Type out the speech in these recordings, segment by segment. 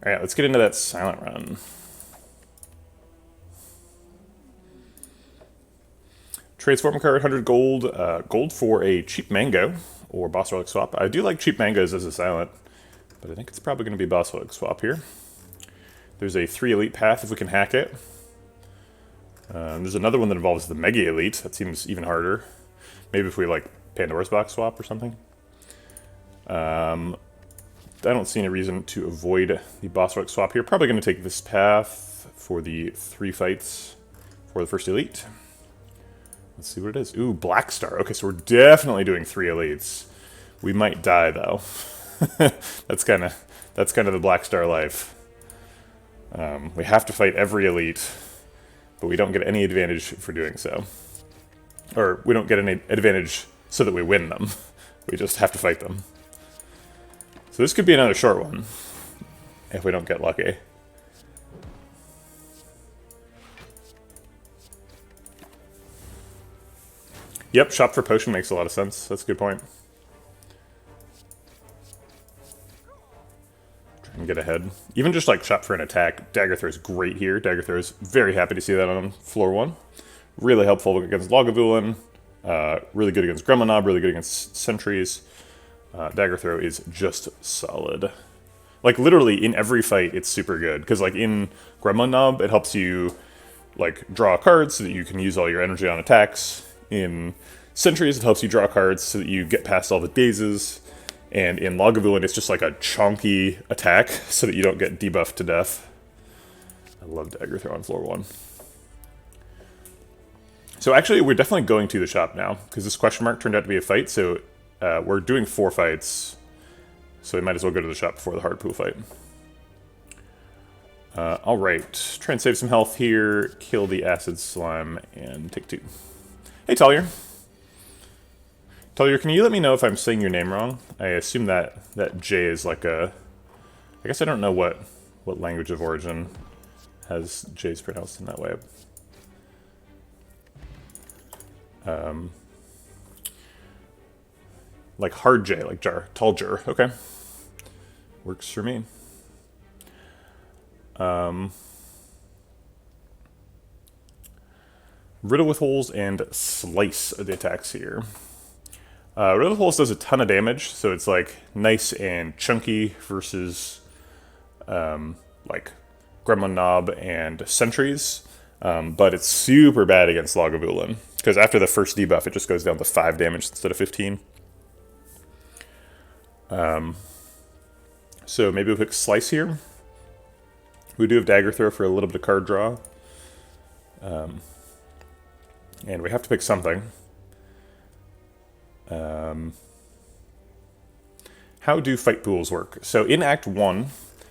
Alright, let's get into that silent run. Transform card, 100 gold. Gold for a cheap mango or boss relic swap. I do like cheap mangoes as a silent, but I think it's probably going to be boss relic swap here. There's a 3 elite path if we can hack it. There's another one that involves the mega elite. That seems even harder. Maybe if we like Pandora's box swap or something. I don't see any reason to avoid the boss relic swap here. Probably going to take this path for the 3 fights for the first elite. Let's see what it is. Ooh, Black Star. Okay, so we're definitely doing 3 elites. We might die though. that's kind of the Black Star life. We have to fight every elite, but we don't get any advantage for doing so. Or we don't get any advantage so that we win them. We just have to fight them. So this could be another short one, if we don't get lucky. Yep, shop for potion makes a lot of sense. That's a good point. Try and get ahead. Even just like shop for an attack. Dagger throw is great here. Dagger throw is very happy to see that on floor 1. Really helpful against Lagavulin. Really good against Gremlin Knob. Really good against sentries. Dagger throw is just solid. Like literally in every fight, it's super good because like in Gremlin Knob, it helps you like draw cards so that you can use all your energy on attacks. In Sentries, it helps you draw cards so that you get past all the dazes. And in Lagavulin, it's just like a chonky attack so that you don't get debuffed to death. I love Dagger Throw on floor 1. So actually, we're definitely going to the shop now, because this question mark turned out to be a fight, so we're doing 4 fights. So we might as well go to the shop before the hard pool fight. Alright, try and save some health here, kill the acid slime, and take 2. Hey, Talia. Talia, can you let me know if I'm saying your name wrong? I assume that J is like a... I guess I don't know what language of origin has J's pronounced in that way. Like hard J, like jar. Tall jar. Okay. Works for me. Riddle with Holes and Slice are the attacks here. Riddle with Holes does a ton of damage, so it's like nice and chunky versus like Gremlin Knob and Sentries, but it's super bad against Lagavulin, because after the first debuff it just goes down to 5 damage instead of 15. So maybe we'll pick Slice here. We do have Dagger Throw for a little bit of card draw. And we have to pick something. How do fight pools work? So in Act 1,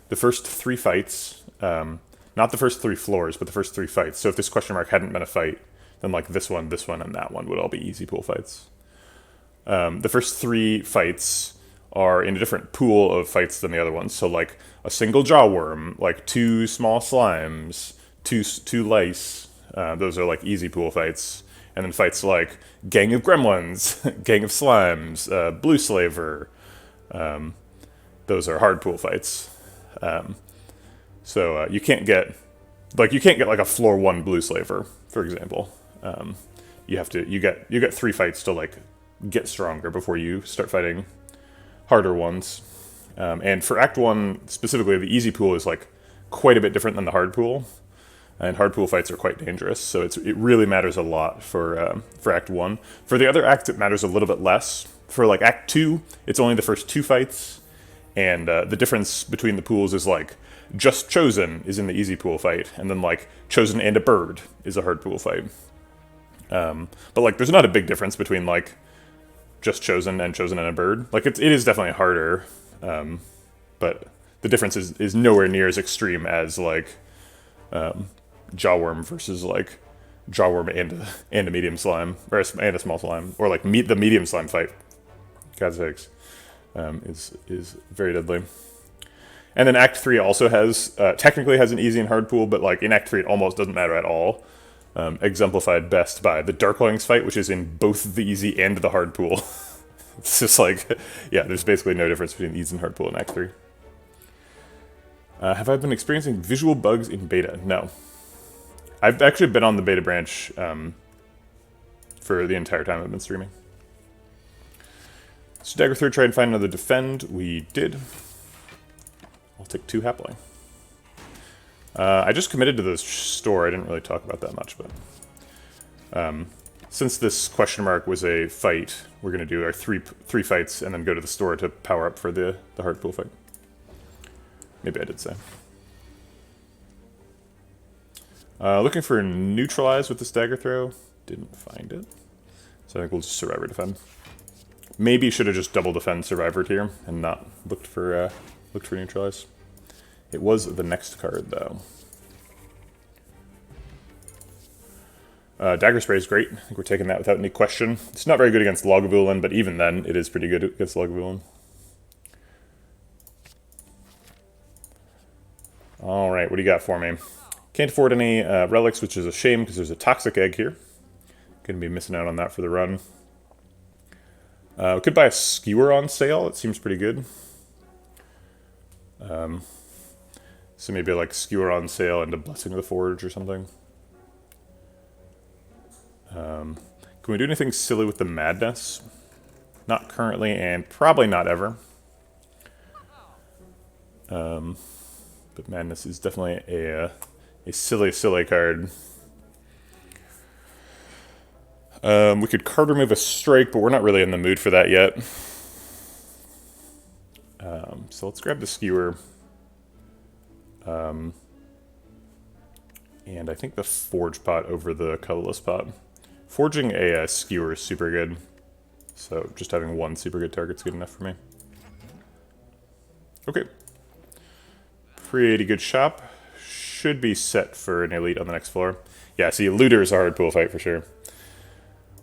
the first 3 fights, not the first 3 floors, but the first 3 fights. So if this question mark hadn't been a fight, then like this one, and that one would all be easy pool fights. The first 3 fights are in a different pool of fights than the other ones. So like a single jawworm, like 2 small slimes, two lice. Those are like easy pool fights. And then fights like Gang of Gremlins, Gang of Slimes, Blue Slaver. Those are hard pool fights. So you can't get like a floor 1 Blue Slaver, for example. You get 3 fights to like get stronger before you start fighting harder ones. And for Act 1 specifically, the easy pool is like quite a bit different than the hard pool. And hard pool fights are quite dangerous, so it really matters a lot for Act 1. For the other acts, it matters a little bit less. For like Act 2, it's only the first 2 fights, and the difference between the pools is like Just Chosen is in the easy pool fight, and then like Chosen and a Bird is a hard pool fight. But like there's not a big difference between like Just Chosen and a Bird. Like it is definitely harder, but the difference is nowhere near as extreme as like Jawworm versus like Jawworm and a medium slime, or and a small slime, or like the medium slime fight. God's sakes, is very deadly. And then Act 3 also has technically has an easy and hard pool, but like in Act 3 it almost doesn't matter at all. Exemplified best by the Darklings fight, which is in both the easy and the hard pool. It's just like, yeah, there's basically no difference between the easy and hard pool in Act 3. Have I been experiencing visual bugs in beta? No. I've actually been on the beta branch for the entire time I've been streaming. So Dagger 3, try and find another defend. We did. I'll take 2 happily. I just committed to the store. I didn't really talk about that much, but since this question mark was a fight, we're going to do our three fights and then go to the store to power up for the hard pool fight. Maybe I did say. Looking for neutralize with this dagger throw. Didn't find it. So I think we'll just survivor defend. Maybe should have just double defend survivored here and not looked for neutralize. It was the next card though. Dagger Spray is great. I think we're taking that without any question. It's not very good against Lagavulin, but even then, it is pretty good against Lagavulin. Alright, what do you got for me? Can't afford any relics, which is a shame because there's a toxic egg here. Gonna be missing out on that for the run. We could buy a skewer on sale. It seems pretty good. So maybe like skewer on sale and a Blessing of the Forge or something. Can we do anything silly with the Madness? Not currently, and probably not ever. But Madness is definitely a silly card. We could card remove a strike, but we're not really in the mood for that yet. So let's grab the skewer. And I think the forge pot over the colorless pot. Forging a skewer is super good. So just having one super good target's good enough for me. Okay. Pretty good shop. Should be set for an elite on the next floor. Yeah, see, looter is a hard pool fight for sure.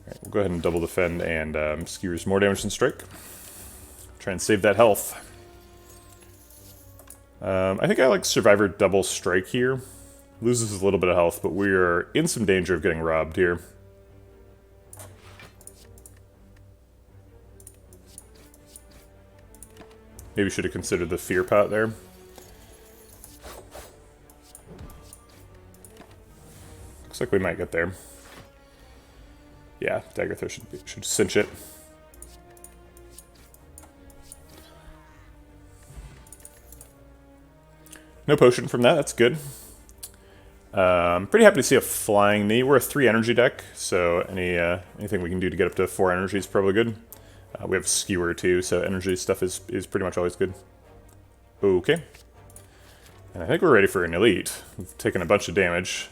Alright, we'll go ahead and double defend and skewers more damage than strike. Try and save that health. I think I like survivor double strike here. Loses a little bit of health, but we are in some danger of getting robbed here. Maybe should have considered the fear pot there. Looks like we might get there. Yeah, dagger throw should cinch it. No potion from that, that's good. Pretty happy to see a flying knee. We're a 3 energy deck, so anything we can do to get up to 4 energy is probably good. We have skewer too, so energy stuff is pretty much always good. Okay. And I think we're ready for an elite. We've taken a bunch of damage.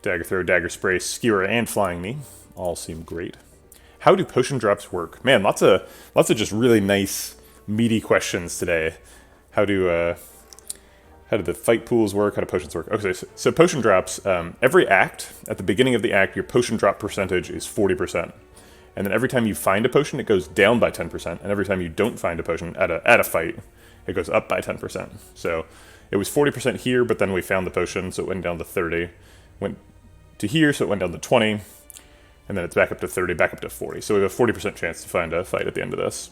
Dagger throw, dagger spray, skewer, and flying knee all seem great. How do potion drops work? Man, lots of just really nice, meaty questions today. How do the fight pools work? How do potions work? Okay, so potion drops, every act, at the beginning of the act, your potion drop percentage is 40%. And then every time you find a potion, it goes down by 10%. And every time you don't find a potion at a fight, it goes up by 10%. So it was 40% here, but then we found the potion, so it went down to 30. Went to here, so it went down to 20. And then it's back up to 30, back up to 40. So we have a 40% chance to find a fight at the end of this.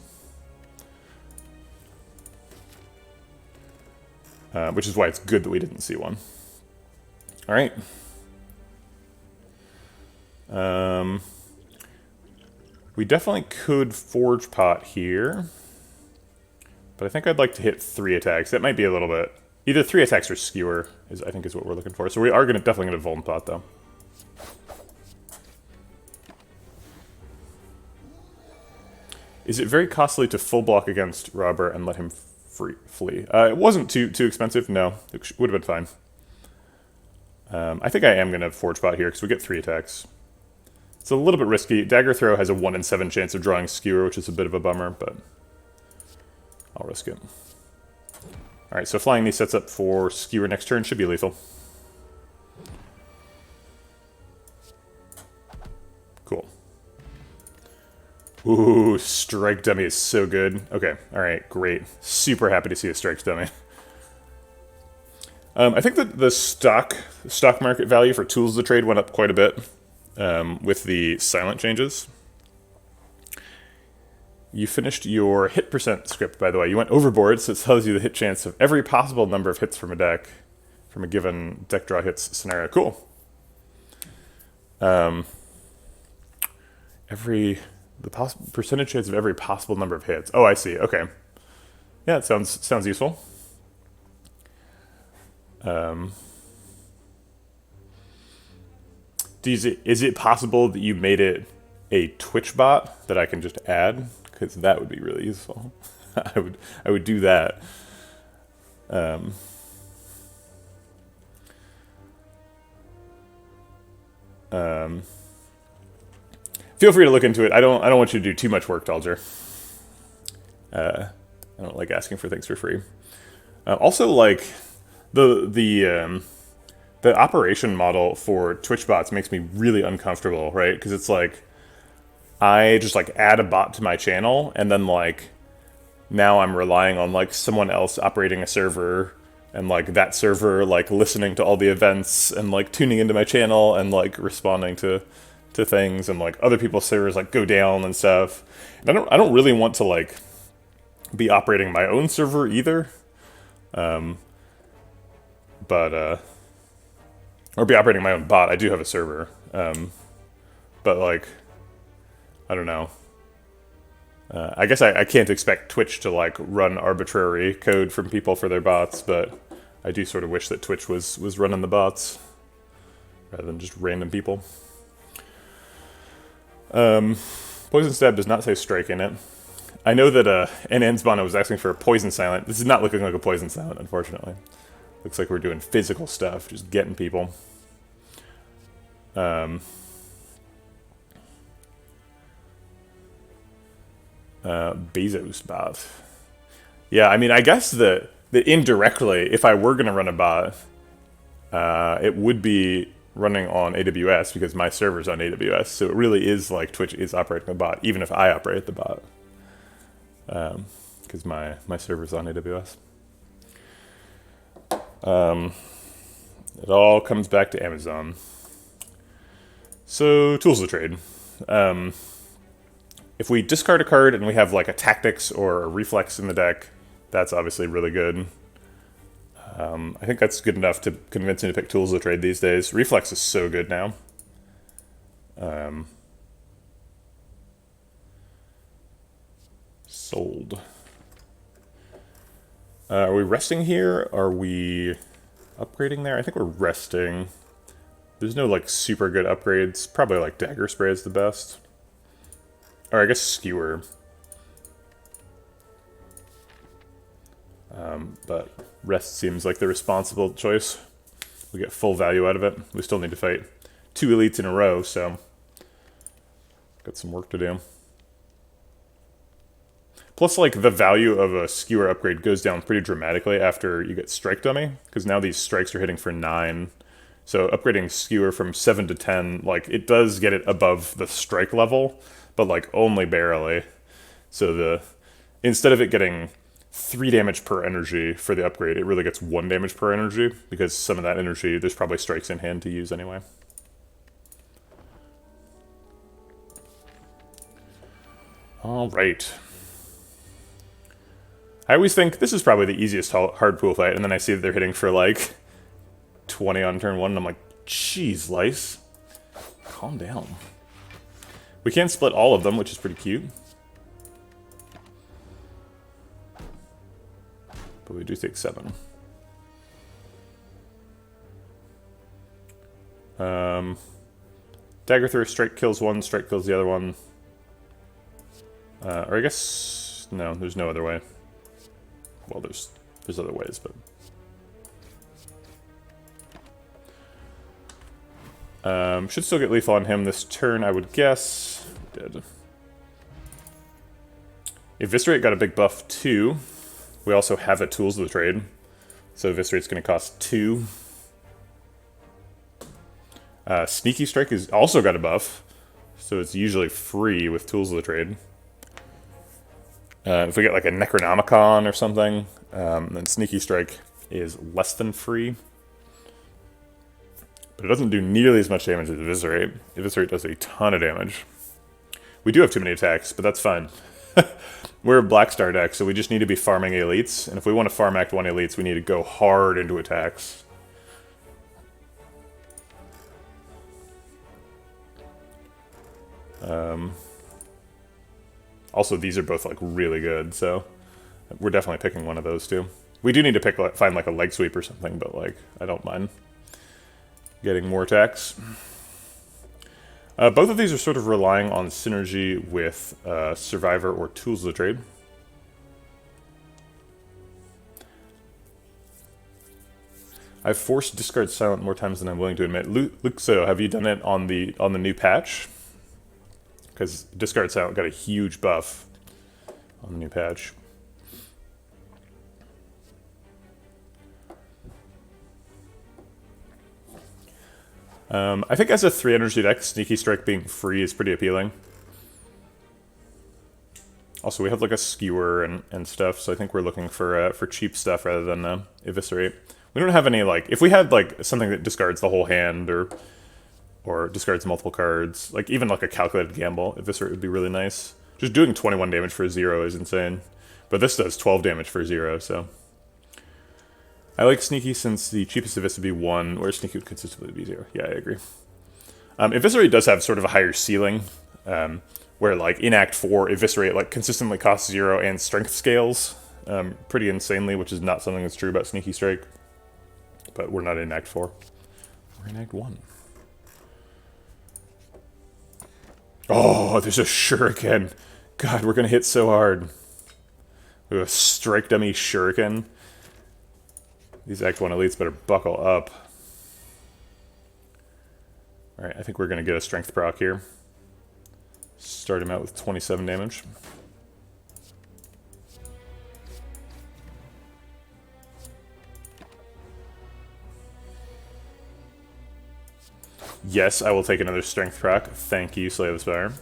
Which is why it's good that we didn't see one. Alright. We definitely could forge pot here. But I think I'd like to hit 3 attacks. That might be a little bit... Either 3 attacks or skewer, I think is what we're looking for. So we are definitely going to vuln pot, though. Is it very costly to full block against Robber and let him flee? It wasn't too expensive, no. It would have been fine. I think I am going to forge pot here, because we get 3 attacks. It's a little bit risky. Dagger Throw has a 1 in 7 chance of drawing Skewer, which is a bit of a bummer, but I'll risk it. Alright, so Flying Knee sets up for Skewer next turn. Should be lethal. Cool. Ooh, Strike Dummy is so good. Okay, alright, great. Super happy to see a Strike Dummy. I think that the stock market value for Tools of the Trade went up quite a bit with the silent changes. You finished your hit percent script, by the way. You went overboard, so it tells you the hit chance of every possible number of hits from a deck, from a given deck draw hits scenario. Cool. The percentage chance of every possible number of hits. Oh, I see. Okay. Yeah, it sounds useful. Is it possible that you made it a Twitch bot that I can just add? Because that would be really useful. I would do that. Feel free to look into it. I don't want you to do too much work, Dalger. I don't like asking for things for free. Also, like the operation model for Twitch bots makes me really uncomfortable, right? Because it's like I just like add a bot to my channel, and then like now I'm relying on like someone else operating a server, and like that server like listening to all the events and like tuning into my channel and like responding to things, and like other people's servers like go down and stuff. And I don't really want to like be operating my own server either. Or be operating my own bot. I do have a server. But like, I don't know. I guess I can't expect Twitch to like run arbitrary code from people for their bots, but I do sort of wish that Twitch was running the bots rather than just random people. Poison Stab does not say strike in it. I know that Ensbana was asking for a Poison Silent. This is not looking like a Poison Silent, unfortunately. Looks like we're doing physical stuff, just getting people. Bezos bot. Yeah, I mean, I guess that indirectly, if I were going to run a bot, it would be running on AWS because my server's on AWS. So it really is like Twitch is operating the bot, even if I operate the bot. Because my server's on AWS. It all comes back to Amazon. So, tools of trade. If we discard a card and we have like a tactics or a reflex in the deck, that's obviously really good. I think that's good enough to convince me to pick tools of trade these days. Reflex is so good now. Sold. Are we resting here? Are we upgrading there? I think we're resting. There's no like super good upgrades. Probably like Dagger Spray is the best. Or I guess Skewer. But rest seems like the responsible choice. We get full value out of it. We still need to fight 2 elites in a row, so got some work to do. Plus, like, the value of a Skewer upgrade goes down pretty dramatically after you get Strike Dummy, because now these strikes are hitting for 9. So upgrading Skewer from 7 to 10, like, it does get it above the strike level, but, like, only barely. So instead of it getting 3 damage per energy for the upgrade, it really gets 1 damage per energy, because some of that energy, there's probably strikes in hand to use anyway. All right. I always think this is probably the easiest hard pool fight, and then I see that they're hitting for like 20 on turn 1, and I'm like, jeez, Lice. Calm down. We can split all of them, which is pretty cute. But we do take 7. Dagger Throw, strike kills one, strike kills the other one. Or I guess, no, there's no other way. Well, there's other ways, but... should still get lethal on him this turn, I would guess. Did. Eviscerate got a big buff, too. We also have a Tools of the Trade. So Eviscerate's going to cost 2. Sneaky Strike is also got a buff. So it's usually free with Tools of the Trade. If we get like a Necronomicon or something, then Sneaky Strike is less than free. But it doesn't do nearly as much damage as Eviscerate. Eviscerate does a ton of damage. We do have too many attacks, but that's fine. We're a Black Star deck, so we just need to be farming elites. And if we want to farm Act 1 elites, we need to go hard into attacks. Also, these are both like really good, so we're definitely picking one of those two. We do need to find like a leg sweep or something, but like I don't mind getting more attacks. Both of these are sort of relying on synergy with Survivor or Tools of the Trade. I've forced discard silent more times than I'm willing to admit. Luxo, have you done it on the new patch? Because discard silent got a huge buff on the new patch. I think as a 3 energy deck, Sneaky Strike being free is pretty appealing. Also, we have like a skewer and stuff, so I think we're looking for cheap stuff rather than eviscerate. We don't have any like, if we had like something that discards the whole hand or discards multiple cards, like even like a calculated gamble, eviscerate would be really nice. Just doing 21 damage for 0 is insane, but this does 12 damage for 0, so. I like Sneaky since the cheapest Evis would be 1, where Sneaky would consistently be 0. Yeah, I agree. Eviscerate does have sort of a higher ceiling, where like in Act 4, Eviscerate like consistently costs 0 and strength scales pretty insanely, which is not something that's true about Sneaky Strike. But we're not in Act 4. We're in Act 1. Oh, there's a Shuriken. God, we're going to hit so hard. We have a Strike Dummy Shuriken. These Act 1 elites better buckle up. Alright, I think we're going to get a strength proc here. Start him out with 27 damage. Yes, I will take another strength proc. Thank you, Slay the Spire.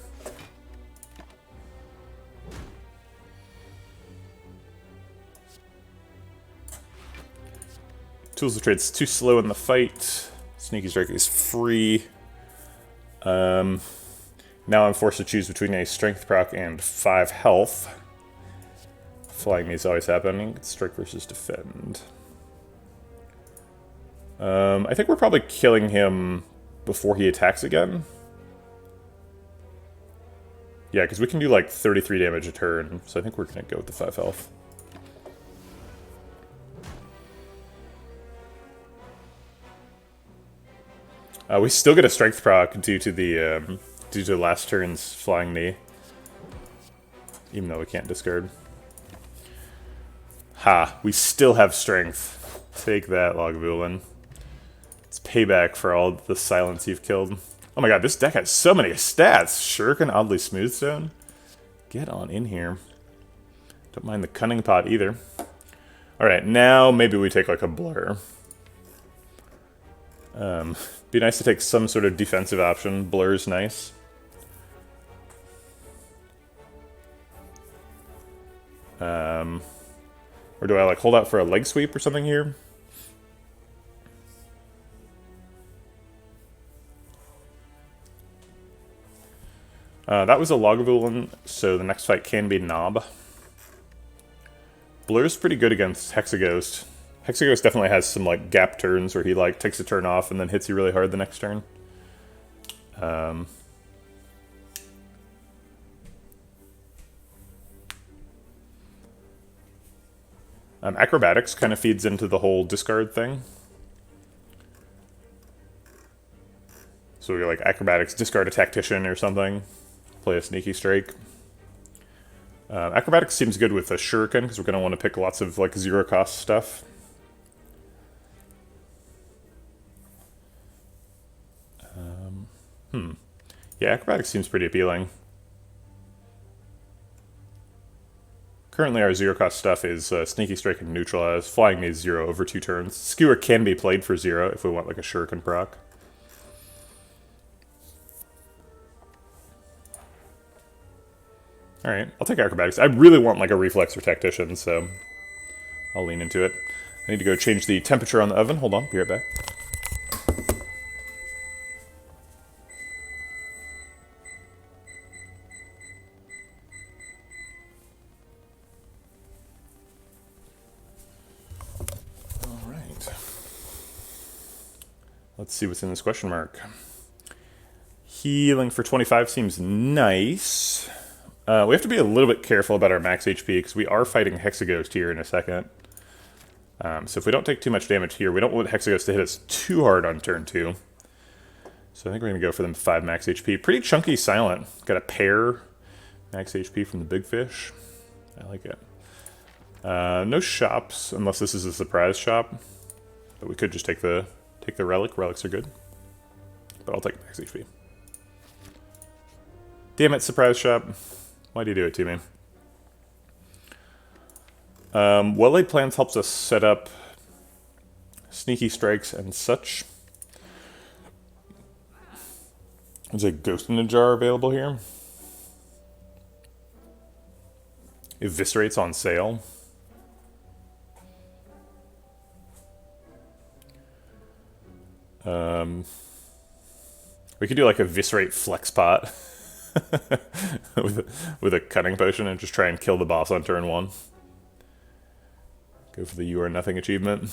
Tools of Trade's too slow in the fight. Sneaky Strike is free. Now I'm forced to choose between a strength proc and 5 health. Flying me is always happening. It's strike versus defend. I think we're probably killing him before he attacks again. Yeah, because we can do like 33 damage a turn, so I think we're going to go with the 5 health. We still get a strength proc due to last turn's flying knee, even though we can't discard. Ha! We still have strength. Take that, Lagavulin. It's payback for all the silence you've killed. Oh my god, this deck has so many stats! Shuriken, Oddly Smoothstone. Get on in here. Don't mind the Cunning Pot either. Alright, now maybe we take like a Blur. Be nice to take some sort of defensive option. Blur's nice. Or do I like hold out for a leg sweep or something here? That was a Lagavulin, so the next fight can be Knob. Blur's pretty good against Hexaghost. Hexaghost definitely has some like gap turns where he like takes a turn off and then hits you really hard the next turn. Acrobatics kind of feeds into the whole discard thing. So we like Acrobatics, discard a Tactician or something. Play a Sneaky Strike. Acrobatics seems good with a Shuriken because we're going to want to pick lots of like 0 cost stuff. Yeah, Acrobatics seems pretty appealing. Currently our 0 cost stuff is Sneaky Strike and Neutralize. Flying me is 0 over 2 turns. Skewer can be played for 0 if we want like a Shuriken proc. Alright, I'll take Acrobatics. I really want like a Reflex or Tactician, so I'll lean into it. I need to go change the temperature on the oven. Hold on, be right back. Let's see what's in this question mark. Healing for 25 seems nice. We have to be a little bit careful about our max HP because we are fighting Hexaghost here in a second. So if we don't take too much damage here, we don't want Hexaghost to hit us too hard on turn 2. So I think we're going to go for them 5 max HP. Pretty chunky silent. Got a pair max HP from the big fish. I like it. No shops, unless this is a surprise shop. But we could just take the relic. Relics are good. But I'll take max HP. Damn it, surprise shop. Why do you do it to me? Well-laid plans helps us set up sneaky strikes and such. There's a ghost in a jar available here. Eviscerates on sale. We could do like a Eviscerate flex pot with a cunning potion and just try and kill the boss on turn 1. Go for the You Are Nothing achievement.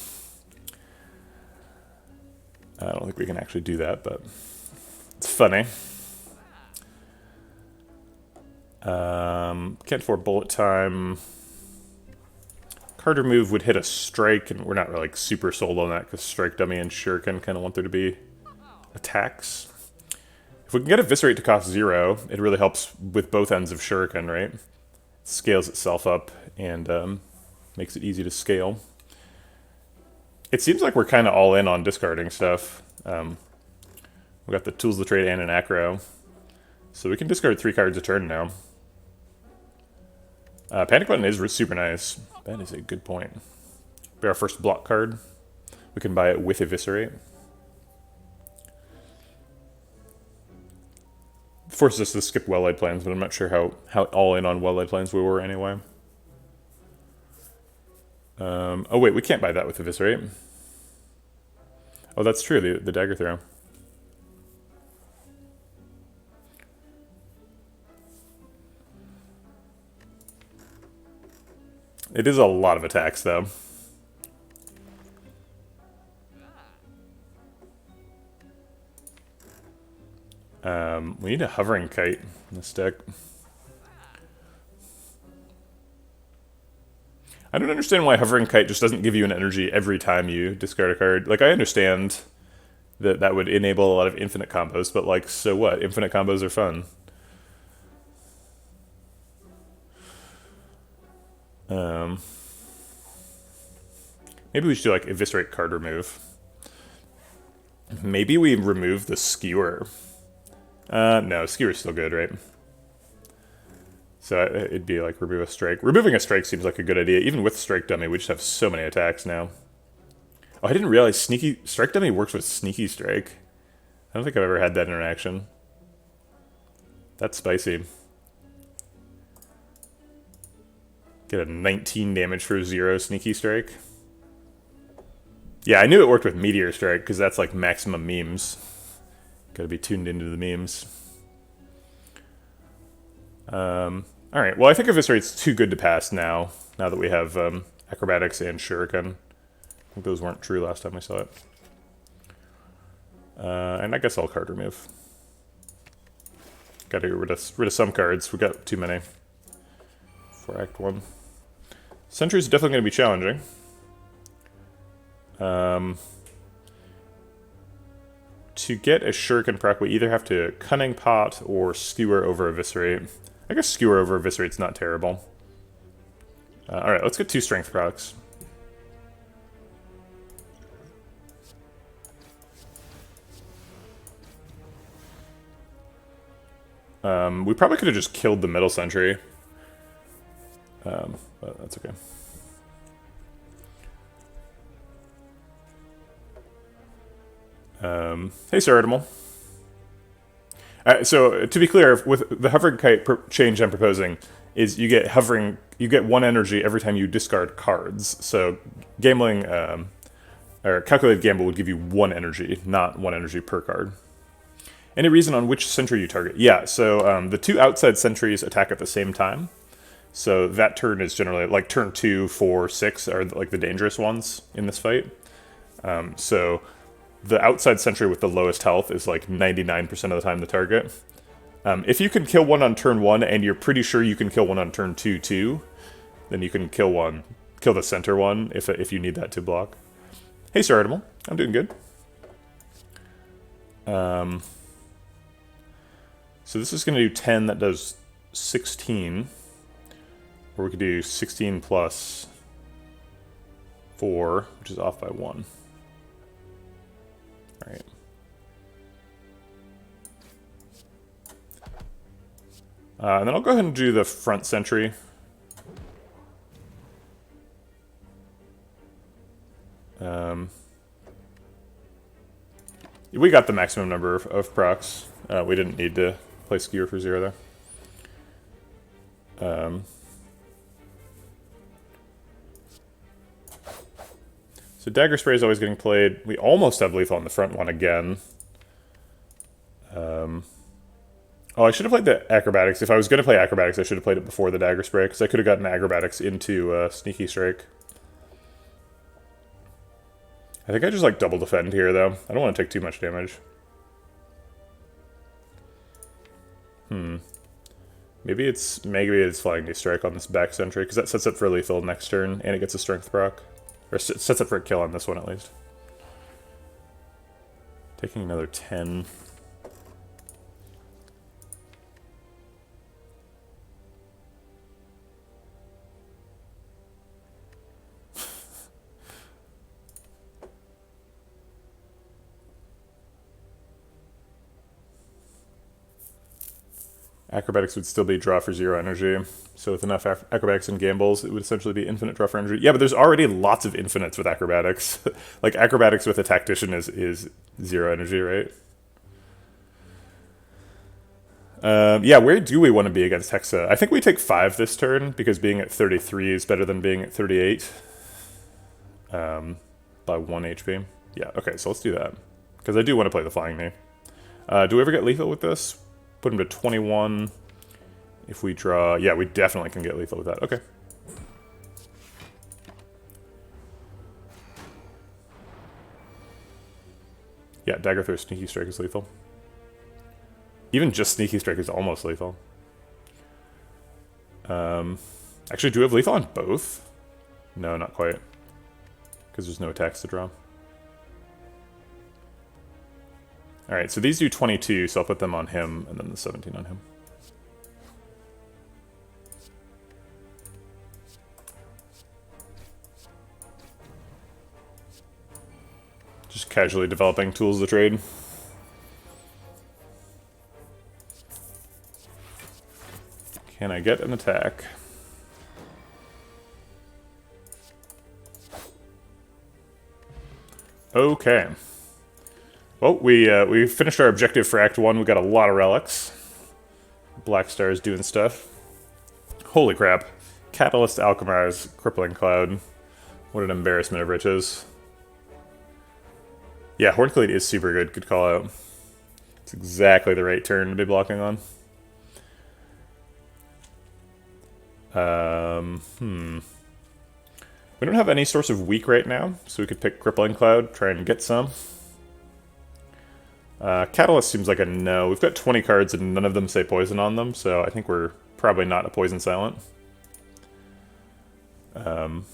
I don't think we can actually do that, but it's funny. Can't afford bullet time. Carter move would hit a strike, and we're not really like super sold on that because strike dummy and shuriken kind of want there to be attacks. If we can get Eviscerate to cost 0, it really helps with both ends of shuriken, right? It scales itself up and makes it easy to scale. It seems like we're kind of all in on discarding stuff. We got the Tools of the Trade and an Acro. So we can discard 3 cards a turn now. Panic Button is super nice. That is a good point. Be our first block card. We can buy it with Eviscerate. Forces us to skip Well-Laid Plans, but I'm not sure how all in on Well-Laid Plans we were anyway. Oh wait, we can't buy that with Eviscerate. Oh, that's true, the dagger throw. It is a lot of attacks, though. We need a Hovering Kite in this deck. I don't understand why Hovering Kite just doesn't give you an energy every time you discard a card. Like, I understand that would enable a lot of infinite combos, but, like, so what? Infinite combos are fun. Maybe we should do, like, Eviscerate card remove. Maybe we remove the Skewer. No, Skewer's still good, right? So it'd be like remove a strike. Removing a strike seems like a good idea. Even with Strike Dummy, we just have so many attacks now. Oh, I didn't realize Strike Dummy works with Sneaky Strike. I don't think I've ever had that interaction. That's spicy. Get a 19 damage for 0 Sneaky Strike. Yeah, I knew it worked with Meteor Strike, because that's like maximum memes. Gotta be tuned into the memes. Alright, well I think Eviscerate's too good to pass now that we have Acrobatics and Shuriken. I think those weren't true last time I saw it. And I guess I'll card remove. Gotta get rid of some cards, we got too many for Act 1. Sentry's definitely going to be challenging. To get a Shuriken proc, we either have to Cunning Pot or Skewer over Eviscerate. I guess Skewer over Eviscerate's not terrible. Alright, let's get 2 Strength procs. We probably could have just killed the middle sentry. But that's okay. Hey, Sir Artemal. So to be clear, with the Hovering Kite change I'm proposing, is you get 1 energy every time you discard cards. So gambling, or calculated gamble would give you 1 energy, not 1 energy per card. Any reason on which sentry you target? Yeah, so the 2 outside sentries attack at the same time. So that turn is generally, like turn 2, 4, 6 are like the dangerous ones in this fight. So the outside sentry with the lowest health is like 99% of the time the target. If you can kill one on turn 1 and you're pretty sure you can kill one on turn 2 too, then you can kill the center one if you need that to block. Hey, Sir Animal. I'm doing good. So this is going to do 10, that does 16. Or we could do 16 plus 4, which is off by 1. Alright. And then I'll go ahead and do the front sentry. We got the maximum number of procs. We didn't need to play Skewer for 0 there. So Dagger Spray is always getting played. We almost have lethal on the front one again. Oh, I should have played the Acrobatics. If I was going to play Acrobatics, I should have played it before the Dagger Spray, because I could have gotten Acrobatics into Sneaky Strike. I think I just like double defend here, though. I don't want to take too much damage. Maybe it's Flying Knee Strike on this back sentry, because that sets up for lethal next turn, and it gets a strength proc. Or sets up for a kill on this one, at least. Taking another 10. Acrobatics would still be draw for 0 energy, so with enough acrobatics and gambles, it would essentially be infinite draw for energy. Yeah, but there's already lots of infinites with acrobatics. Like, acrobatics with a tactician is 0 energy, right? Yeah, where do we want to be against Hexa? I think we take 5 this turn, because being at 33 is better than being at 38. By 1 HP. Yeah, okay, so let's do that. Because I do want to play the Flying Knee. Do we ever get lethal with this? Put him to 21. If we draw... Yeah, we definitely can get lethal with that. Okay. Yeah, Dagger through Sneaky Strike is lethal. Even just Sneaky Strike is almost lethal. Actually, do we have lethal on both? No, not quite. Because there's no attacks to draw. Alright, so these do 22, so I'll put them on him, and then the 17 on him. Just casually developing tools to trade. Can I get an attack? Okay. Well, we finished our objective for Act 1. We got a lot of relics. Black Star is doing stuff. Holy crap. Catalyst, Alchemize, Crippling Cloud. What an embarrassment of riches. Yeah, Hornclade is super good. Good call out. It's exactly the right turn to be blocking on. We don't have any source of weak right now, so we could pick Crippling Cloud, try and get some. Catalyst seems like a no. We've got 20 cards and none of them say poison on them, so I think we're probably not a poison silent. And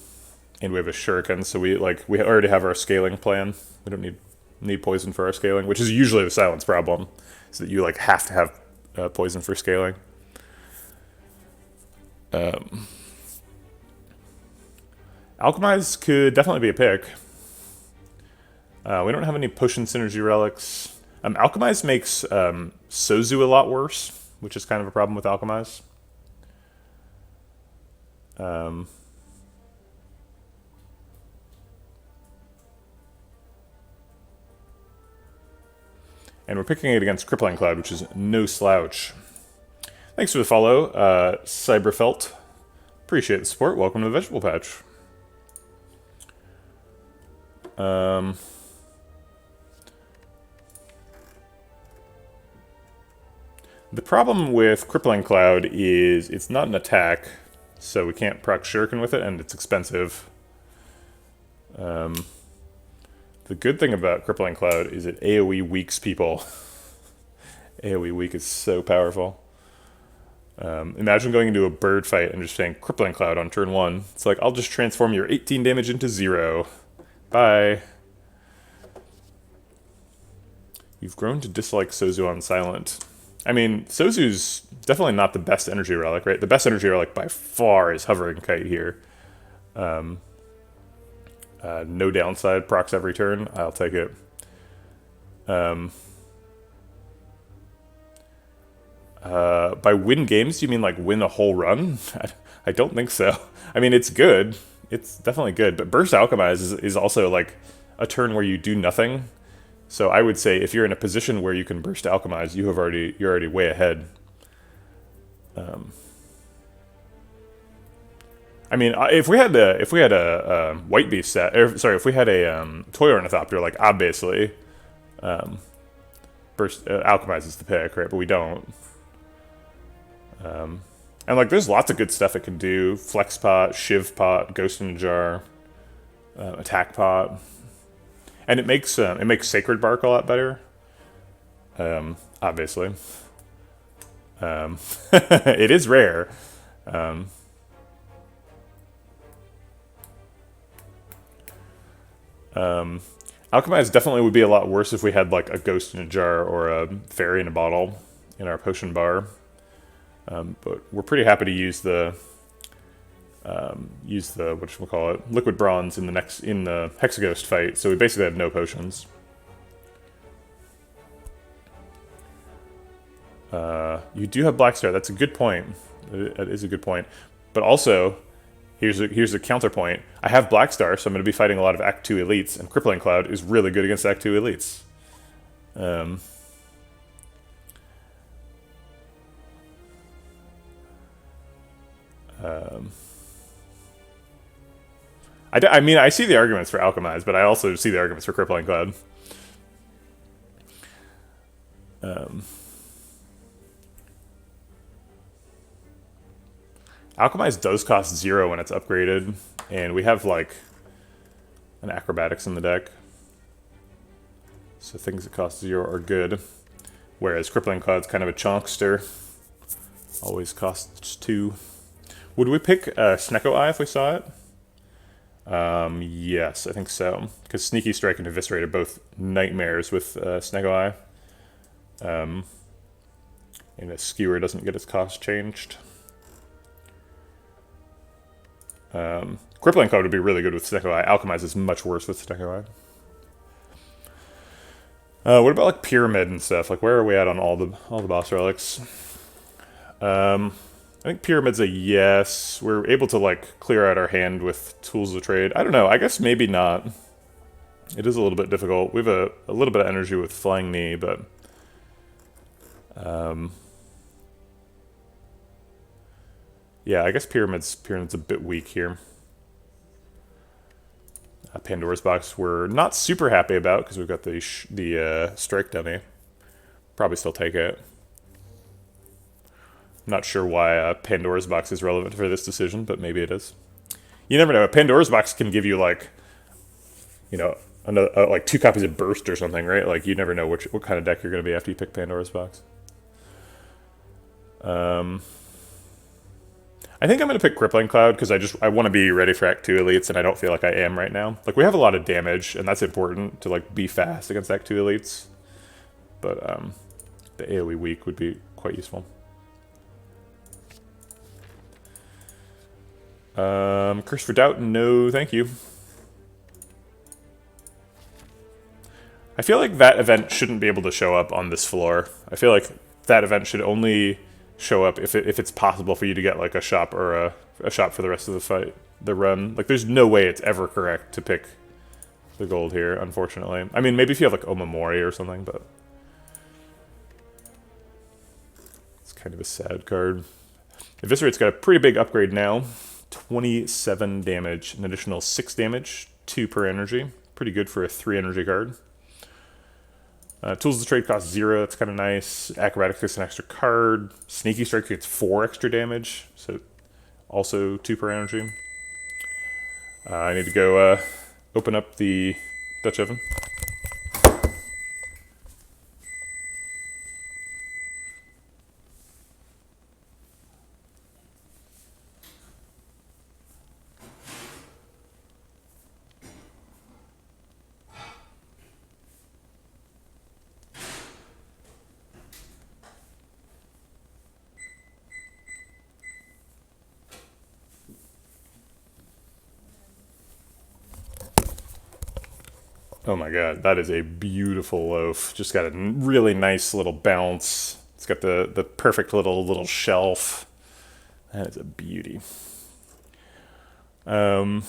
we have a shuriken, so we already have our scaling plan. We don't need poison for our scaling, which is usually the silence problem, so that you have to have poison for scaling. Alchemize could definitely be a pick. We don't have any potion synergy relics. Alchemize makes Sozu a lot worse, which is kind of a problem with Alchemize. And we're picking it against Crippling Cloud, which is no slouch. Thanks for the follow, Cyberfelt. Appreciate the support. Welcome to the Vegetable Patch. The problem with Crippling Cloud is it's not an attack, so we can't proc Shuriken with it, and it's expensive. The The good thing about Crippling Cloud is it AoE weaks people. AoE weak is so powerful. Imagine going into a bird fight and just saying Crippling Cloud on turn 1. It's like, I'll just transform your 18 damage into 0. Bye. You've grown to dislike Sozu on Silent. I mean, Sozu's definitely not the best energy relic, right? The best energy relic by far is Hovering Kite here. No downside, procs every turn. I'll take it. By win games, do you mean like win a whole run? I don't think so. I mean, it's good. It's definitely good. But Burst Alchemize is also like a turn where you do nothing. So I would say if you're in a position where you can Burst Alchemize, you're already way ahead. I mean, if we had a White Beast set, if we had a Toy Ornithopter, like obviously, Burst Alchemize is the pick, right? But we don't. And like, there's lots of good stuff it can do: Flex Pot, Shiv Pot, Ghost in a Jar, Attack Pot, and it makes Sacred Bark a lot better. Obviously, it is rare. Alchemize definitely would be a lot worse if we had like a Ghost in a Jar or a Fairy in a Bottle in our potion bar. But we're pretty happy to use the whatchamacallit, Liquid Bronze in the Hexaghost fight. So we basically have no potions. You do have Black Star. That's a good point. That is a good point. But also, here's a counterpoint. I have Black Star, so I'm going to be fighting a lot of Act 2 elites, and Crippling Cloud is really good against Act 2 elites. I mean, I see the arguments for Alchemize, but I also see the arguments for Crippling Cloud. Alchemize does cost 0 when it's upgraded, and we have like an Acrobatics in the deck, so things that cost 0 are good. Whereas Crippling Cloud's kind of a chonkster, always costs 2. Would we pick Snecko Eye if we saw it? Yes, I think so. Because Sneaky Strike and Eviscerate are both nightmares with Snecko Eye. And a Skewer doesn't get its cost changed. Crippling Cloud would be really good with Snecko Eye. Alchemize is much worse with Snecko Eye. What about like Pyramid and stuff? Like, where are we at on all the boss relics? I think Pyramid's a yes. We're able to like clear out our hand with Tools of Trade. I don't know. I guess maybe not. It is a little bit difficult. We have a little bit of energy with Flying Knee, but yeah, I guess Pyramid's a bit weak here. Pandora's Box we're not super happy about because we've got the Strike Dummy. Probably still take it. Not sure why Pandora's Box is relevant for this decision, but maybe it is. You never know. A Pandora's Box can give you like, another like 2 copies of Burst or something, right? Like you never know what kind of deck you're going to be after you pick Pandora's Box. I think I'm going to pick Crippling Cloud because I want to be ready for Act 2 elites, and I don't feel like I am right now. Like, we have a lot of damage, and that's important to like be fast against Act 2 elites. But the AoE weak would be quite useful. Curse for Doubt, no thank you. I feel like that event shouldn't be able to show up on this floor. I feel like that event should only show up if it's possible for you to get like a shop or a shop for the rest of the fight, the run. Like, there's no way it's ever correct to pick the gold here, unfortunately. I mean, maybe if you have like Omamori or something, but it's kind of a sad card. Eviscerate's got a pretty big upgrade now. 27 damage, an additional 6 damage, 2 per energy. Pretty good for a 3 energy card. Tools of Trade costs 0, that's kind of nice. Acrobatics gets an extra card. Sneaky Strike gets 4 extra damage, so also 2 per energy. I need to go open up the Dutch oven. Oh my god, that is a beautiful loaf. Just got a really nice little bounce. It's got the perfect little shelf. That is a beauty. Dagger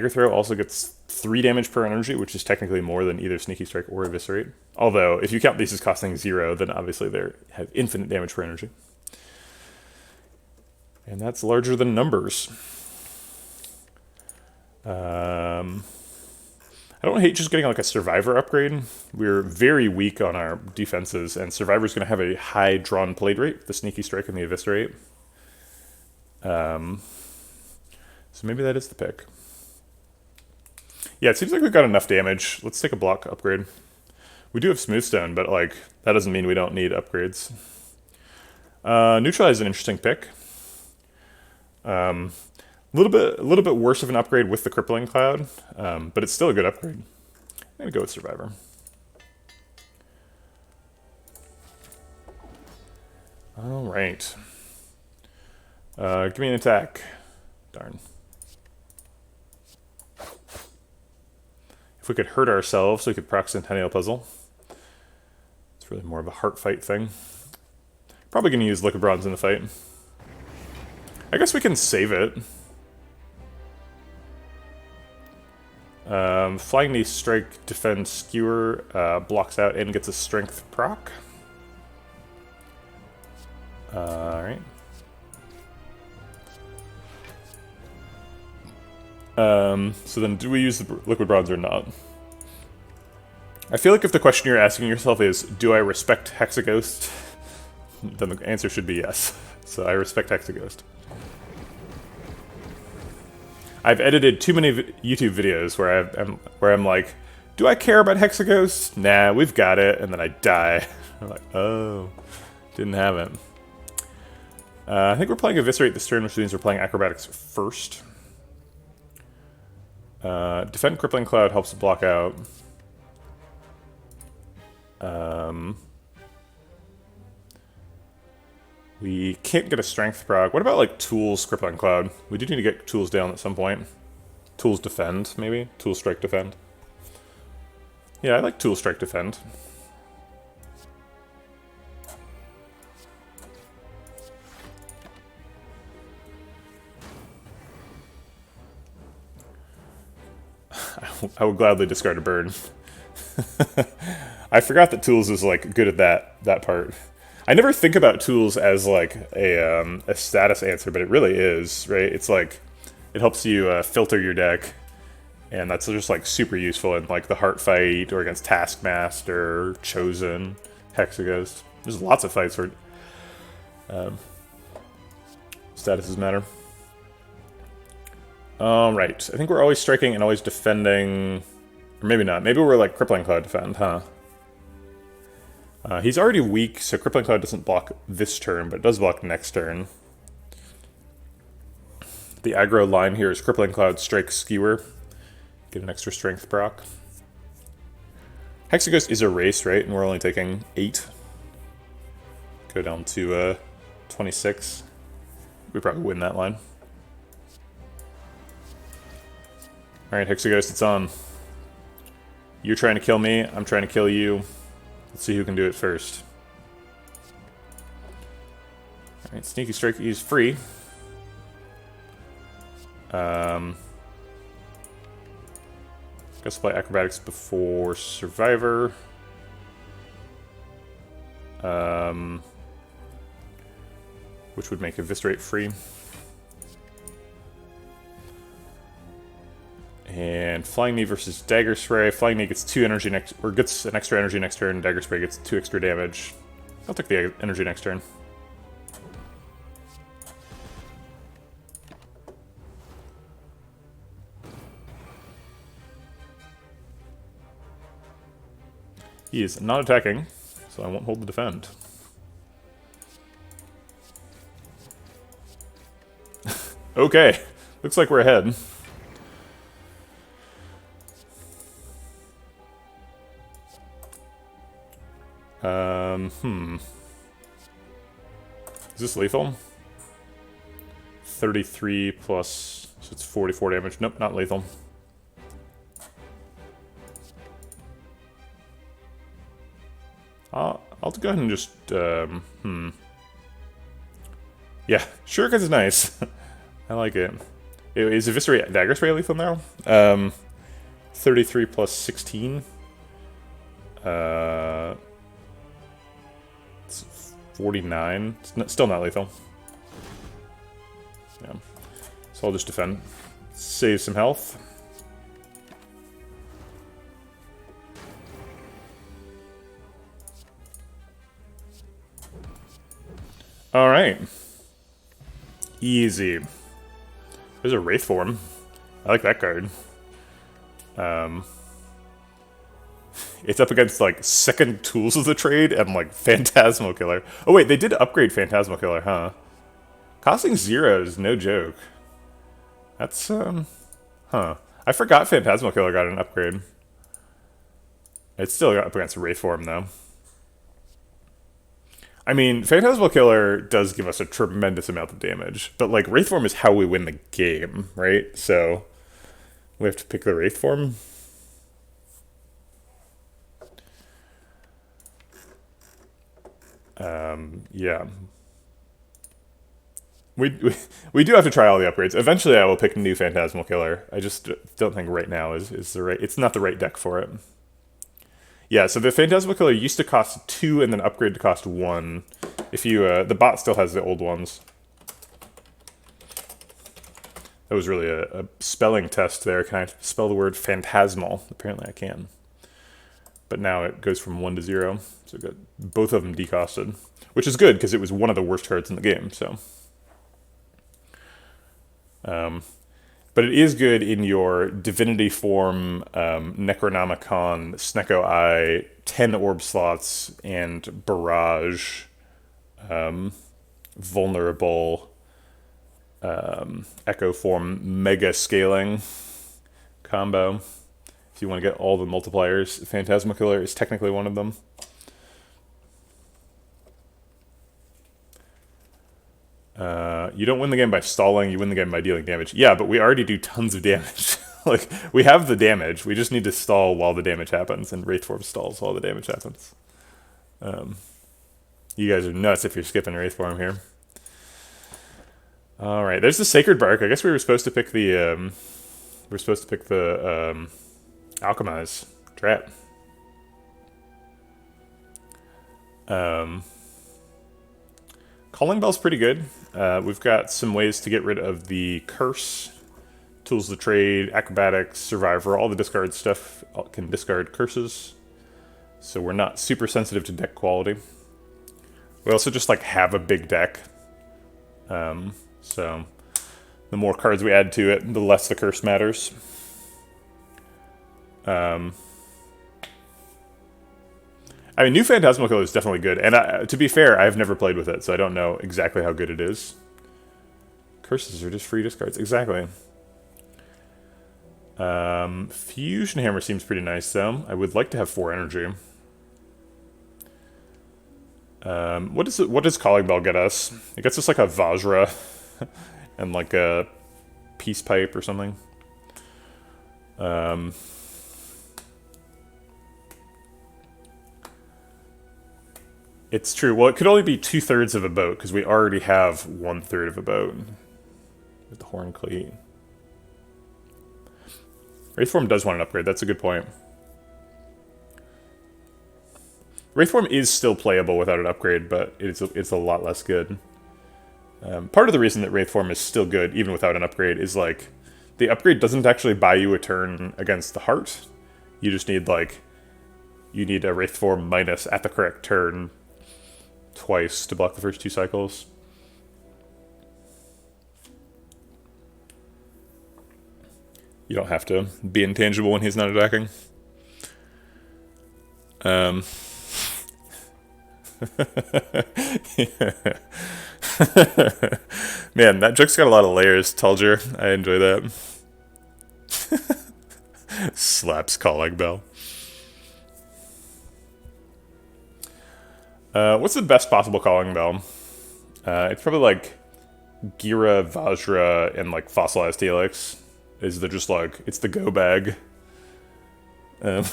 Throw also gets 3 damage per energy, which is technically more than either Sneaky Strike or Eviscerate. Although, if you count these as costing 0, then obviously they have infinite damage per energy. And that's larger than numbers. I don't hate just getting like a Survivor upgrade. We're very weak on our defenses, and Survivor's going to have a high drawn blade rate, the Sneaky Strike and the Eviscerate. So maybe that is the pick. Yeah, it seems like we've got enough damage. Let's take a block upgrade. We do have Smoothstone, but like that doesn't mean we don't need upgrades. Neutralize is an interesting pick. A little bit worse of an upgrade with the Crippling Cloud, but it's still a good upgrade. I'm gonna go with Survivor. All right. Give me an attack. Darn. If we could hurt ourselves, we could proc Centennial Puzzle. It's really more of a heart fight thing. Probably gonna use Liquid Bronze in the fight. I guess we can save it. Flying Knee Strike, Defend, Skewer, blocks out and gets a Strength proc. Alright. So then do we use the Liquid Bronze or not? I feel like if the question you're asking yourself is, do I respect Hexaghost? Then the answer should be yes. So I respect Hexaghost. I've edited too many YouTube videos where I'm like, do I care about Hexaghost? Nah, we've got it, and then I die. I'm like, oh, didn't have it. I think we're playing Eviscerate this turn, which means we're playing Acrobatics first. Defend Crippling Cloud helps block out. We can't get a Strength proc. What about like Tools Crippling Cloud? We do need to get Tools down at some point. Tools Defend, maybe? Tools Strike Defend. Yeah, I like Tools Strike Defend. I would gladly discard a burn. I forgot that Tools is like good at that part. I never think about Tools as like a status answer, but it really is, right? It's like it helps you filter your deck, and that's just like super useful in like the Heart Fight or against Taskmaster, Chosen, Hexaghost. There's lots of fights where statuses matter. Right. I think we're always striking and always defending. Or maybe not. Maybe we're like Crippling Cloud defend, huh? He's already weak, so Crippling Cloud doesn't block this turn, but it does block next turn. The aggro line here is Crippling Cloud, Strike, Skewer. Get an extra Strength proc. Hexaghost is a race, right? And we're only taking 8. Go down to 26. We probably win that line. Alright, Hexaghost, it's on. You're trying to kill me, I'm trying to kill you. Let's see who can do it first. Alright, Sneaky Strike is free. Guess play Acrobatics before Survivor. Which would make Eviscerate free. And Flying Knee versus Dagger Spray. Flying Knee gets 2 energy next, or gets an extra energy next turn. Dagger Spray gets 2 extra damage. I'll take the energy next turn. He is not attacking, so I won't hold the defend. Okay, looks like we're ahead. Is this lethal? 33 plus, so it's 44 damage. Nope, not lethal. I'll go ahead and just, Yeah, Shuriken's is nice. I like it. Is Eviscerate Dagger Spray lethal now? 33 plus 16. It's 49. It's still not lethal. Yeah. So I'll just defend. Save some health. Alright. Easy. There's a Wraith form. I like that card. It's up against, like, second Tools of the Trade and, like, Phantasmal Killer. Oh, wait, they did upgrade Phantasmal Killer, huh? Costing 0 is no joke. That's, huh. I forgot Phantasmal Killer got an upgrade. It's still up against Wraith form, though. I mean, Phantasmal Killer does give us a tremendous amount of damage, but, like, Wraith form is how we win the game, right? So, we have to pick the Wraith form. Yeah. We do have to try all the upgrades. Eventually I will pick new Phantasmal Killer. I just don't think right now is the right... It's not the right deck for it. Yeah, so the Phantasmal Killer used to cost 2 and then upgrade to cost 1. If you... the bot still has the old ones. That was really a spelling test there. Can I spell the word phantasmal? Apparently I can. But now it goes from 1 to 0. So we got both of them decosted. Which is good, because it was one of the worst cards in the game, so... but it is good in your Divinity Form, Necronomicon, Snecko Eye, 10 Orb slots, and Barrage, Vulnerable, Echo Form, Mega Scaling combo. If you want to get all the multipliers, Phantasmal Killer is technically one of them. You don't win the game by stalling, you win the game by dealing damage. Yeah, but we already do tons of damage. Like, we have the damage, we just need to stall while the damage happens, and Wraithform stalls while the damage happens. You guys are nuts if you're skipping Wraithform here. Alright, there's the Sacred Bark. I guess we were supposed to pick the, Alchemize. Drat. Calling Bell's pretty good. We've got some ways to get rid of the Curse. Tools of the Trade, Acrobatics, Survivor, all the discard stuff can discard curses. So we're not super sensitive to deck quality. We also just like have a big deck. So the more cards we add to it, the less the curse matters. I mean, new Phantasmal Killer is definitely good, and to be fair, I've never played with it, so I don't know exactly how good it is. Curses are just free discards, exactly. Fusion Hammer seems pretty nice, though. I would like to have 4 energy. What does Calling Bell get us? It gets us like a Vajra and like a Peace Pipe or something. It's true. Well, it could only be 2/3 of a boat, because we already have 1/3 of a boat. With the Horn Cleat. Wraithform does want an upgrade, that's a good point. Wraithform is still playable without an upgrade, but it's a lot less good. Part of the reason that Wraithform is still good, even without an upgrade, is like, the upgrade doesn't actually buy you a turn against the heart. You just need, like, you need a Wraithform minus at the correct turn twice to block the first 2 cycles. You don't have to be intangible when he's not attacking. Um, Man, that joke's got a lot of layers, Tulger. I enjoy that. Slaps calling bell. What's the best possible calling bell? It's probably like Gira, Vajra, and like Fossilized Helix. Is the just like, it's the go bag. Um,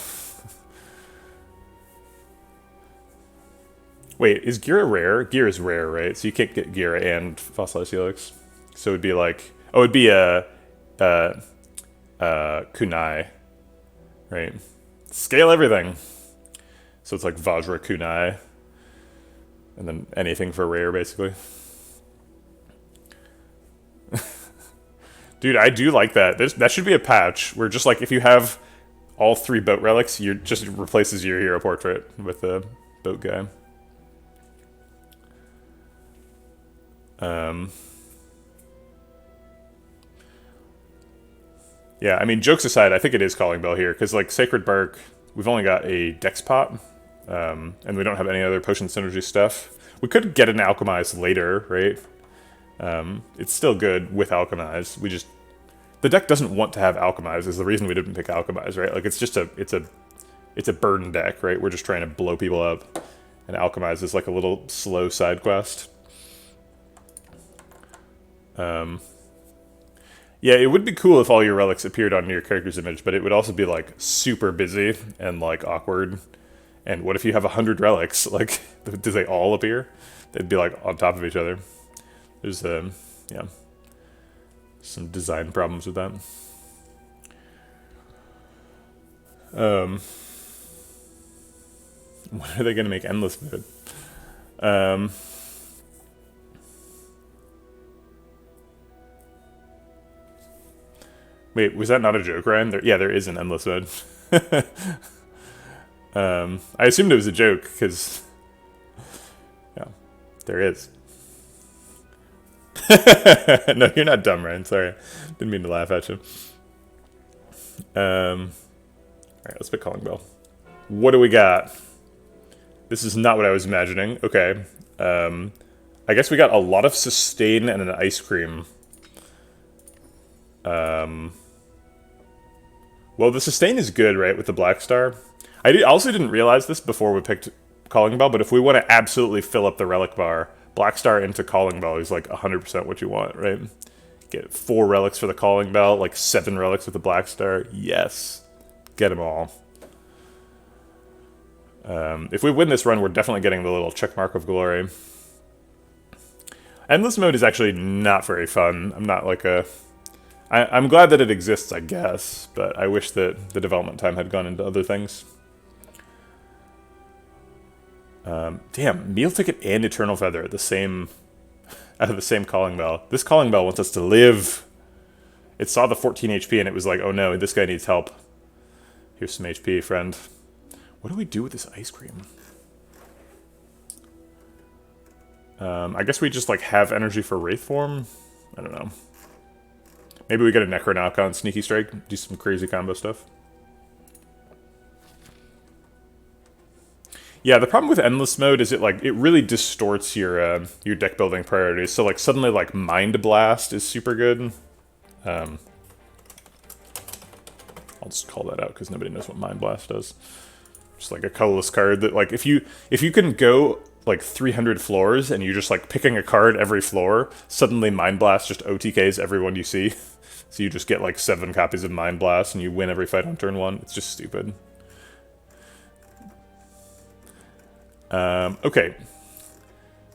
Wait, is Gira rare? Gira is rare, right? So you can't get Gira and Fossilized Helix. So it'd be like, oh, it'd be a Kunai, right? Scale everything. So it's like Vajra Kunai, and then anything for rare, basically. Dude, I do like that. That should be a patch where just like if you have all 3 boat relics, you just replaces your hero portrait with the boat guy. Yeah, I mean, jokes aside, I think it is Calling Bell here, because, like, Sacred Bark, we've only got a Dex pot, and we don't have any other Potion Synergy stuff. We could get an Alchemize later, right? It's still good with Alchemize. We just... The deck doesn't want to have Alchemize, is the reason we didn't pick Alchemize, right? Like, it's just it's a burden deck, right? We're just trying to blow people up, and Alchemize is, like, a little slow side quest. Yeah, it would be cool if all your relics appeared on your character's image, but it would also be, like, super busy and, like, awkward. And what if you have 100 relics? Like, do they all appear? They'd be, like, on top of each other. There's, yeah, some design problems with that. When are they going to make Endless Mode? Wait, was that not a joke, Ryan? Yeah, there is an Endless Mode. I assumed it was a joke, because... Yeah, there is. No, you're not dumb, Ryan. Sorry. Didn't mean to laugh at you. Alright, let's pick Calling Bell. What do we got? This is not what I was imagining. Okay. I guess we got a lot of Sustain and an Ice Cream. Well, the Sustain is good, right, with the Black Star? I also didn't realize this before we picked Calling Bell, but if we want to absolutely fill up the relic bar, Black Star into Calling Bell is like 100% what you want, right? Get 4 relics for the Calling Bell, like 7 relics with the Black Star. Yes. Get them all. If we win this run, we're definitely getting the little check mark of glory. Endless Mode is actually not very fun. I'm not like a... I'm glad that it exists, I guess, but I wish that the development time had gone into other things. Damn, Meal Ticket and Eternal Feather at the same... out of the same Calling Bell. This Calling Bell wants us to live. It saw the 14 HP and it was like, oh no, this guy needs help. Here's some HP, friend. What do we do with this ice cream? I guess we just like have energy for Wraith Form? I don't know. Maybe we get a Necronaucon Sneaky Strike, do some crazy combo stuff. Yeah, the problem with Endless Mode is it really distorts your deck building priorities. So like suddenly like Mind Blast is super good. I'll just call that out because nobody knows what Mind Blast does. Just like a colorless card that like if you can go like 300 floors and you're just like picking a card every floor, suddenly Mind Blast just OTKs everyone you see. So you just get like 7 copies of Mind Blast and you win every fight on turn 1. It's just stupid. Okay.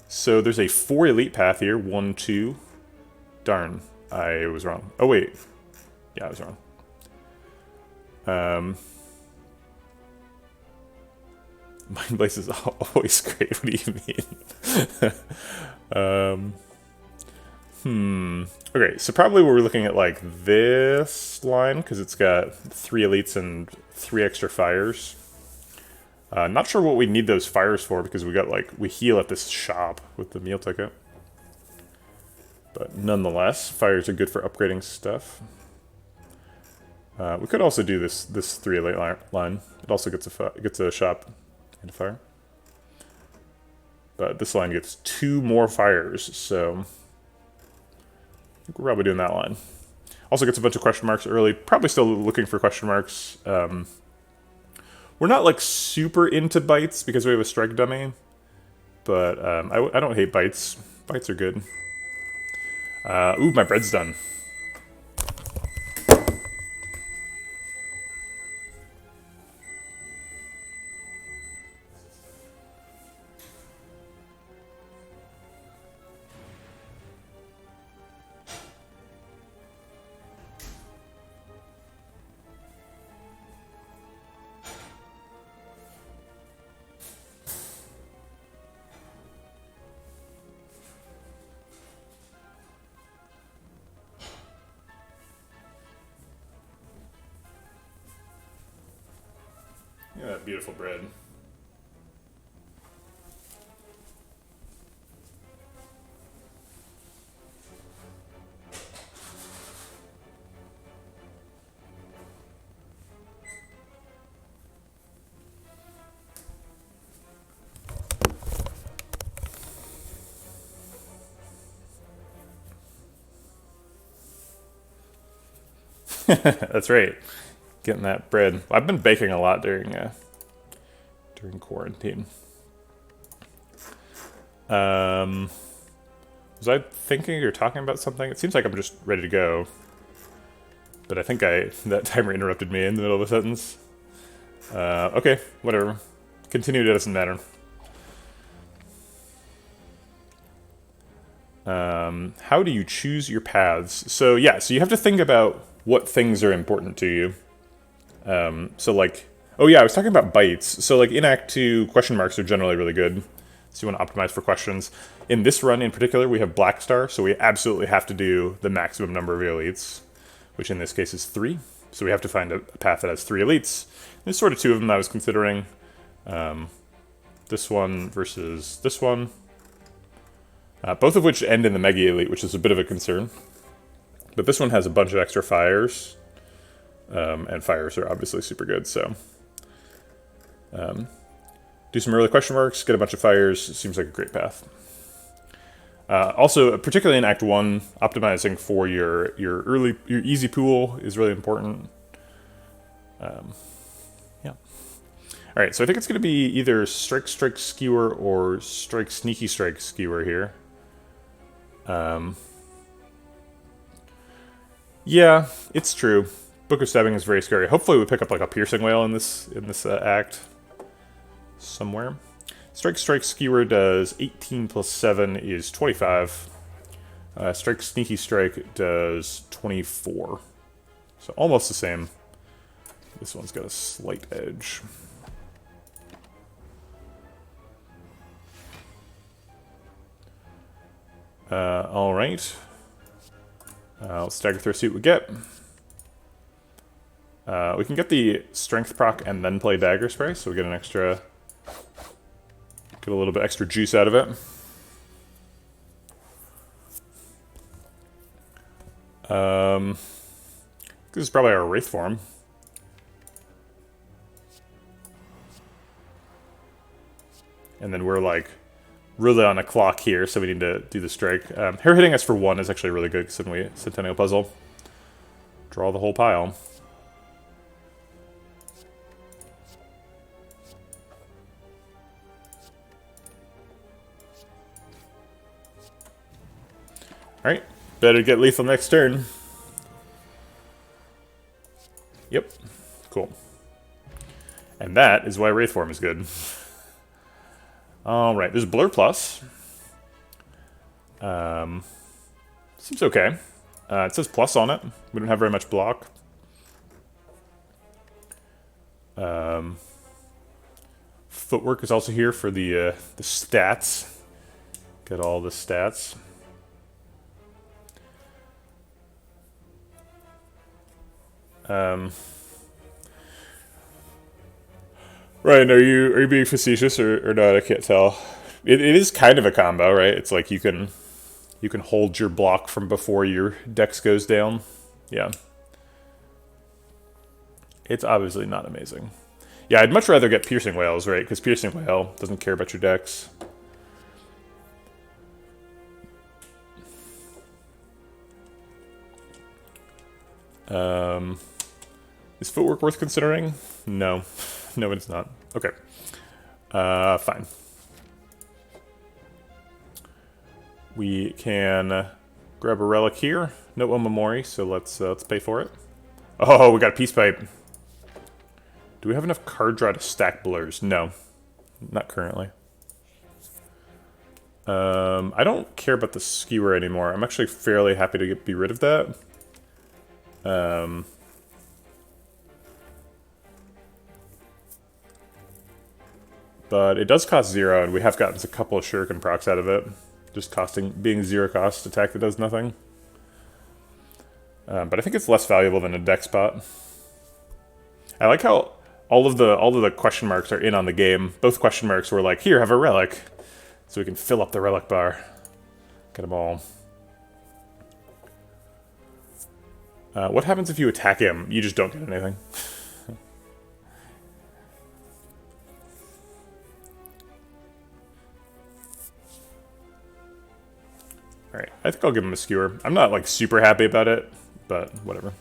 So there's a 4 elite path here. 1, 2. Darn. I was wrong. Oh, wait. Yeah, I was wrong. Mind Blaze is always great. What do you mean? Okay, so probably we're looking at like this line because it's got 3 elites and 3 extra fires. Not sure what we need those fires for because we heal at this shop with the meal ticket. But nonetheless, fires are good for upgrading stuff. We could also do this 3 elite line. It also gets a shop and a fire. But this line gets 2 more fires, so I think we're probably doing that line. Also gets a bunch of question marks early. Probably still looking for question marks. We're not like super into bites because we have a strike dummy, but I don't hate bites. Bites are good. Ooh, my bread's done. Yeah, that beautiful bread. That's right. Getting that bread. I've been baking a lot during quarantine. Was I thinking or talking about something? It seems like I'm just ready to go. But I think that timer interrupted me in the middle of a sentence. Okay, whatever. Continue, it doesn't matter. How do you choose your paths? So yeah, so you have to think about what things are important to you. So like, oh yeah, I was talking about bites. So like in Act 2, question marks are generally really good. So you want to optimize for questions. In this run in particular, we have Black Star, so we absolutely have to do the maximum number of elites, which in this case is 3. So we have to find a path that has 3 elites. There's sort of 2 of them I was considering. This one versus this one. Both of which end in the Mega Elite, which is a bit of a concern. But this one has a bunch of extra fires. And fires are obviously super good, so... do some early question marks, get a bunch of fires, it seems like a great path. Also, particularly in Act 1, optimizing for your easy pool is really important. Yeah. Alright, so I think it's going to be either Strike Skewer or Strike Sneaky Strike Skewer here. Yeah, it's true. Book of Stabbing is very scary. Hopefully we pick up like a Piercing Whale in this act somewhere. Strike Skewer does 18 plus 7 is 25. Strike Sneaky Strike does 24. So almost the same. This one's got a slight edge. Alright. Let's stagger through, see what we get. We can get the strength proc and then play dagger spray, so we get a little bit extra juice out of it. This is probably our Wraith form. And then we're like really on a clock here, so we need to do the strike. Her hitting us for 1 is actually really good, because then we Centennial Puzzle. Draw the whole pile. Alright, better get lethal next turn. Yep, cool. And that is why Wraith form is good. Alright, there's Blur Plus. Seems okay. It says plus on it. We don't have very much block. Footwork is also here for the stats. Get all the stats. Ryan, are you being facetious or not? I can't tell. It is kind of a combo, right? It's like you can hold your block from before your dex goes down. Yeah. It's obviously not amazing. Yeah, I'd much rather get Piercing Whales, right? Because Piercing Whale doesn't care about your decks. Is Footwork worth considering? No. No, it's not. Okay. Fine. We can grab a relic here. No Omamori, so let's pay for it. Oh, we got a Peace Pipe. Do we have enough card draw to stack blurs? No. Not currently. I don't care about the Skewer anymore. I'm actually fairly happy to be rid of that. But it does cost 0, and we have gotten a couple of Shuriken procs out of it. Just being 0 cost attack that does nothing. But I think it's less valuable than a deck spot. I like how all of the question marks are in on the game. Both question marks were like, here, have a relic. So we can fill up the relic bar. Get them all. What happens if you attack him? You just don't get anything. Alright, I think I'll give him a Skewer. I'm not, like, super happy about it, but whatever.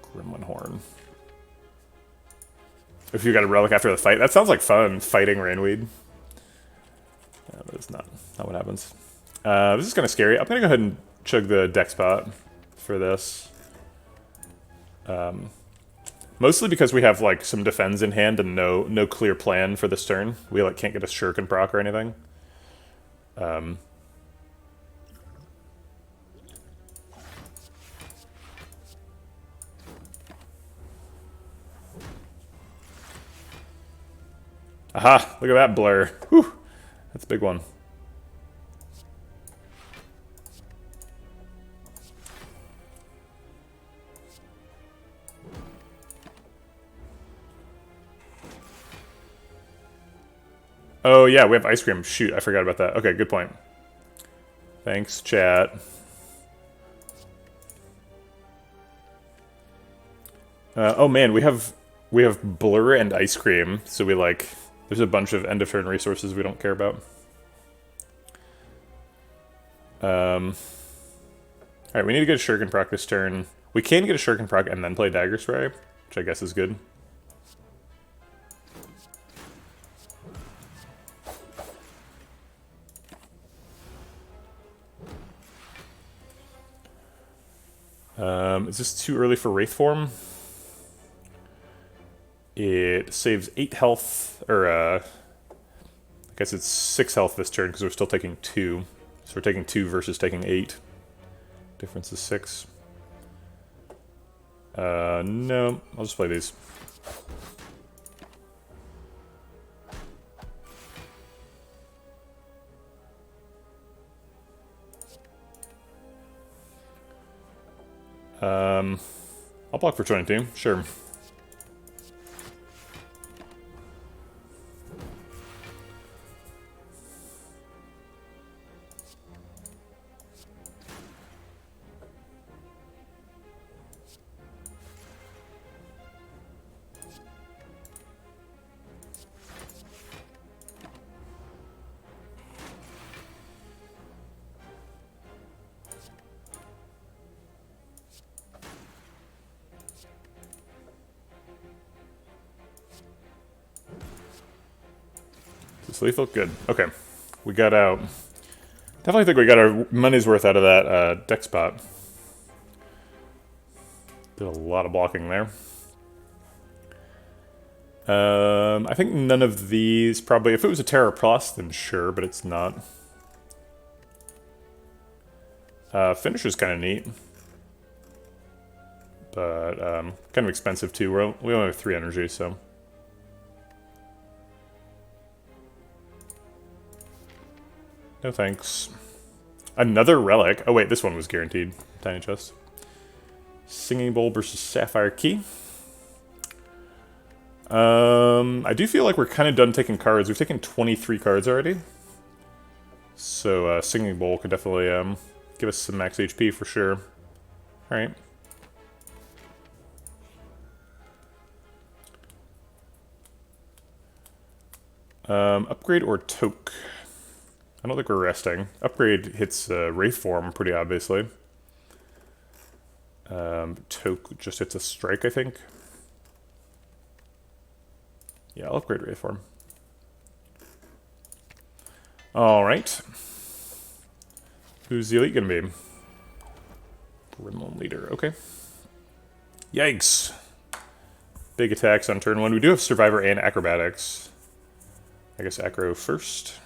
Gremlin Horn. If you got a relic after the fight, that sounds like fun, fighting Rainweed. Yeah, but it's not what happens. This is kind of scary. I'm going to go ahead and chug the deck spot for this. Mostly because we have, like, some defense in hand and no clear plan for this turn. We, like, can't get a Shuriken proc or anything. Aha! Look at that blur. Whew! That's a big one. Oh yeah, we have ice cream. Shoot, I forgot about that. Okay, good point. Thanks, chat. Oh man, we have blur and ice cream, so we like there's a bunch of end of turn resources we don't care about. Alright, we need to get a Shuriken proc this turn. We can get a Shuriken proc and then play Dagger Spray, which I guess is good. Is this too early for Wraith Form? It saves 8 health, or I guess it's 6 health this turn because we're still taking 2. So we're taking 2 versus taking 8. Difference is 6. No, I'll just play these. I'll block for 22, sure. Lethal? Good. Okay. We got out. Definitely think we got our money's worth out of that deck spot. Did a lot of blocking there. I think none of these probably... If it was a Terror Plus, then sure, but it's not. Finisher's kind of neat. But kind of expensive too. We only have 3 energy, so... No thanks. Another relic. Oh wait, this one was guaranteed. Tiny chest. Singing Bowl versus Sapphire Key. I do feel like we're kind of done taking cards. We've taken 23 cards already. So Singing Bowl could definitely give us some max HP for sure. Alright. Upgrade or Toke? I don't think we're resting. Upgrade hits Wraith form pretty obviously. Toke just hits a strike, I think. Yeah, I'll upgrade Wraith form. Alright. Who's the elite gonna be? Gremlin leader, okay. Yikes. Big attacks on turn 1. We do have Survivor and Acrobatics. I guess Acro first.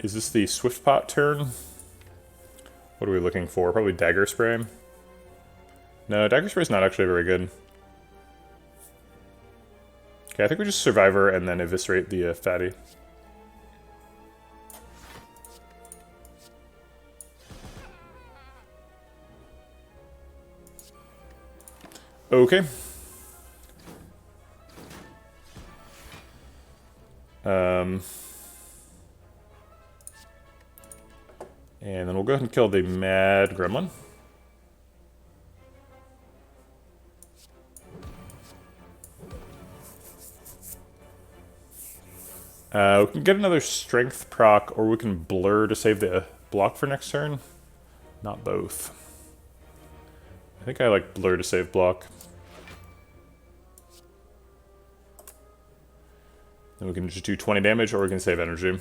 Is this the Swift Pot turn? What are we looking for? Probably Dagger Spray. No, Dagger Spray is not actually very good. Okay, I think we just Survivor and then Eviscerate the Fatty. Okay. And then we'll go ahead and kill the Mad Gremlin. We can get another Strength proc, or we can Blur to save the block for next turn. Not both. I think I like Blur to save block. Then we can just do 20 damage, or we can save energy.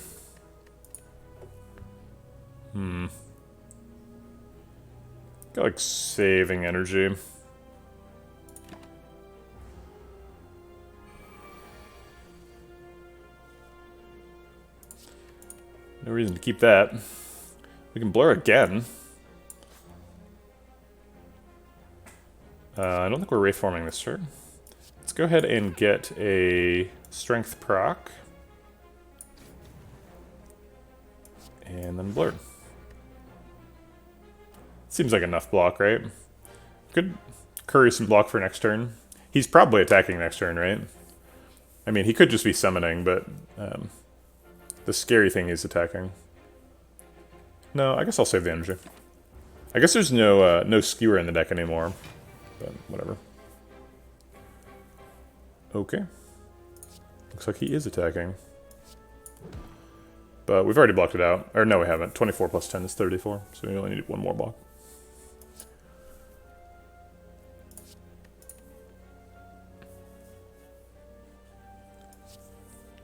I like saving energy. No reason to keep that. We can Blur again. I don't think we're reforming this turn. Let's go ahead and get a Strength proc. And then Blur. Seems like enough block, right? Could curry some block for next turn. He's probably attacking next turn, right? I mean, he could just be summoning, but the scary thing is attacking. No, I guess I'll save the energy. I guess there's no skewer in the deck anymore, but whatever. Okay. Looks like he is attacking. But we've already blocked it out. Or no, we haven't. 24 plus 10 is 34, so we only need one more block.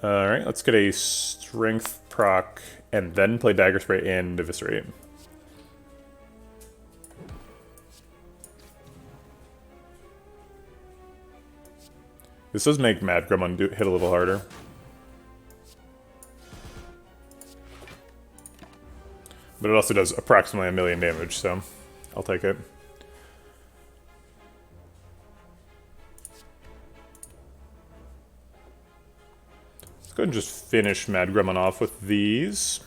Alright, let's get a Strength proc and then play Dagger Spray and Eviscerate. This does make Mad Gremlin hit a little harder. But it also does approximately 1,000,000 damage, so I'll take it. Let's go ahead and just finish Mad Gremlin off with these.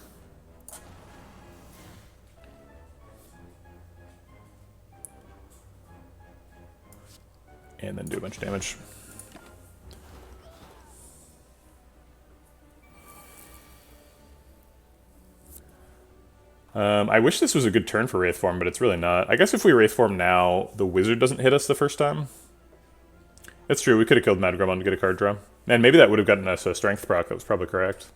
And then do a bunch of damage. I wish this was a good turn for Wraith Form, but it's really not. I guess if we Wraith Form now, the Wizard doesn't hit us the first time. That's true, we could have killed Mad Gremlin to get a card draw. And maybe that would have gotten us a Strength proc, that was probably correct.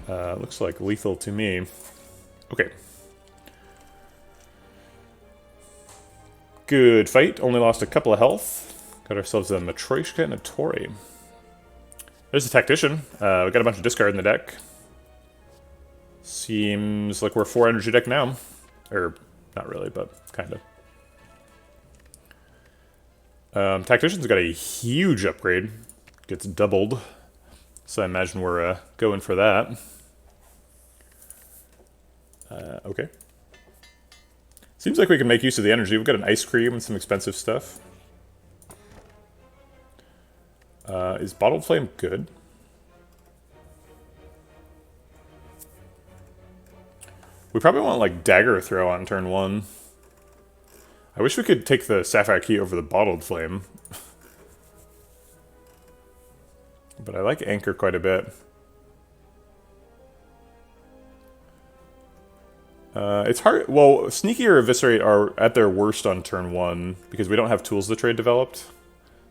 Looks like lethal to me. Okay. Good fight. Only lost a couple of health. Got ourselves a Matryoshka and a Tori. There's a Tactician. We got a bunch of discard in the deck. Seems like we're a 4 energy deck now. Or, not really, but kind of. Tactician's got a huge upgrade. Gets doubled. So I imagine we're going for that. Okay. Seems like we can make use of the energy. We've got an ice cream and some expensive stuff. Is Bottled Flame good? We probably want like Dagger Throw on turn 1. I wish we could take the Sapphire Key over the Bottled Flame. But I like Anchor quite a bit. It's hard. Well, Sneaky or Eviscerate are at their worst on turn 1 because we don't have Tools to Trade developed.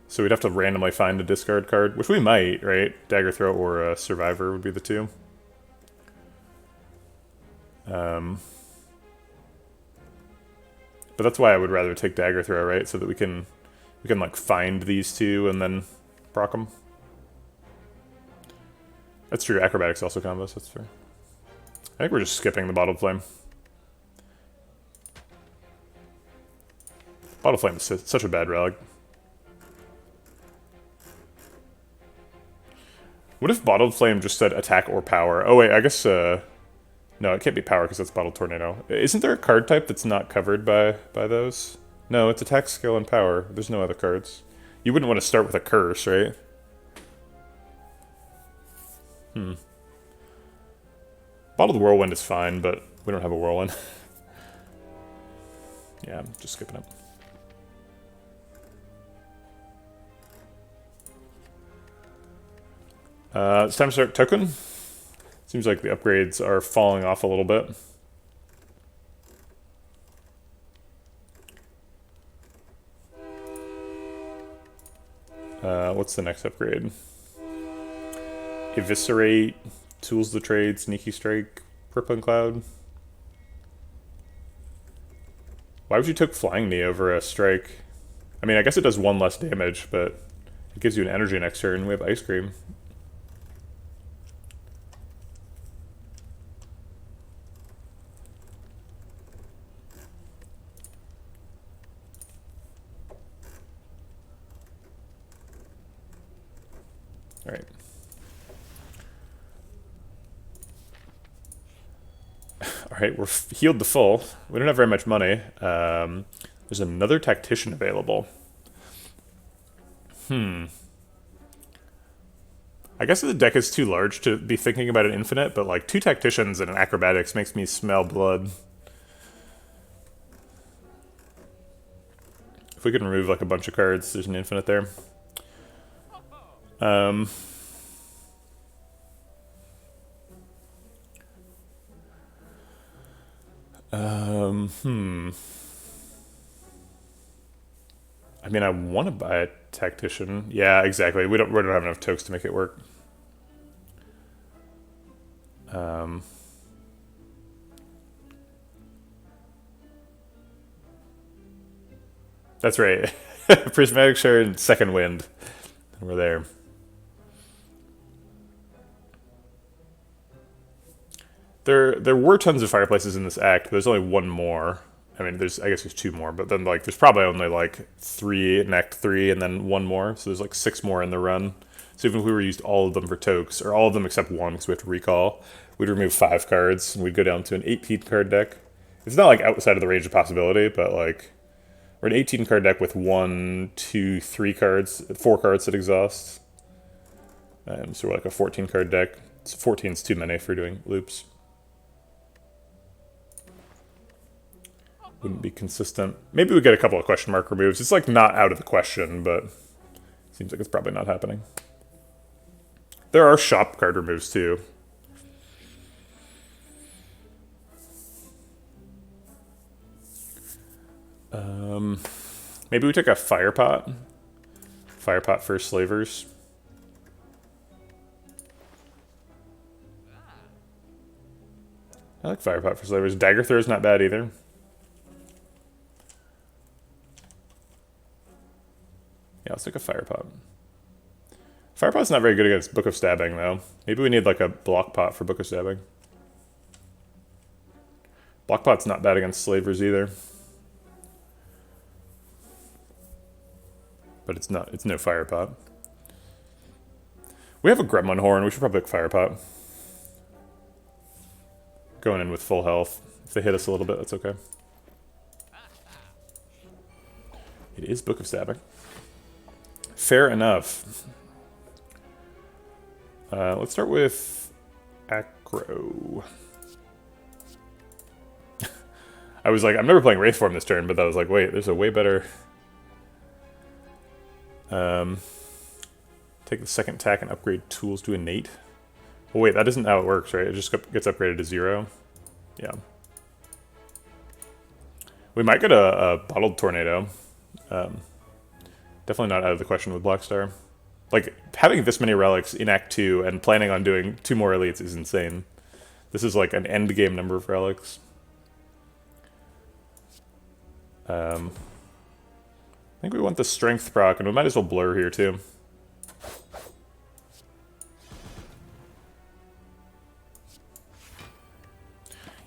So we'd have to randomly find a discard card, which we might, right? Dagger Throw or Survivor would be the two. But that's why I would rather take Dagger Throw, right? So that we can like find these two and then proc them. That's true. Acrobatics also combos. That's fair. I think we're just skipping the Bottled Flame. Bottled Flame is such a bad relic. What if Bottled Flame just said attack or power? Oh wait, I guess, no, it can't be power because that's Bottled Tornado. Isn't there a card type that's not covered by those? No, it's attack, skill, and power. There's no other cards. You wouldn't want to start with a curse, right? Bottled Whirlwind is fine, but we don't have a Whirlwind. Yeah, I'm just skipping it. It's time to start token. Seems like the upgrades are falling off a little bit. What's the next upgrade? Eviscerate, Tools to Trade, Sneaky Strike, Crippling Cloud. Why would you take Flying Knee over a Strike? I mean, I guess it does 1 less damage, but it gives you an energy next turn. We have Ice Cream. Alright. Alright, we're healed to full. We don't have very much money. There's another Tactician available. I guess the deck is too large to be thinking about an infinite, but like 2 Tacticians and an Acrobatics makes me smell blood. If we can remove like a bunch of cards, there's an infinite there. I mean, I want to buy a Tactician. Yeah, exactly. We don't have enough tokes to make it work. That's right. Prismatic Shard, Second Wind. We're there. There were tons of fireplaces in this act, but there's only one more. I mean, I guess there's 2 more, but then like there's probably only like 3 in Act 3 and then 1 more, so there's like 6 more in the run. So even if we were used all of them for tokes, or all of them except 1 because we have to recall, we'd remove 5 cards and we'd go down to an 18 card deck. It's not like outside of the range of possibility, but like we're an 18 card deck with 1, 2, 3 cards, 4 cards that exhaust. So we're like a 14 card deck. 14's too many for doing loops. Wouldn't be consistent. Maybe we get a couple of question mark removes. It's like not out of the question, but seems like it's probably not happening. There are shop card removes too. Maybe we took a Firepot. Firepot for Slavers. I like Firepot for Slavers. Dagger Throw is not bad either. Yeah, let's take a Firepot. Firepot's not very good against Book of Stabbing, though. Maybe we need like a Block Pot for Book of Stabbing. Block Pot's not bad against Slavers either. But it's no Firepot. We have a Gremlin Horn. We should probably pick Firepot. Going in with full health. If they hit us a little bit, that's okay. It is Book of Stabbing. Fair enough. Let's start with Acro. I was like, I'm never playing Wraithform this turn, but I was like, wait, there's a way better... Take the second attack and upgrade tools to innate. Oh wait, that isn't how it works, right? It just gets upgraded to 0. Yeah. We might get a bottled tornado. Definitely not out of the question with Blackstar. Like, having this many relics in Act 2 and planning on doing 2 more elites is insane. This is like an end game number of relics. I think we want the strength proc, and we might as well blur here too.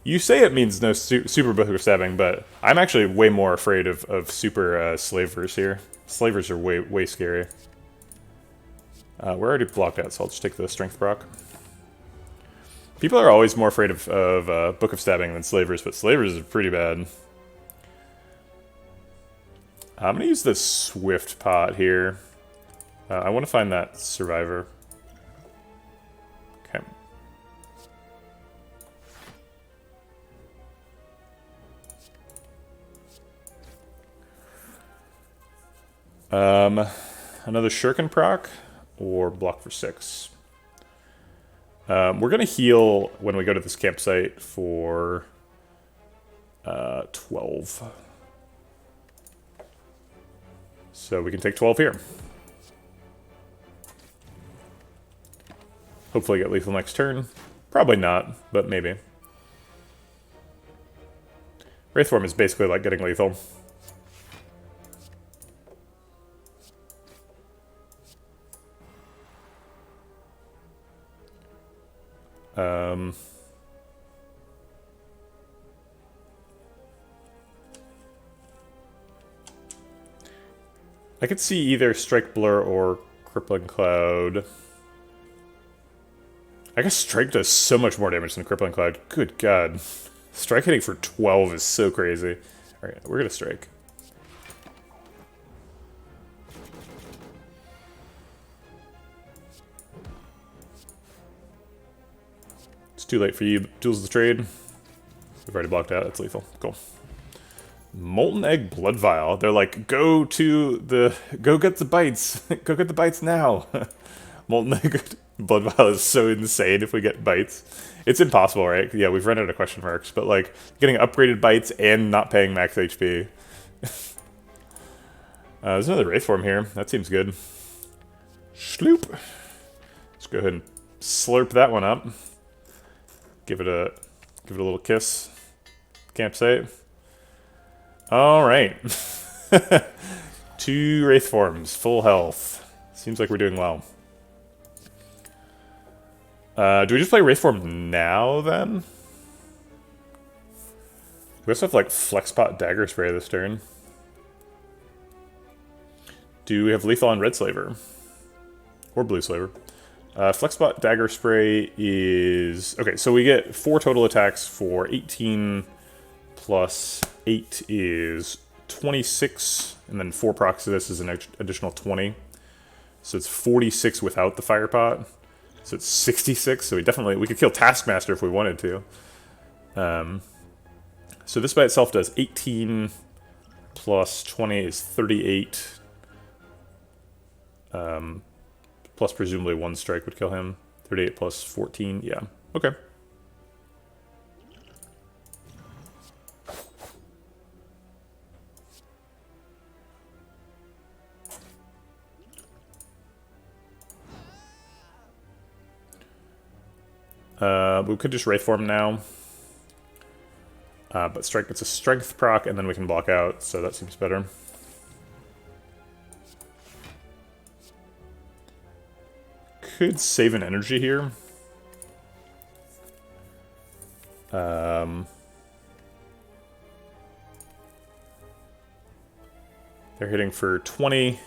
You say it means no super book of stabbing, but I'm actually way more afraid of super slavers here. Slavers are way scary. We're already blocked out, so I'll just take the strength proc. People are always more afraid of Book of Stabbing than slavers, but slavers are pretty bad. I'm going to use the Swift Pot here. I want to find that survivor. Okay. Another Shuriken proc, or block for 6. We're going to heal when we go to this campsite for 12. So we can take 12 here. Hopefully get lethal next turn. Probably not, but maybe. Wraithform is basically like getting lethal. I could see either Strike Blur or Crippling Cloud. I guess Strike does so much more damage than Crippling Cloud. Good god. Strike hitting for 12 is so crazy. Alright, we're gonna Strike. It's too late for you, Tools of the Trade. We've already blocked out, that's lethal. Cool. Molten Egg Blood Vial. They're like, go get the bites. Go get the bites now. Molten Egg Blood Vial is so insane if we get bites. It's impossible, right? Yeah, we've run out of question marks, but like, getting upgraded bites and not paying max HP. There's another Wraithform here. That seems good. Sloop. Let's go ahead and slurp that one up. Give it a little kiss. Campsite. Alright. 2 Wraithforms, full health. Seems like we're doing well. Do we just play Wraithform now, then? We also have, like, Flexpot Dagger Spray this turn. Do we have Lethal on Red Slaver? Or Blue Slaver? Flexpot Dagger Spray is... Okay, so we get 4 total attacks for 18... plus 8 is 26, and then 4 procs to this is an additional 20. So it's 46 without the fire pot. So it's 66, so we could kill Taskmaster if we wanted to. So this by itself does 18 plus 20 is 38. Plus presumably 1 strike would kill him. 38 plus 14, yeah. Okay. We could just Wraithform now. But Strike gets a Strength proc, and then we can block out, so that seems better. Could save an energy here. They're hitting for 20,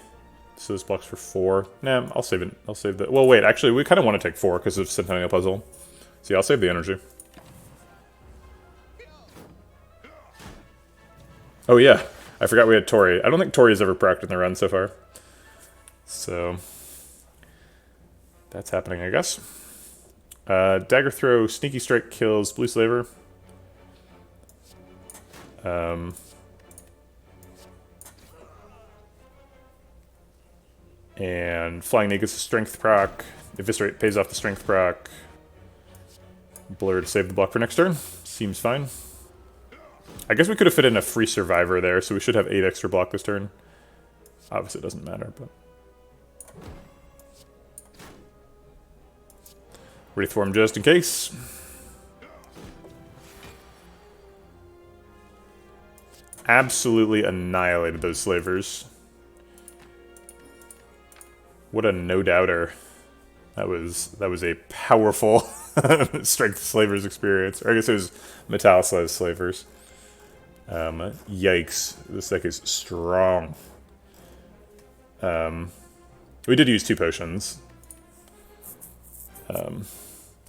so this blocks for 4. Nah, I'll save it. I'll save the... Well, wait, actually, we kind of want to take 4 because of Centennial Puzzle. So yeah, I'll save the energy. Oh yeah, I forgot we had Tori. I don't think Tori has ever procced in the run so far. So... that's happening, I guess. Dagger Throw, Sneaky Strike kills Blue Slaver. And Flying Knee gets a strength proc. Eviscerate pays off the strength proc. Blur to save the block for next turn. Seems fine. I guess we could have fit in a free survivor there, so we should have 8 extra block this turn. Obviously it doesn't matter, but... Wraith form just in case. Absolutely annihilated those slavers. What a no-doubter. That was a powerful Strength Slavers experience. Or I guess it was Metallicized Slavers. Yikes. This deck is strong. We did use 2 potions.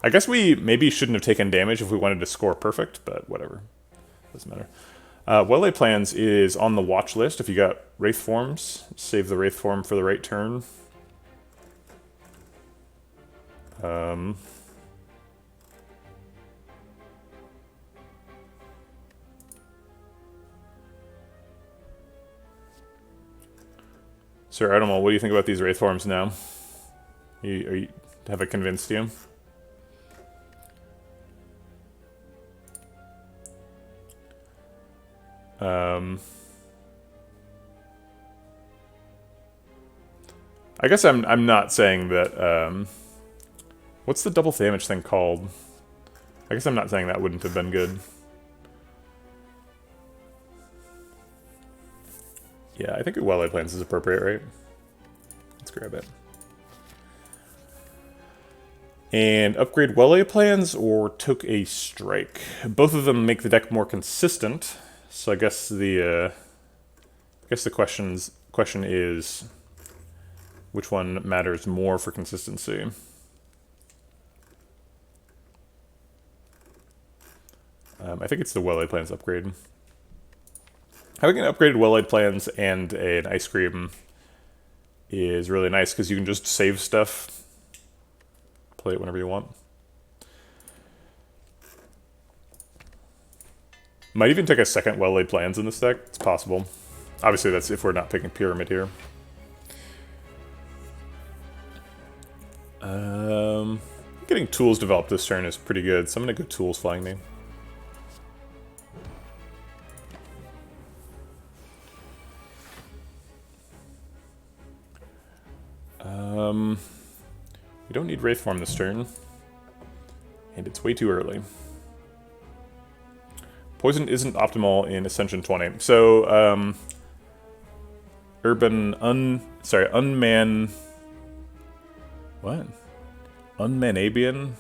I guess we maybe shouldn't have taken damage if we wanted to score perfect, but whatever. Doesn't matter. Well-Laid Plans is on the watch list. If you got Wraith Forms, save the Wraith Form for the right turn. Sir Artemal, what do you think about these Wraith Forms now? Have I convinced you? I guess I'm not saying that, what's the double damage thing called? I guess I'm not saying that wouldn't have been good. Yeah, I think Well-Laid Plans is appropriate, right? Let's grab it. And upgrade Well-Laid Plans or took a strike. Both of them make the deck more consistent. So I guess the question is which one matters more for consistency. I think it's the Well-Laid Plans upgrade. Having an upgraded Well-Laid Plans and an ice cream is really nice because you can just save stuff, play it whenever you want. Might even take a second Well-Laid Plans in this deck. It's possible. Obviously, that's if we're not picking Pyramid here. Getting tools developed this turn is pretty good, so I'm going to go tools Flying Knee. We don't need Wraith Form this turn. And it's way too early. Poison isn't optimal in Ascension 20. So, Unman... What? Unmanabian?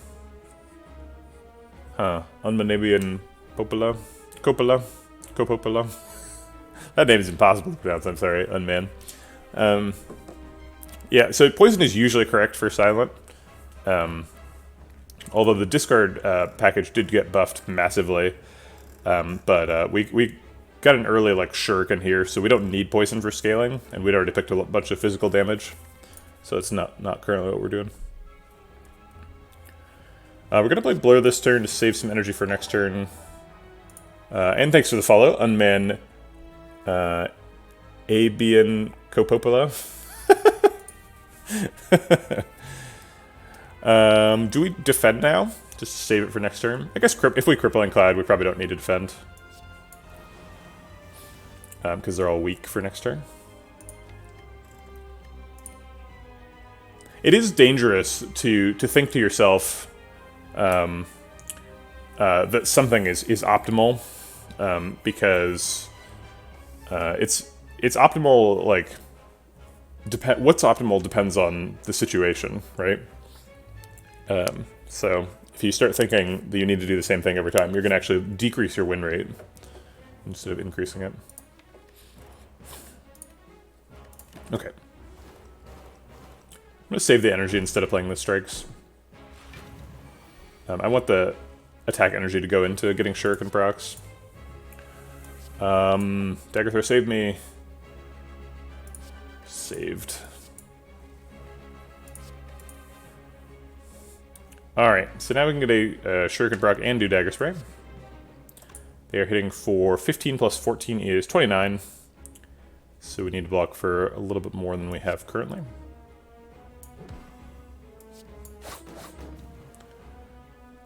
Huh. Unmanabian Popola? Copopola? That name is impossible to pronounce, I'm sorry. Unman. Yeah, so poison is usually correct for silent. Although the discard package did get buffed massively. But we got an early like shuriken here, so we don't need poison for scaling, and we'd already picked a bunch of physical damage. So it's not currently what we're doing. We're going to play Blur this turn to save some energy for next turn. And thanks for the follow, Unman Abian Copopola. Do we defend now? Just save it for next turn? I guess if we Crippling Cloud, we probably don't need to defend. Because they're all weak for next turn. It is dangerous to think to yourself that something is optimal, because it's optimal, like, what's optimal depends on the situation, right? So if you start thinking that you need to do the same thing every time, you're going to actually decrease your win rate instead of increasing it. Okay. I'm going to save the energy instead of playing the strikes. I want the attack energy to go into getting Shuriken procs. Dagger Throw saved me. Saved. Alright, so now we can get a Shuriken proc and do Dagger Spray. They are hitting for 15 plus 14 is 29. So we need to block for a little bit more than we have currently.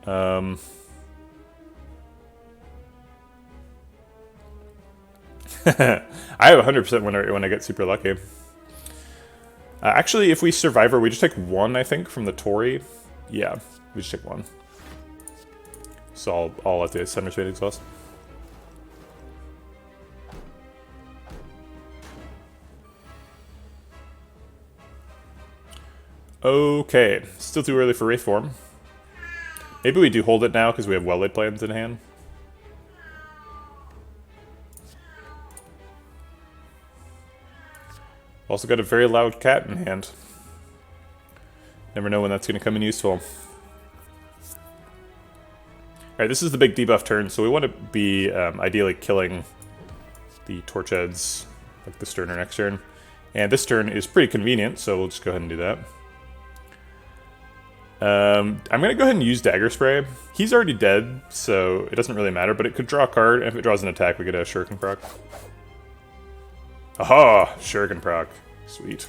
I have 100% when I get super lucky. Actually, if we Survivor, we just take one, I think, from the Torii. Yeah, we just take one. So I'll let the Center Spade exhaust. Okay, still too early for Wraith form. Maybe we do hold it now because we have well-laid plans in hand. Also got a very loud cat in hand. Never know when that's going to come in useful. Alright, this is the big debuff turn, so we want to be ideally killing the Torch Heads, like this turn or next turn. And this turn is pretty convenient, so we'll just go ahead and do that. I'm going to go ahead and use Dagger Spray. He's already dead, so it doesn't really matter, but it could draw a card, and if it draws an attack, we get a Shuriken proc. Aha! Shuriken proc. Sweet.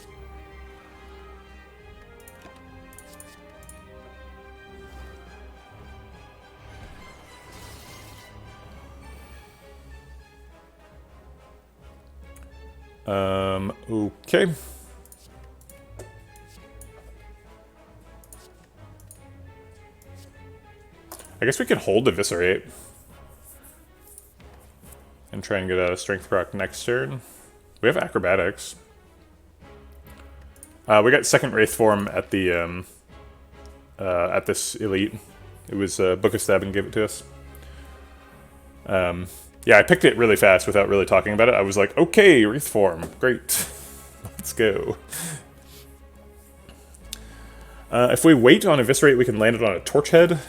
Okay. I guess we could hold Eviscerate. And try and get a Strength proc next turn. We have Acrobatics. We got second Wraith form at the at this elite. It was Book of Stabbing gave it to us. Yeah, I picked it really fast without really talking about it. I was like, okay, Wraith form, great, let's go. If we wait on Eviscerate, we can land it on a Torch Head.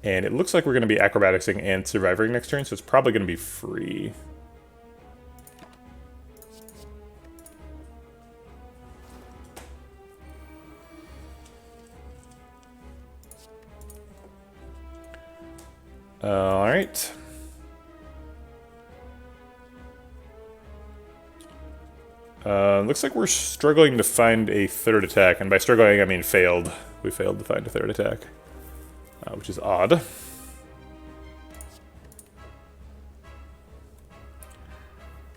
And it looks like we're going to be Acrobaticsing and Surviving next turn, so it's probably going to be free. Alright. Looks like we're struggling to find a third attack, and by struggling I mean failed. We failed to find a third attack, which is odd.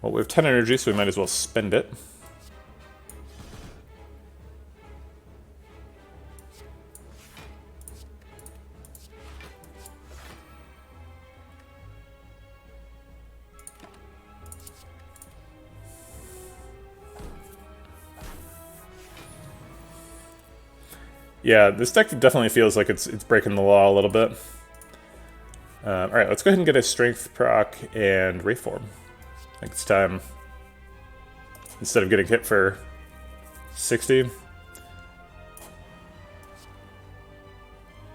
Well, we have 10 energy, so we might as well spend it. Yeah, this deck definitely feels like it's breaking the law a little bit. Alright, let's go ahead and get a Strength proc and Wraith form. I think it's time. Instead of getting hit for 60.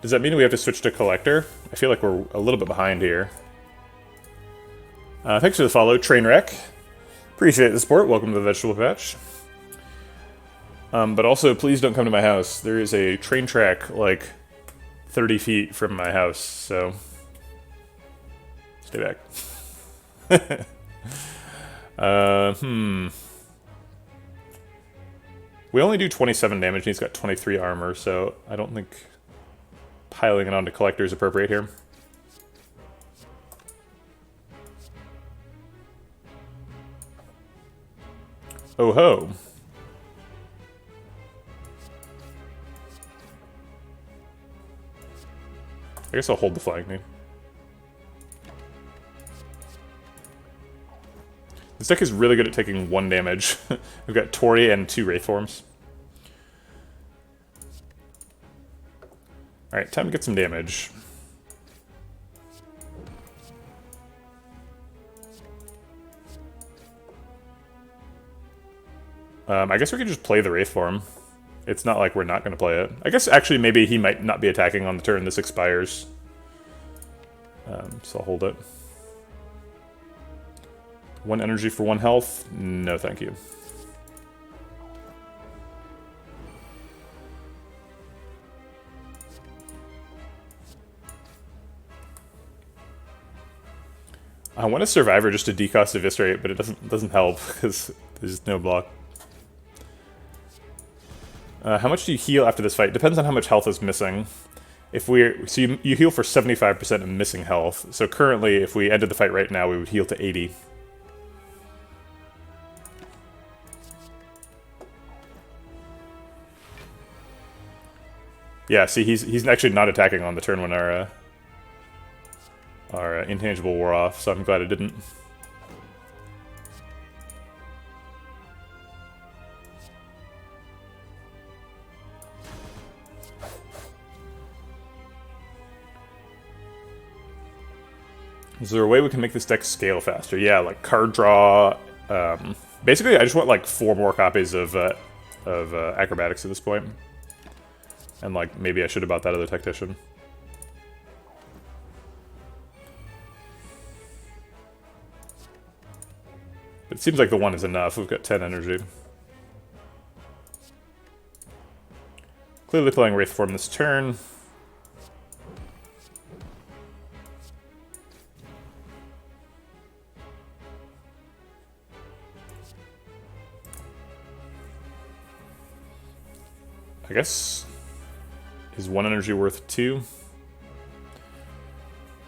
Does that mean we have to switch to Collector? I feel like we're a little bit behind here. Thanks for the follow, Trainwreck. Appreciate the support. Welcome to the Vegetable Patch. But also, please don't come to my house. There is a train track, like, 30 feet from my house, so... Stay back. We only do 27 damage, and he's got 23 armor, so I don't think piling it onto Collector is appropriate here. Oh ho! I guess I'll hold the Flying Knee. This deck is really good at taking 1 damage. We've got Torii and 2 Wraith forms. Alright, time to get some damage. I guess we could just play the Wraith form. It's not like we're not going to play it. I guess actually maybe he might not be attacking on the turn this expires. So I'll hold it. 1 energy for 1 health? No, thank you. I want a Survivor just to decost Eviscerate, but it doesn't help because there's no block. How much do you heal after this fight? Depends on how much health is missing. If so you heal for 75% of missing health. So currently, if we ended the fight right now, we would heal to 80. Yeah, see, he's actually not attacking on the turn when our intangible wore off, so I'm glad it didn't. Is there a way we can make this deck scale faster? Yeah, like card draw. Basically, I just want like 4 more copies of Acrobatics at this point. And like, maybe I should have bought that other Tactician. But it seems like the 1 is enough. We've got 10 energy. Clearly playing Wraith Form this turn. I guess, is 1 energy worth 2?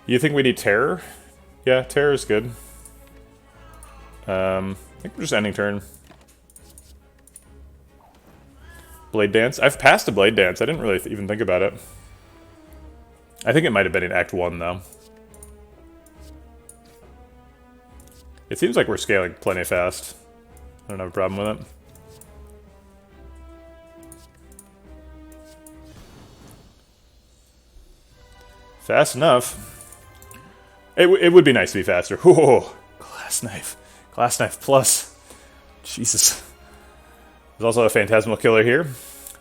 You think we need Terror? Yeah, Terror is good. I think we're just ending turn. Blade Dance? I've passed a Blade Dance. I didn't really even think about it. I think it might have been in Act 1, though. It seems like we're scaling plenty fast. I don't have a problem with it. Fast enough. It would be nice to be faster. Whoa! Glass Knife. Glass Knife Plus. Jesus. There's also a Phantasmal Killer here.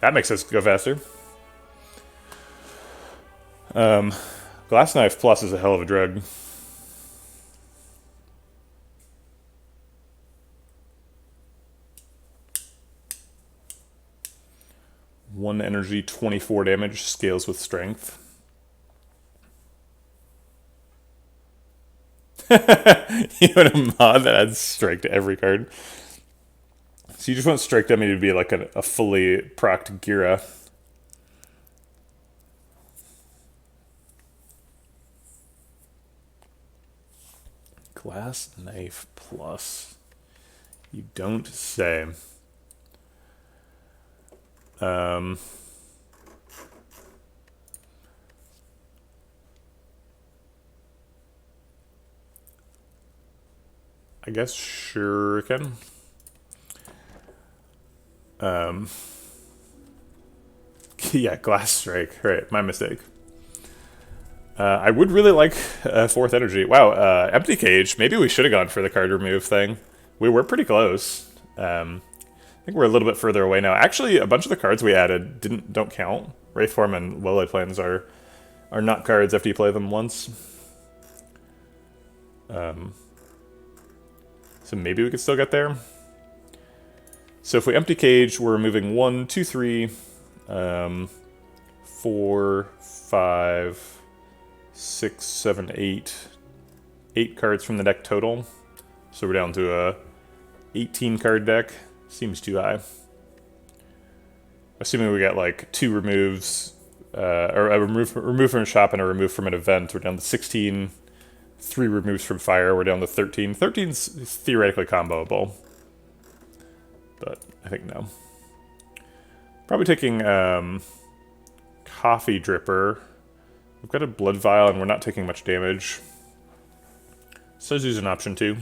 That makes us go faster. Glass Knife Plus is a hell of a drug. One energy, 24 damage, scales with strength. You want a mod that adds strike to every card. So you just want Strike Dummy to be like a fully procced Gira. Glass Knife Plus. You don't say. I guess Shuriken. Yeah, Glass Strike. Right, my mistake. I would really like 4th energy. Wow, Empty Cage. Maybe we should have gone for the card remove thing. We were pretty close. I think we're a little bit further away now. Actually, a bunch of the cards we added don't count. Wraithform and Lowlight Plans are not cards after you play them once. So maybe we could still get there. So if we Empty Cage, we're removing 1, 2, 3, 4, 5, 6, 7, 8. 8 cards from the deck total. So we're down to a 18 card deck. Seems too high. Assuming we got like 2 removes, or a remove from a shop and a remove from an event, we're down to 16. 3 removes from fire, we're down to 13. 13's theoretically comboable. But I think no. Probably taking Coffee Dripper. We've got a Blood Vial and we're not taking much damage. Sozu's an option too.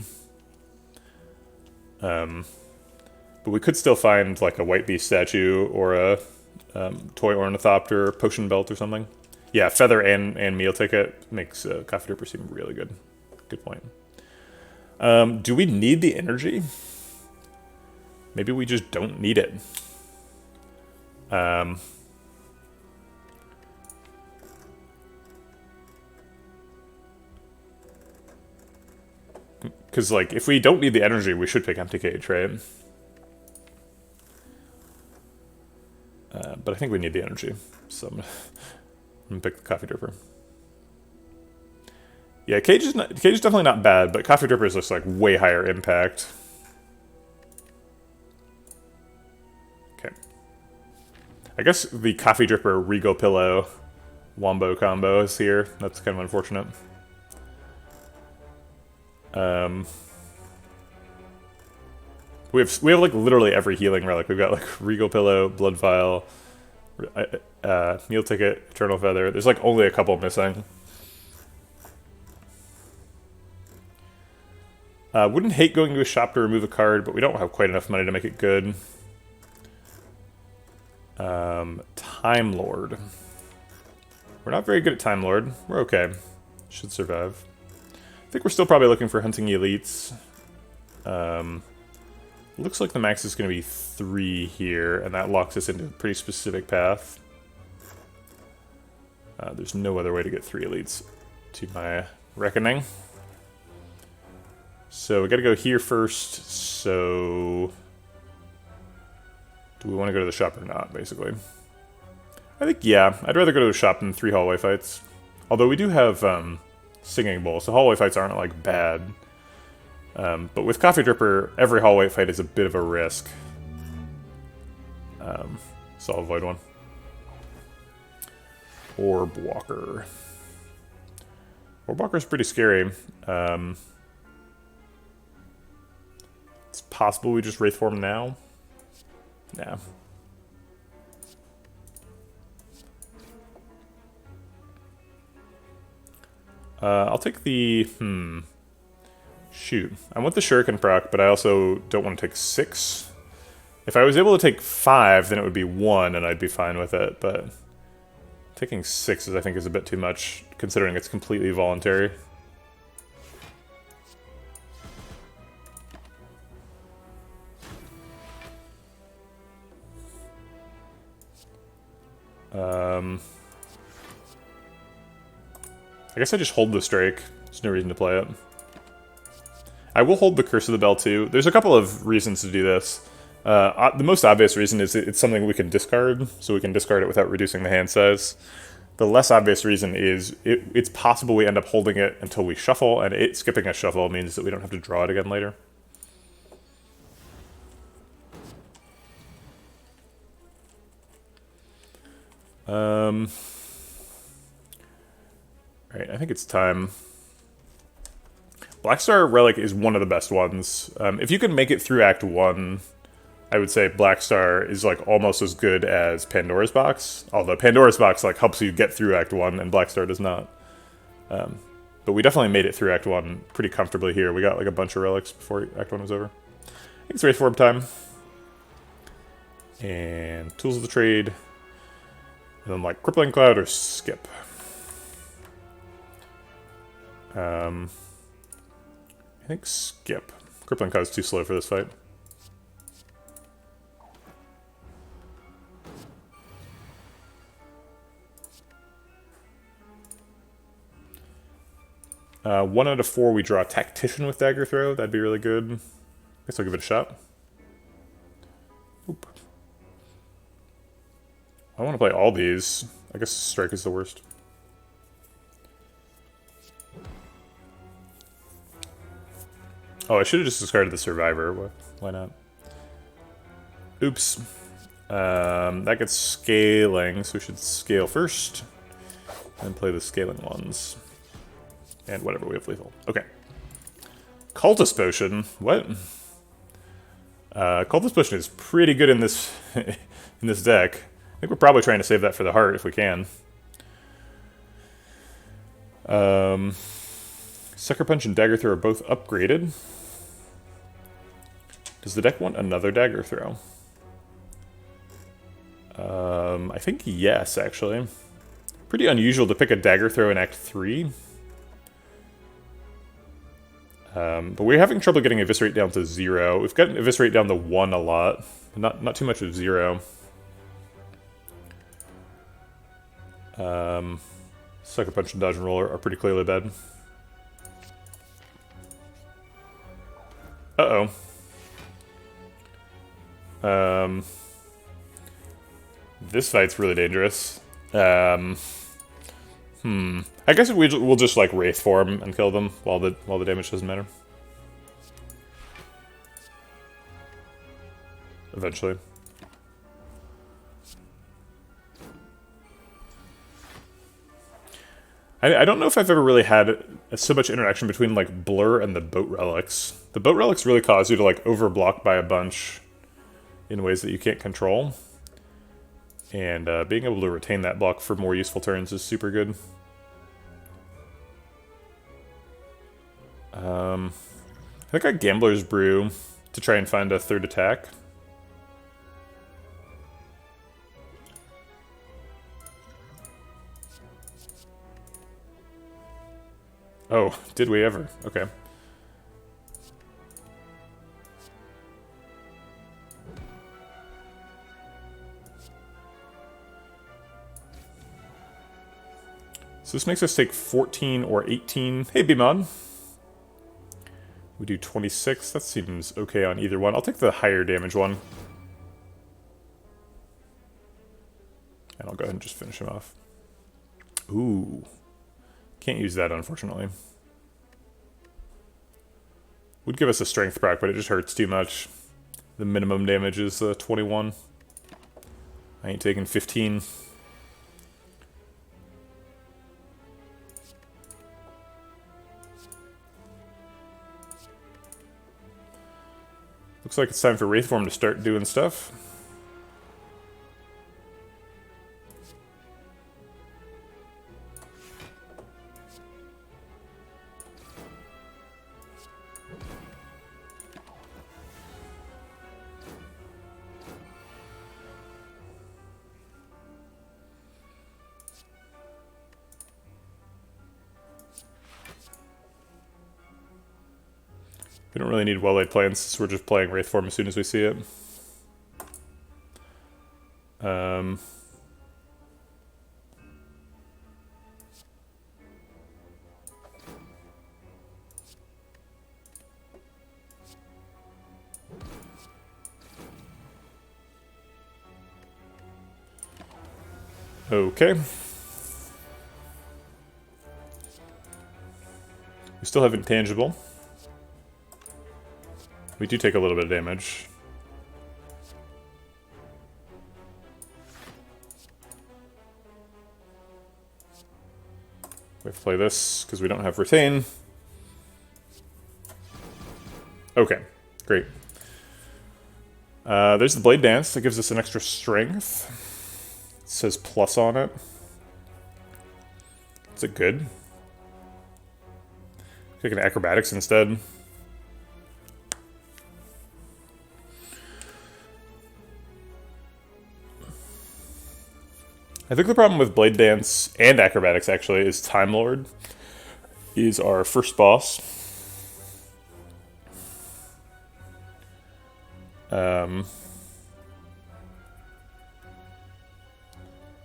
But we could still find like a White Beast statue or a Toy Ornithopter, Potion Belt or something. Yeah, Feather and Meal Ticket makes Coffee Dripper seem really good. Good point. Do we need the energy? Maybe we just don't need it. Because, like, if we don't need the energy, we should pick Empty Cage, right? But I think we need the energy. So I'm gonna pick the Coffee Dripper. Yeah, Cage is definitely not bad, but Coffee Dripper is just like way higher impact. Okay. I guess the Coffee Dripper Regal Pillow Wombo combo is here. That's kind of unfortunate. We have like literally every healing relic. We've got like Regal Pillow, Blood Vial, Meal Ticket, Eternal Feather. There's like only a couple missing. Wouldn't hate going to a shop to remove a card, but we don't have quite enough money to make it good. Time Lord. We're not very good at Time Lord. We're okay. Should survive. I think we're still probably looking for Hunting Elites. Looks like the max is going to be 3 here, and that locks us into a pretty specific path. There's no other way to get 3 elites, to my reckoning. So we got to go here first. So do we want to go to the shop or not, basically? I think, yeah, I'd rather go to a shop than 3 hallway fights. Although we do have Singing Bowl, so hallway fights aren't, like, bad. But with Coffee Dripper, every hallway fight is a bit of a risk. So I'll avoid one. Orb Walker. Orb Walker's pretty scary. It's possible we just Wraith Form now. Nah. I'll take the... Shoot. I want the Shuriken proc, but I also don't want to take 6. If I was able to take 5, then it would be 1, and I'd be fine with it, but... Taking 6 I think is a bit too much, considering it's completely voluntary. I guess I just hold the Strike. There's no reason to play it. I will hold the Curse of the Bell too. There's a couple of reasons to do this. The most obvious reason is it's something we can discard, so we can discard it without reducing the hand size. The less obvious reason is it's possible we end up holding it until we shuffle, and it skipping a shuffle means that we don't have to draw it again later. Alright, I think it's time. Blackstar Relic is one of the best ones. If you can make it through Act 1, I would say Blackstar is like almost as good as Pandora's Box. Although Pandora's Box like helps you get through Act 1 and Blackstar does not. But we definitely made it through Act 1 pretty comfortably here. We got like a bunch of relics before Act 1 was over. I think it's Wraith Form time. And Tools of the Trade. And then like Crippling Cloud or Skip. I think Skip. Crippling Cloud's too slow for this fight. One out of 4 we draw Tactician with Dagger Throw. That'd be really good. Guess I'll give it a shot. Oop. I want to play all these. I guess Strike is the worst. Oh, I should have just discarded the Survivor. Why not? Oops. That gets scaling, so we should scale first. And play the scaling ones. And whatever, we have lethal. Okay. Cultist Potion. What? Cultist Potion is pretty good in this in this deck. I think we're probably trying to save that for the heart if we can. Sucker Punch and Dagger Throw are both upgraded. Does the deck want another Dagger Throw? I think yes, actually. Pretty unusual to pick a Dagger Throw in Act 3. But we're having trouble getting Eviscerate down to 0. We've gotten Eviscerate down to 1 a lot. Not too much of 0. Sucker Punch and Dodge and Roll are pretty clearly bad. Uh-oh. This fight's really dangerous. I I guess we'll just like Wraith form and kill them while the damage doesn't matter. Eventually. I don't know if I've ever really had so much interaction between like Blur and the Boat Relics. The Boat Relics really cause you to like overblock by a bunch in ways that you can't control. And being able to retain that block for more useful turns is super good. I think I Gambler's Brew to try and find a third attack. Oh, did we ever? Okay. So this makes us take 14 or 18. Hey, Bimon. We do 26. That seems okay on either one. I'll take the higher damage one. And I'll go ahead and just finish him off. Ooh. Can't use that, unfortunately. Would give us a strength proc, but it just hurts too much. The minimum damage is 21. I ain't taking 15. Looks like it's time for Wraithform to start doing stuff. We don't really need well-laid plans, so we're just playing Wraithform as soon as we see it. Okay. We still have Intangible. We do take a little bit of damage. We have to play this because we don't have Retain. Okay, great. There's the Blade Dance that gives us an extra strength. It says plus on it. Is it good? Take an Acrobatics instead. I think the problem with Blade Dance and Acrobatics, actually, is Time Lord is our first boss.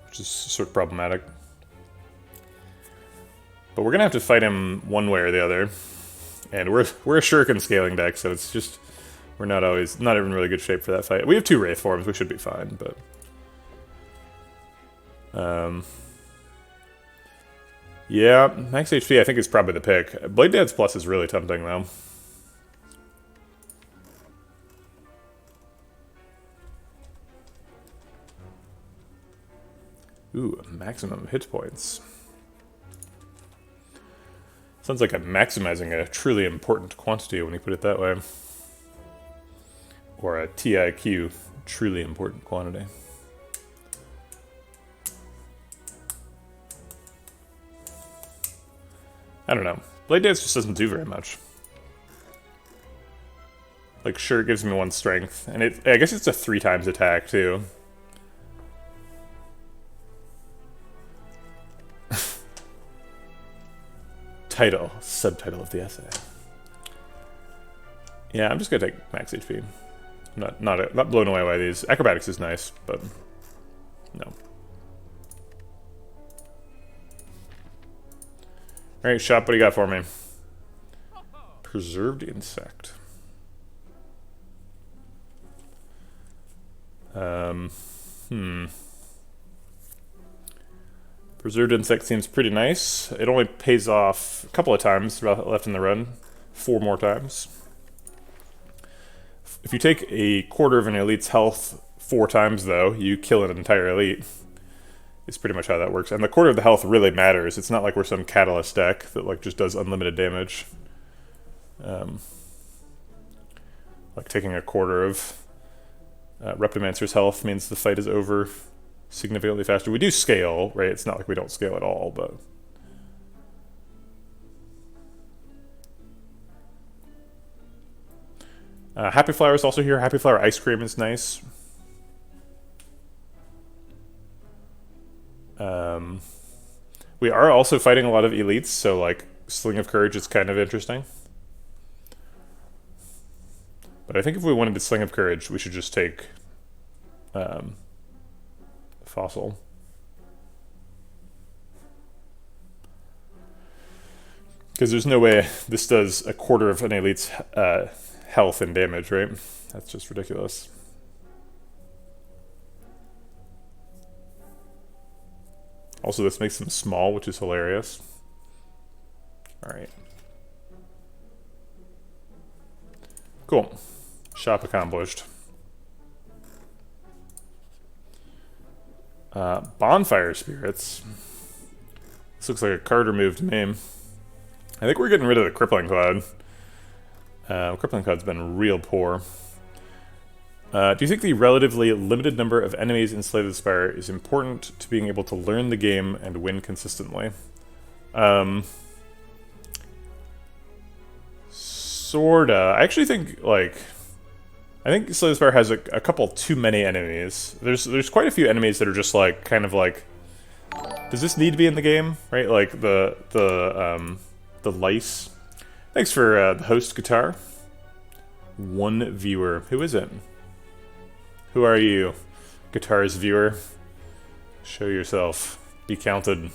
Which is sort of problematic. But we're going to have to fight him one way or the other. And we're a Shuriken scaling deck, so it's just... We're not in really good shape for that fight. We have 2 Wraith forms, we should be fine, but... yeah, max HP I think is probably the pick. Blade Dance Plus is really tempting, though. Ooh, maximum hit points. Sounds like I'm maximizing a truly important quantity when you put it that way. Or a TIQ, truly important quantity. I don't know. Blade Dance just doesn't do very much. Like, sure, it gives me 1 strength. And I guess it's a 3 times attack, too. Subtitle of the essay. Yeah, I'm just gonna take max HP. I'm not blown away by these. Acrobatics is nice, but no. Alright, Shop, what do you got for me? Preserved Insect. Preserved Insect seems pretty nice. It only pays off a couple of times left in the run. 4 more times. If you take a quarter of an elite's health 4 times, though, you kill an entire elite. Is pretty much how that works. And the quarter of the health really matters. It's not like we're some catalyst deck that like just does unlimited damage. Like taking a quarter of Reptimancer's health means the fight is over significantly faster. We do scale, right? It's not like we don't scale at all, but... Happy Flower is also here. Happy Flower Ice Cream is nice. We are also fighting a lot of elites, so like Sling of Courage is kind of interesting. But I think if we wanted to Sling of Courage, we should just take Fossil. Because there's no way this does a quarter of an elite's health and damage, right? That's just ridiculous. Also, this makes them small, which is hilarious. Alright. Cool. Shop accomplished. Bonfire Spirits. This looks like a card removed to me. I think we're getting rid of the Crippling Cloud. Crippling Cloud's been real poor. Do you think the relatively limited number of enemies in Slay the Spire is important to being able to learn the game and win consistently? Sorta. I actually think, like... I think Slay the Spire has a couple too many enemies. There's quite a few enemies that are just, like, kind of like... Does this need to be in the game? Right? Like, the lice. Thanks for the host guitar. 1 viewer. Who is it? Who are you, guitar's viewer? Show yourself. Be counted.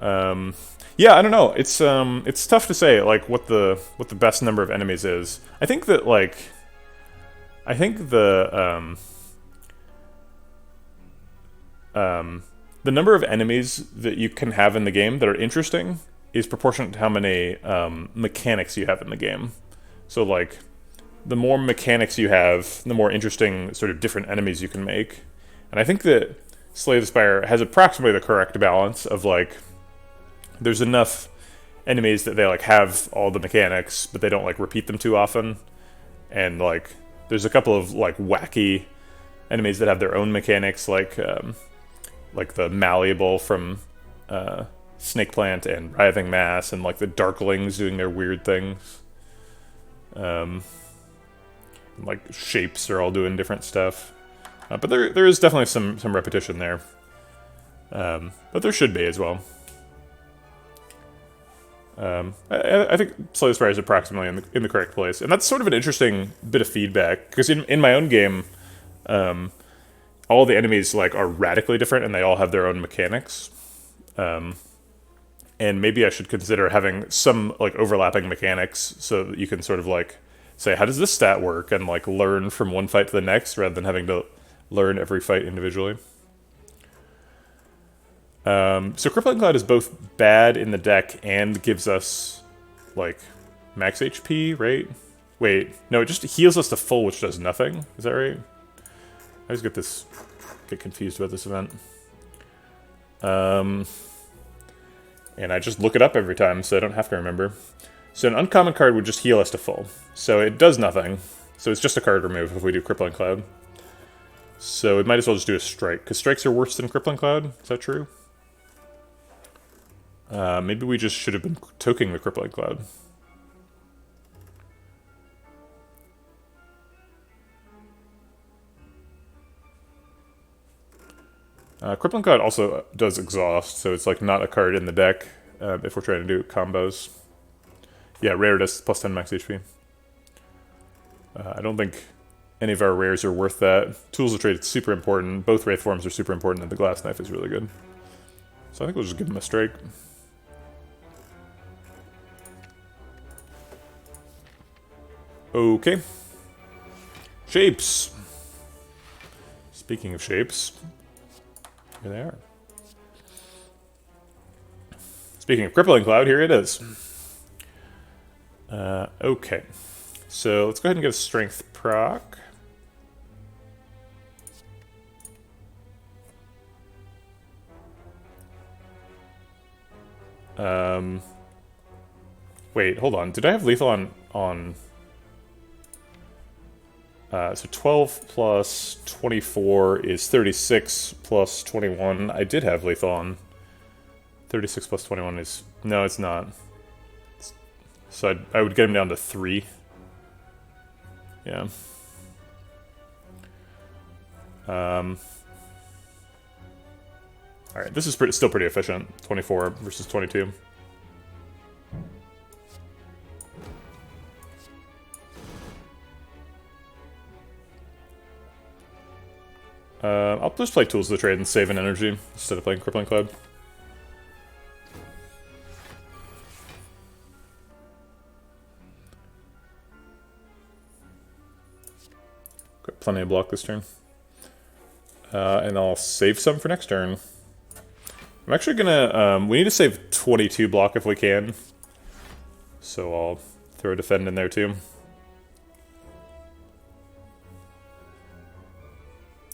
Yeah, I don't know. It's tough to say like what the best number of enemies is. I think that like the number of enemies that you can have in the game that are interesting is proportionate to how many mechanics you have in the game. So like the more mechanics you have, the more interesting sort of different enemies you can make. And I think that Slay the Spire has approximately the correct balance of like there's enough enemies that they like have all the mechanics, but they don't like repeat them too often. And like there's a couple of like wacky enemies that have their own mechanics, like the Malleable from Snake Plant and Writhing Mass, and like the Darklings doing their weird things. Like shapes are all doing different stuff, but there is definitely some repetition there. But there should be as well. I think Slay the Spire is approximately in the correct place, and that's sort of an interesting bit of feedback because in my own game, all the enemies like are radically different and they all have their own mechanics. And maybe I should consider having some like overlapping mechanics so that you can sort of like say, how does this stat work, and like learn from one fight to the next rather than having to learn every fight individually. So Crippling Cloud is both bad in the deck and gives us like max HP, right? Wait, no, it just heals us to full, which does nothing. Is that right? I always get confused about this event. And I just look it up every time, so I don't have to remember. So an uncommon card would just heal us to full. So it does nothing. So it's just a card remove if we do Crippling Cloud. So we might as well just do a Strike, because Strikes are worse than Crippling Cloud. Is that true? Maybe we just should have been toking the Crippling Cloud. Crippling Cloud also does Exhaust, so it's like not a card in the deck if we're trying to do combos. Yeah, Rare does plus 10 max HP. I don't think any of our rares are worth that. Tools of Trade is super important. Both Wraith forms are super important, and the Glass Knife is really good. So I think we'll just give him a Strike. Okay. Shapes. Speaking of shapes, here they are. Speaking of crippling cloud, here it is. Okay. So let's go ahead and get a strength proc. Wait, hold on. Did I have lethal on so 12 plus 24 is 36 plus 21. I did have lethal on. 36 plus 21 is... No, it's not. So I would get him down to 3. Yeah. Alright, this is still pretty efficient. 24 versus 22. I'll just play Tools of the Trade and save an energy instead of playing Crippling Cloud. Got plenty of block this turn. And I'll save some for next turn. I'm actually gonna, we need to save 22 block if we can. So I'll throw a defend in there too.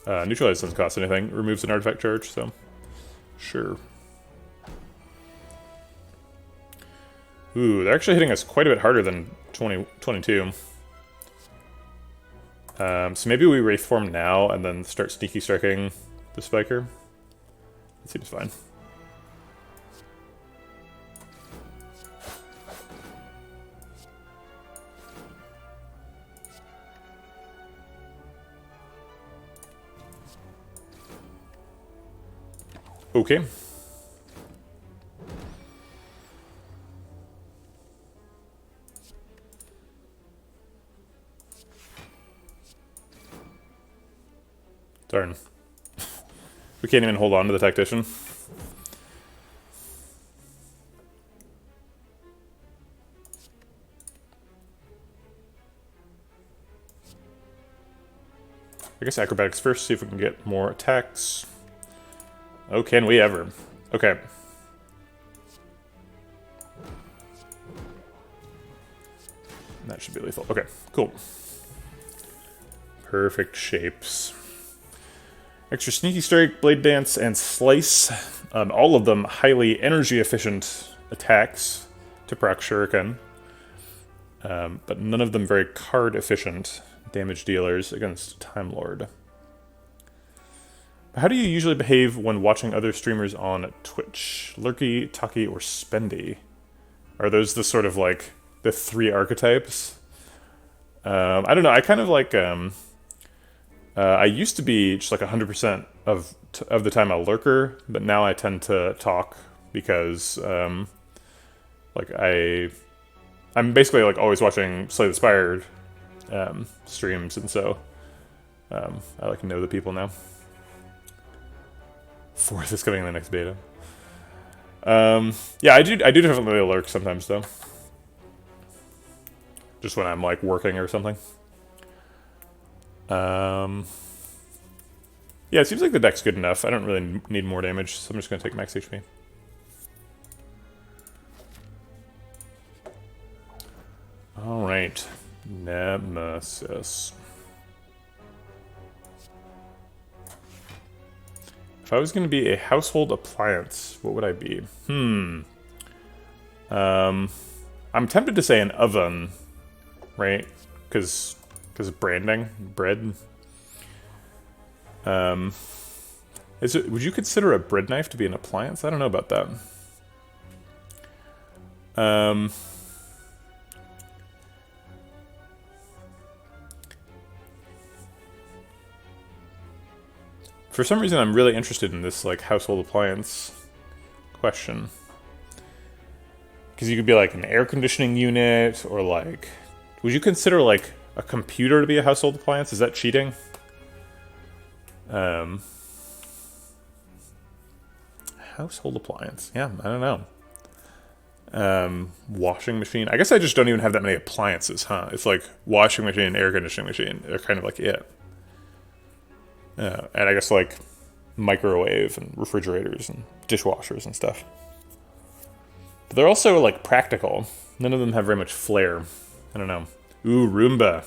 Neutralize doesn't cost anything. Removes an artifact charge, so sure. Ooh, they're actually hitting us quite a bit harder than 22. So maybe we Wraith form now and then start sneaky striking the Spiker. That seems fine. Okay. Darn. We can't even hold on to the Tactician. I guess Acrobatics first, see if we can get more attacks. Oh, can we ever? Okay. That should be lethal. Okay, cool. Perfect shapes. Extra Sneaky Strike, Blade Dance, and Slice. All of them highly energy efficient attacks to proc Shuriken. But none of them very card efficient damage dealers against Time Lord. How do you usually behave when watching other streamers on Twitch? Lurky, Tucky, or Spendy? Are those the sort of like the 3 archetypes? I don't know. I kind of like. I used to be just like 100% of the time a lurker, but now I tend to talk because like I'm basically like always watching Slay the Spire streams, and so I like know the people now. 4th is coming in the next beta. Yeah, I do definitely lurk sometimes though. Just when I'm like working or something. Yeah, it seems like the deck's good enough. I don't really need more damage, so I'm just gonna take max HP. Alright. Nemesis. If I was going to be a household appliance, what would I be? I'm tempted to say an oven, right? Because branding, bread. Would you consider a bread knife to be an appliance? I don't know about that. For some reason, I'm really interested in this like household appliance question. Because you could be like an air conditioning unit, or like, would you consider like a computer to be a household appliance? Is that cheating? Household appliance. Yeah, I don't know. Washing machine. I guess I just don't even have that many appliances, huh? It's like washing machine, air conditioning machine. They're kind of like it. And I guess like microwave and refrigerators and dishwashers and stuff. But they're also, like, practical. None of them have very much flair. I don't know. Ooh, Roomba.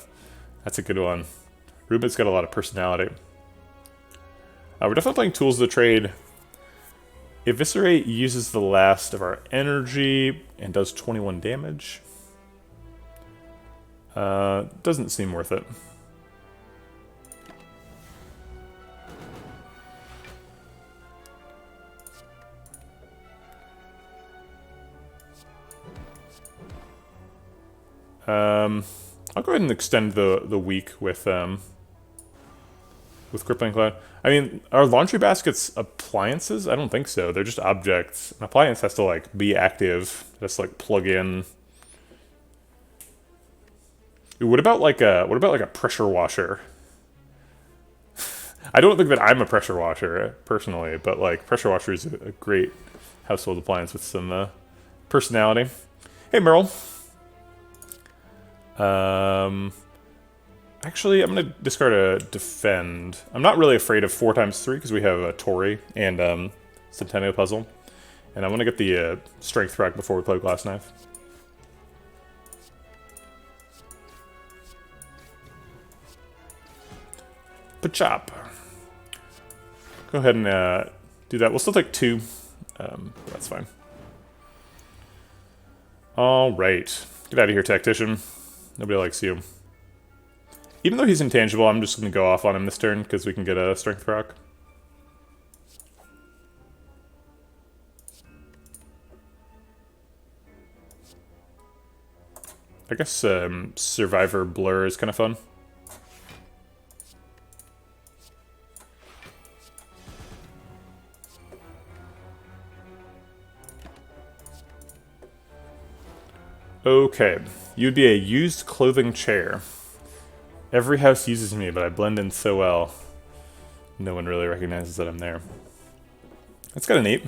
That's a good one. Roomba's got a lot of personality. We're definitely playing Tools of the Trade. Eviscerate uses the last of our energy and does 21 damage. Doesn't seem worth it. I'll go ahead and extend the week with Crippling Cloud. I mean, are laundry baskets appliances? I don't think so. They're just objects. An appliance has to, like, be active. Just, like, plug in. Ooh, what about like a pressure washer? I don't think that I'm a pressure washer personally, but like pressure washer is a great household appliance with some personality. Hey, Merle. Actually, I'm going to discard a defend. I'm not really afraid of 4x3 because we have a Tori and Centennial Puzzle. And I want to get the strength rack before we play Glass Knife. Pachop. Go ahead and do that. We'll still take 2. That's fine. Alright. Get out of here, Tactician. Nobody likes you. Even though he's intangible, I'm just going to go off on him this turn, because we can get a Strength Rock. I guess Survivor Blur is kind of fun. Okay, you'd be a used clothing chair. Every house uses me, but I blend in so well. No one really recognizes that I'm there. That's kind of neat.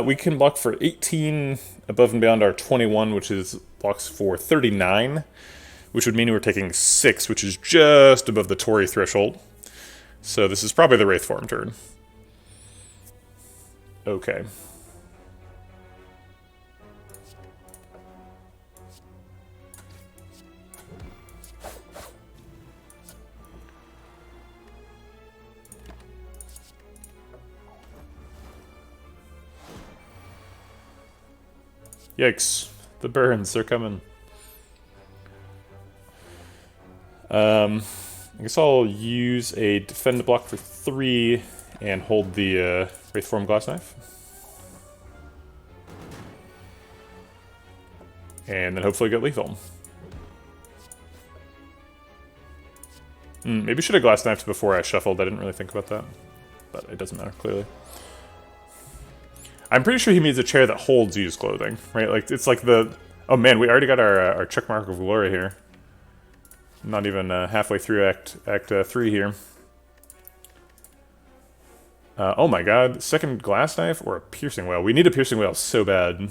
We can block for 18 above and beyond our 21, which is blocks for 39, which would mean we're taking 6, which is just above the Tori threshold. So this is probably the Wraith form turn. Okay. Yikes. The burns, they're coming. I guess I'll use a defend block for 3 and hold the Wraith Form Glass Knife. And then hopefully get lethal. Maybe should have Glass Knifed before I shuffled. I didn't really think about that. But it doesn't matter, clearly. I'm pretty sure he means a chair that holds used clothing, right? Like, it's like the... Oh man, we already got our check mark of glory here. Not even halfway through Act 3 here. Oh my god, second Glass Knife or a Piercing Whale? We need a Piercing Whale so bad.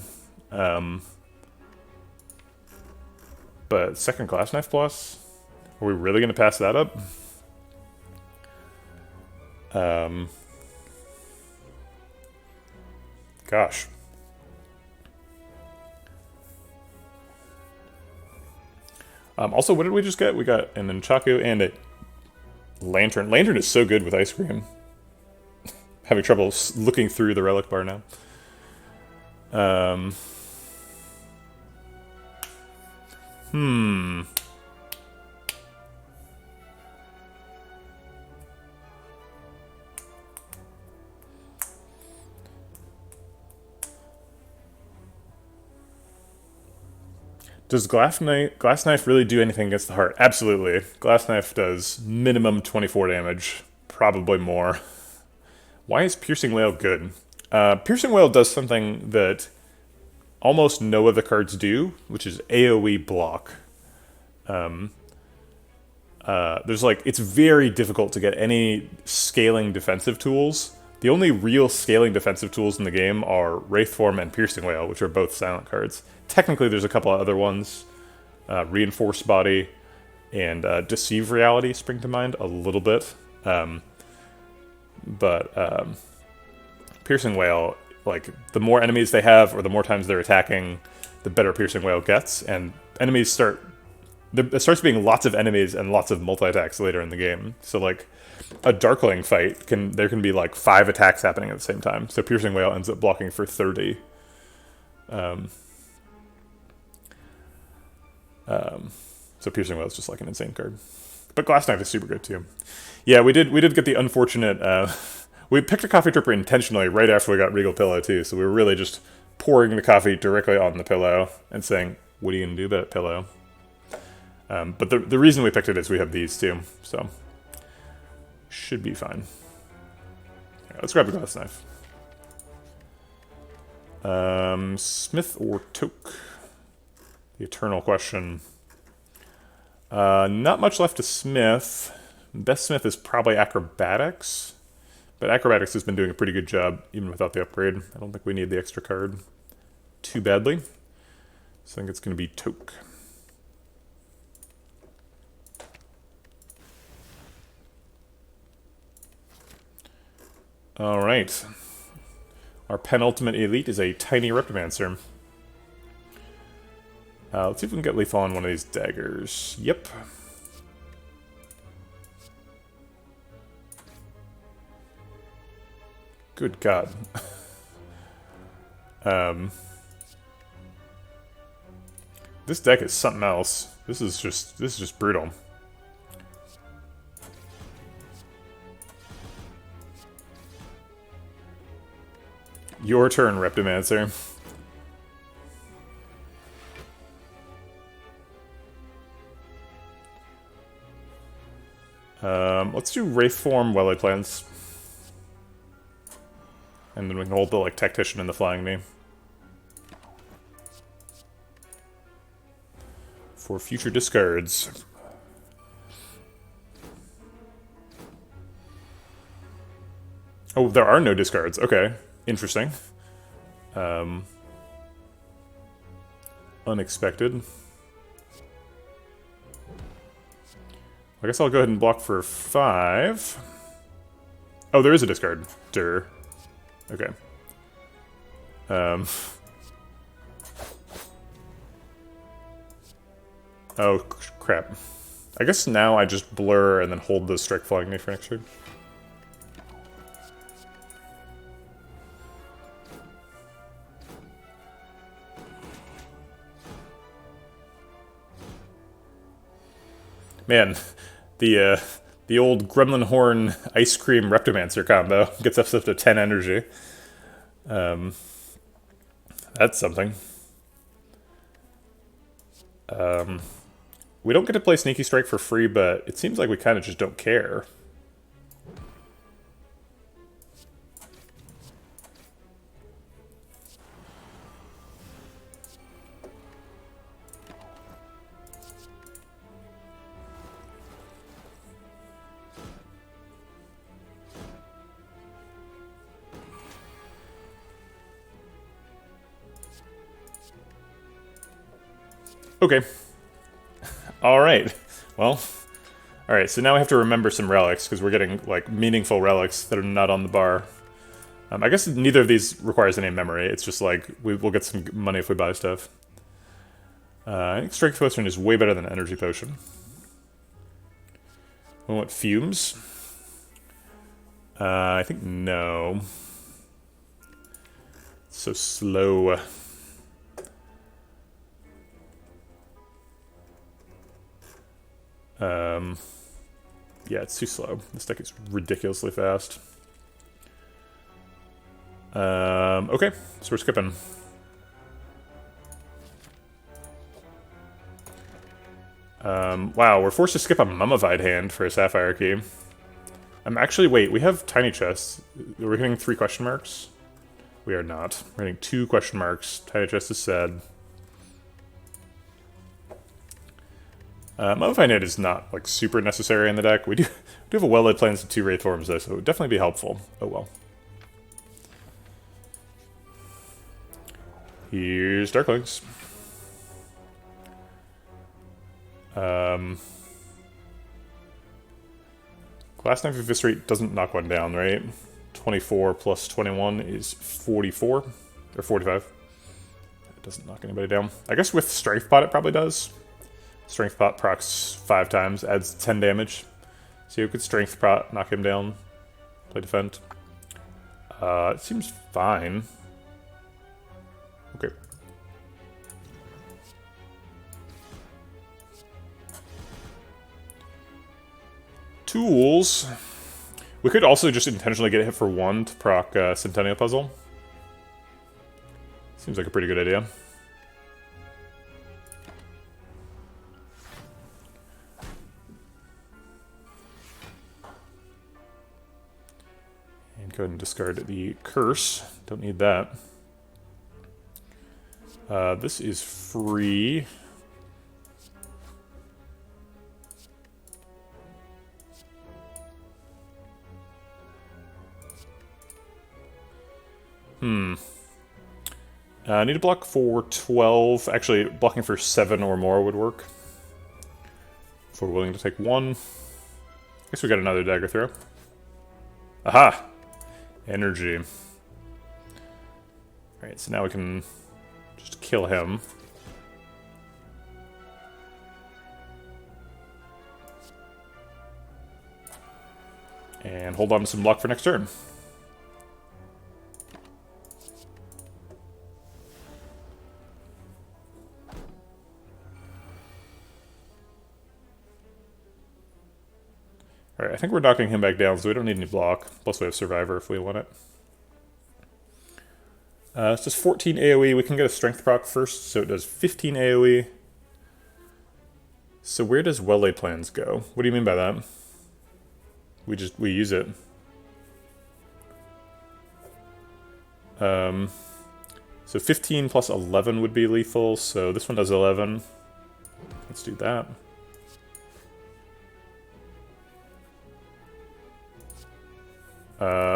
But second Glass Knife plus? Are we really going to pass that up? Gosh. Also, what did we just get? We got an Nunchaku and a Lantern. Lantern is so good with ice cream. Having trouble looking through the relic bar now. Does Glass Knife really do anything against the heart? Absolutely. Glass Knife does minimum 24 damage, probably more. Why is Piercing Whale good? Piercing Whale does something that almost no other cards do, which is AoE block. There's like, it's very difficult to get any scaling defensive tools. The only real scaling defensive tools in the game are Wraith Form and Piercing Whale, which are both silent cards. Technically, there's a couple of other ones. Reinforced Body and Deceive Reality spring to mind a little bit. But Piercing Whale like, the more enemies they have, or the more times they're attacking, the better Piercing Wail gets, and enemies start... There starts being lots of enemies and lots of multi-attacks later in the game. So, like, a Darkling fight, there can be, like, 5 attacks happening at the same time. So Piercing Wail ends up blocking for 30. So Piercing Wail is just, like, an insane card. But Glass Knife is super good, too. Yeah, we did get the unfortunate... we picked a Coffee Dripper intentionally right after we got Regal Pillow, too. So we were really just pouring the coffee directly on the pillow and saying, what are you going to do about it, pillow? But the reason we picked it is we have these too, so should be fine. Right, let's grab the Glass Knife. Smith or Toke? The eternal question. Not much left to Smith. Best Smith is probably Acrobatics, but Acrobatics has been doing a pretty good job even without the upgrade. I don't think we need the extra card too badly, so I think it's going to be Toke. Alright. Our penultimate elite is a tiny Reptomancer. Let's see if we can get lethal on one of these daggers. Yep. Good God. This deck is something else. This is just brutal. Your turn, Reptomancer. Let's do Wraithform Wellite Plants. And then we can hold the, like, Tactician and the Flying Knee. For future discards. Oh, there are no discards. Okay. Interesting. Unexpected. I guess I'll go ahead and block for 5. Oh, there is a discard. Durr. Okay. Oh, crap. I guess now I just blur and then hold the Strike Flying Knee for next turn. Man, the old Gremlin Horn Ice Cream Reptomancer combo gets us up to 10 energy. That's something. We don't get to play Sneaky Strike for free, but it seems like we kind of just don't care. Okay. Alright. Well, alright, so now we have to remember some relics, because we're getting, like, meaningful relics that are not on the bar. I guess neither of these requires any memory, it's just like, we'll get some money if we buy stuff. I think Strength Potion is way better than Energy Potion. We want Fumes. I think no. It's so slow. Yeah, it's too slow. This deck is ridiculously fast. Okay, so we're skipping. Wow, we're forced to skip a Mummified Hand for a Sapphire Key. Actually, wait, we have Tiny Chests. We're hitting 3 question marks? We are not. We're hitting 2 question marks. Tiny Chest is sad. Mummified Hand is not, like, super necessary in the deck. We do have a Well-Led Plans and 2 Wraithforms, though, so it would definitely be helpful. Oh well. Here's Darklings. Glass Knife Eviscerate doesn't knock one down, right? 24 plus 21 is 44, or 45. It doesn't knock anybody down. I guess with Strength Pot it probably does. Strength Pot procs 5 times, adds 10 damage. So you could Strength Pot, knock him down, play defend. It seems fine. Okay. Tools. We could also just intentionally get hit for 1 to proc Centennial Puzzle. Seems like a pretty good idea. And go ahead and discard the Curse. Don't need that. This is free. I need to block for 12. Actually, blocking for 7 or more would work. If we're willing to take 1. I guess we got another dagger throw. Aha! Energy. Alright, so now we can just kill him. And hold on to some luck for next turn. Alright, I think we're knocking him back down, so we don't need any block. Plus we have Survivor if we want it. It's just 14 AoE. We can get a Strength proc first, so it does 15 AoE. So where does Well-Laid Plans go? What do you mean by that? We use it. So 15 plus 11 would be lethal, so this one does 11. Let's do that.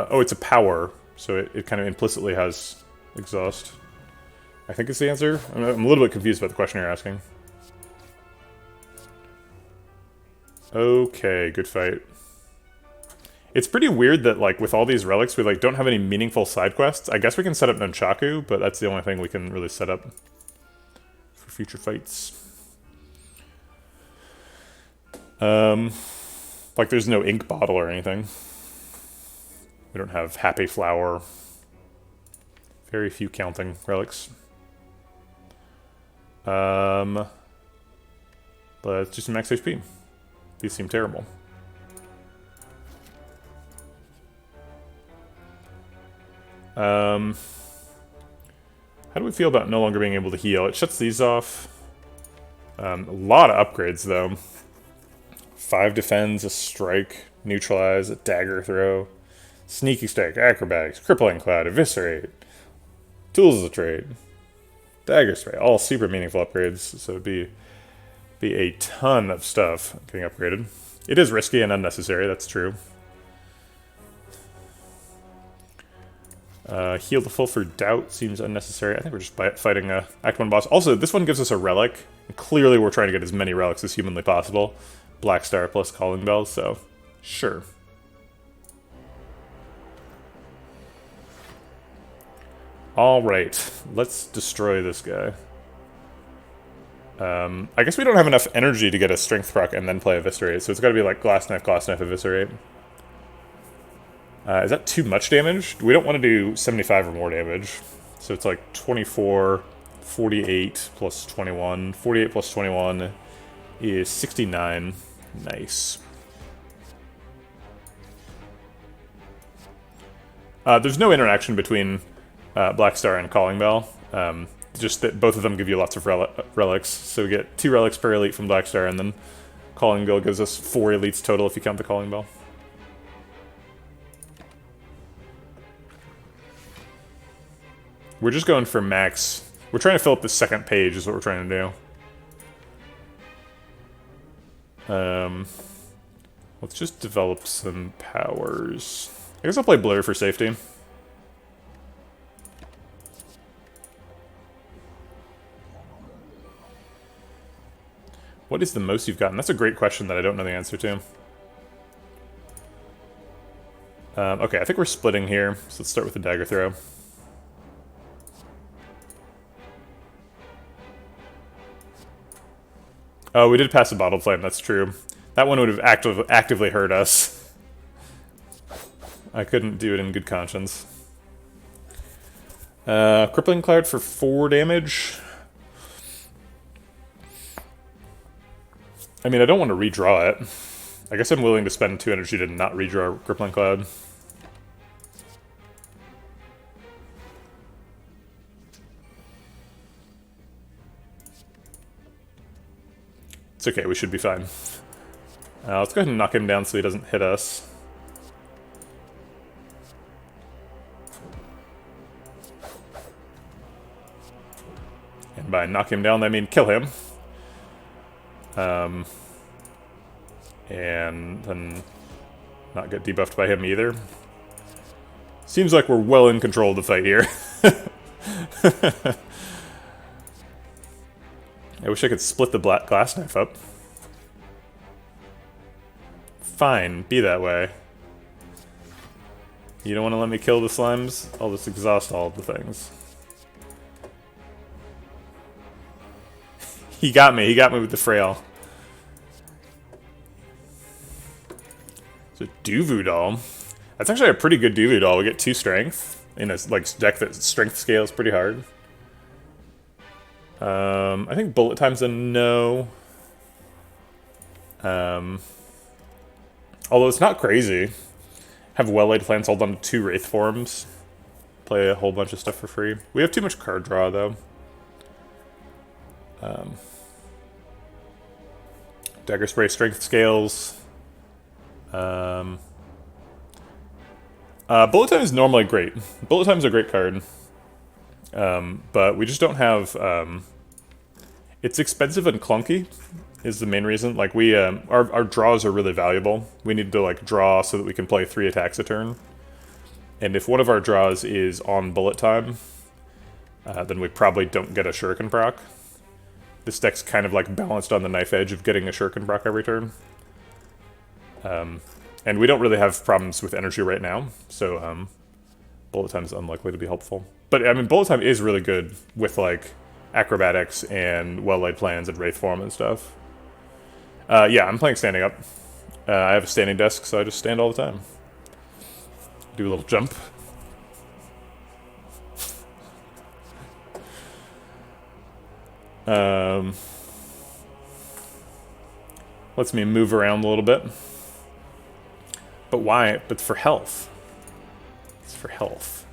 Oh, it's a power, so it kind of implicitly has exhaust. I think it's the answer. I'm a little bit confused about the question you're asking. Okay, good fight. It's pretty weird that, like, with all these relics, we, like, don't have any meaningful side quests. I guess we can set up Nunchaku, but that's the only thing we can really set up for future fights. Like, there's no ink bottle or anything. We don't have Happy Flower. Very few counting relics. Let's do some max HP. These seem terrible. How do we feel about no longer being able to heal? It shuts these off. A lot of upgrades, though. 5 defends, a strike, neutralize, a dagger throw, sneaky strike, acrobatics, crippling cloud, eviscerate, tools of the trade, dagger spray. All super meaningful upgrades, so it'd be a ton of stuff getting upgraded. It is risky and unnecessary, that's true. Heal the full for doubt seems unnecessary. I think we're just fighting a Act 1 boss. Also, this one gives us a relic. Clearly we're trying to get as many relics as humanly possible. Black Star plus Calling Bell, so sure. Alright, let's destroy this guy. I guess we don't have enough energy to get a Strength proc and then play Eviscerate, so it's gotta be like Glass Knife, Eviscerate. Is that too much damage? We don't want to do 75 or more damage. So it's like 24, 48 plus 21. 48 plus 21 is 69. Nice. There's no interaction between Black Star and Calling Bell. Just that both of them give you lots of relics. So we get 2 relics per elite from Black Star, and then Calling Bell gives us 4 elites total if you count the Calling Bell. We're just going for max. We're trying to fill up the second page is what we're trying to do. Let's just develop some powers. I guess I'll play Blur for safety. What is the most you've gotten? That's a great question that I don't know the answer to. Okay, I think we're splitting here, so let's start with the dagger throw. Oh, we did pass the bottle flame, that's true. That one would have actively hurt us. I couldn't do it in good conscience. Crippling Cloud for 4 damage. I mean, I don't want to redraw it. I guess I'm willing to spend 2 energy to not redraw Crippling Cloud. It's okay, we should be fine. Let's go ahead and knock him down so he doesn't hit us. And by knock him down, I mean kill him. And then not get debuffed by him either. Seems like we're well in control of the fight here. I wish I could split the black glass knife up. Fine, be that way. You don't want to let me kill the slimes? I'll just exhaust all of the things. He got me with the frail. So Duvu doll. That's actually a pretty good Duvu doll. We get 2 strength in a deck that strength scales pretty hard. I think bullet time's a no. Although it's not crazy. Have well-laid plans, hold on to 2 Wraith forms. Play a whole bunch of stuff for free. We have too much card draw, though. Dagger Spray strength scales. Bullet time is normally great. Bullet time's a great card. But we just don't have... it's expensive and clunky, is the main reason. Like, we, our draws are really valuable. We need to, like, draw so that we can play 3 attacks a turn. And if one of our draws is on bullet time, then we probably don't get a shuriken proc. This deck's kind of, like, balanced on the knife edge of getting a shuriken proc every turn. And we don't really have problems with energy right now, so, bullet time is unlikely to be helpful. But, I mean, bullet time is really good with, like, acrobatics and well-laid plans and wraith form and stuff. Yeah, I'm playing standing up. I have a standing desk, so I just stand all the time. Do a little jump. Lets me move around a little bit. But why? But for health. It's for health.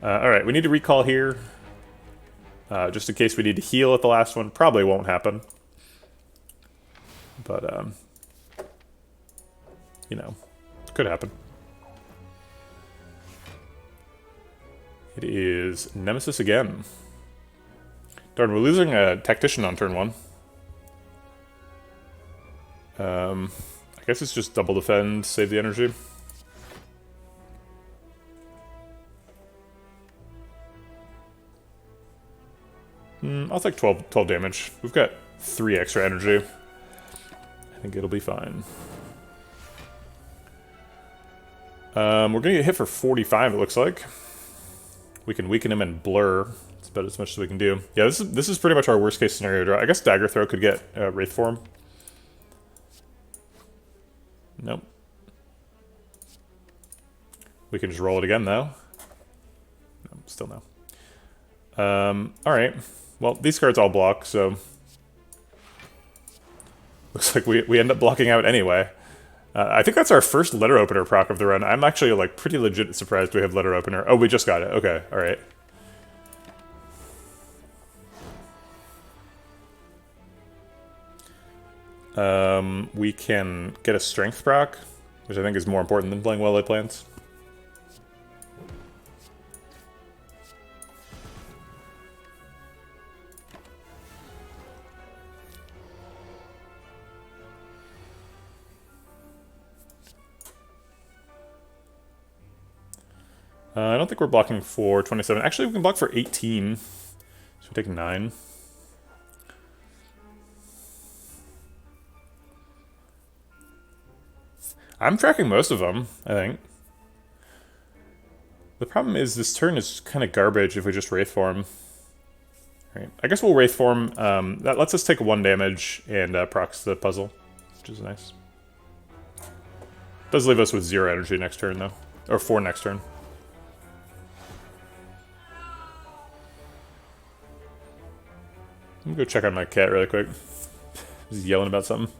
Alright, we need to recall here. Just in case we need to heal at the last one. Probably won't happen. But, you know, could happen. It is Nemesis again. Darn, we're losing a Tactician on turn 1. I guess it's just double defend, save the energy. I'll take 12 damage. We've got 3 extra energy. I think it'll be fine. We're gonna get hit for 45, it looks like. We can weaken him and blur. It's about as much as we can do. Yeah, this is pretty much our worst case scenario draw. I guess Dagger Throw could get Wraith Form. Nope. We can just roll it again, though. No, still no. Alright. Well, these cards all block, so... Looks like we end up blocking out anyway. I think that's our first letter opener proc of the run. I'm actually, like, pretty legit surprised we have letter opener. Oh, we just got it. Okay, alright. We can get a strength proc, which I think is more important than playing well-laid plans. I don't think we're blocking for 27. Actually, we can block for 18. So we take 9. I'm tracking most of them, I think. The problem is this turn is kind of garbage if we just Wraith Form. Right. I guess we'll Wraith Form. That lets us take 1 damage and procs the puzzle, which is nice. Does leave us with 0 energy next turn, though. Or 4 next turn. Let me go check on my cat really quick. He's yelling about something.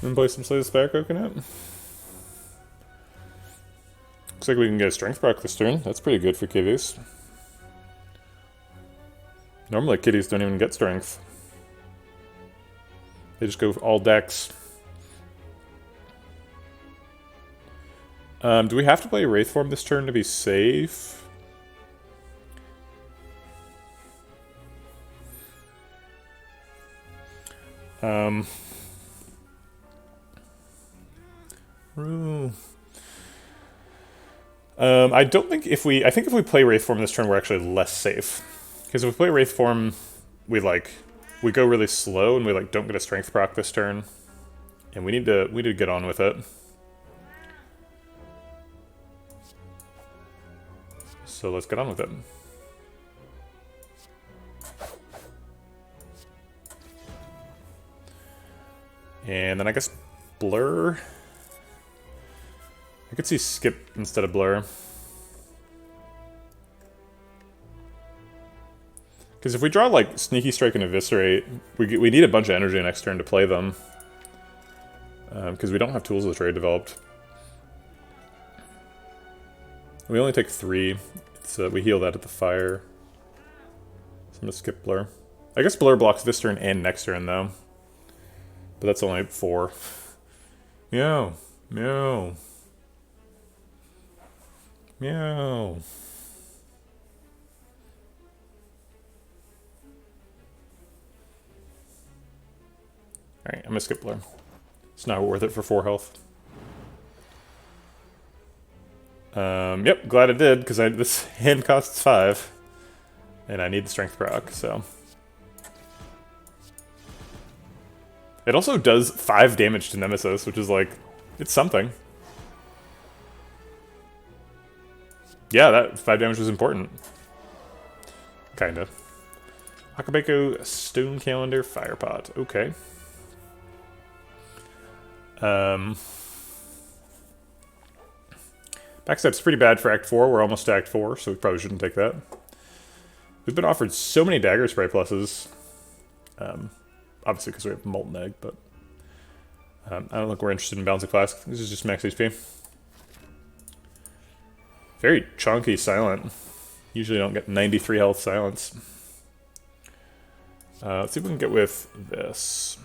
And play some Slay the Spire Coconut. Looks like we can get a Strength proc this turn. That's pretty good for kitties. Normally kitties don't even get Strength. They just go all Dex. Do we have to play Wraith Form this turn to be safe? I don't think if we... I think if we play Wraith Form this turn, we're actually less safe. Because if we play Wraith Form, we go really slow and we don't get a Strength proc this turn. And we need to get on with it. So let's get on with it. And then I guess Blur. I could see Skip instead of Blur. Because if we draw Sneaky Strike and Eviscerate, we need a bunch of energy next turn to play them. Because we don't have Tools of the Trade developed. We only take 3, so we heal that at the fire. So I'm gonna skip Blur. I guess Blur blocks this turn and next turn though. But that's only 4. Meow. Meow. Meow. Alright, I'm gonna skip Blur. It's not worth it for 4 health. Yep, glad I did, because this hand costs 5. And I need the Strength proc, so... It also does 5 damage to Nemesis, which is it's something. Yeah, that 5 damage was important. Kinda. Akabeko, Stone Calendar, Firepot. Okay. Backstep's pretty bad for Act 4. We're almost to Act 4, so we probably shouldn't take that. We've been offered so many Dagger Spray pluses. Obviously because we have Molten Egg, but... I don't think we're interested in Balancing Flask. This is just max HP. Very chunky Silent. Usually don't get 93 health Silence. Let's see if we can get with this.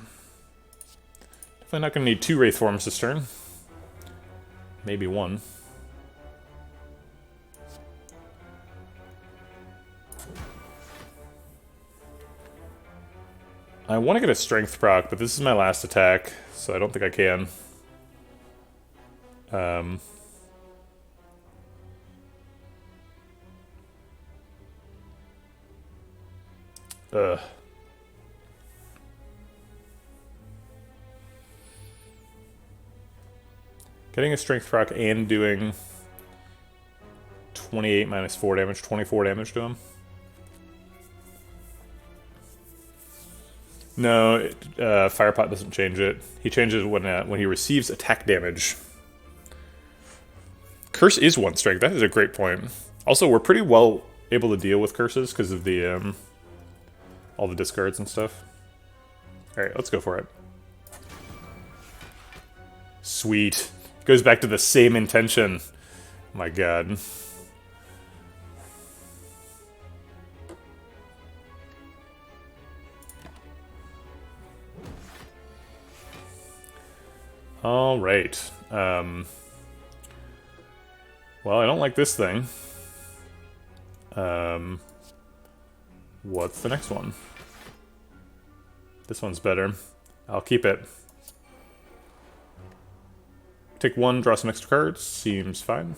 Definitely not going to need 2 Wraith Forms this turn. Maybe 1. I want to get a Strength proc, but this is my last attack, so I don't think I can. Getting a Strength proc and doing 28 minus 4 damage, 24 damage to him. No, Firepot doesn't change it. He changes when he receives attack damage. Curse is 1 strength. That is a great point. Also, we're pretty well able to deal with curses because of the all the discards and stuff. All right, let's go for it. Sweet. Goes back to the same intention. My God. All right. Well, I don't like this thing. What's the next one? This one's better. I'll keep it. Take one, draw some extra cards. Seems fine.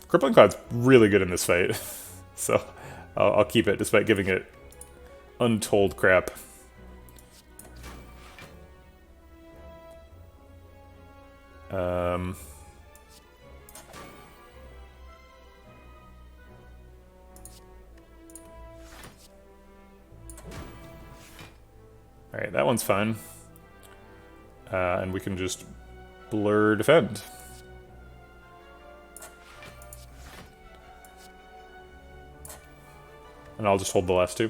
Crippling Cloud's really good in this fight, so I'll keep it despite giving it untold crap. Alright, that one's fine. And we can just blur defend. And I'll just hold the last two.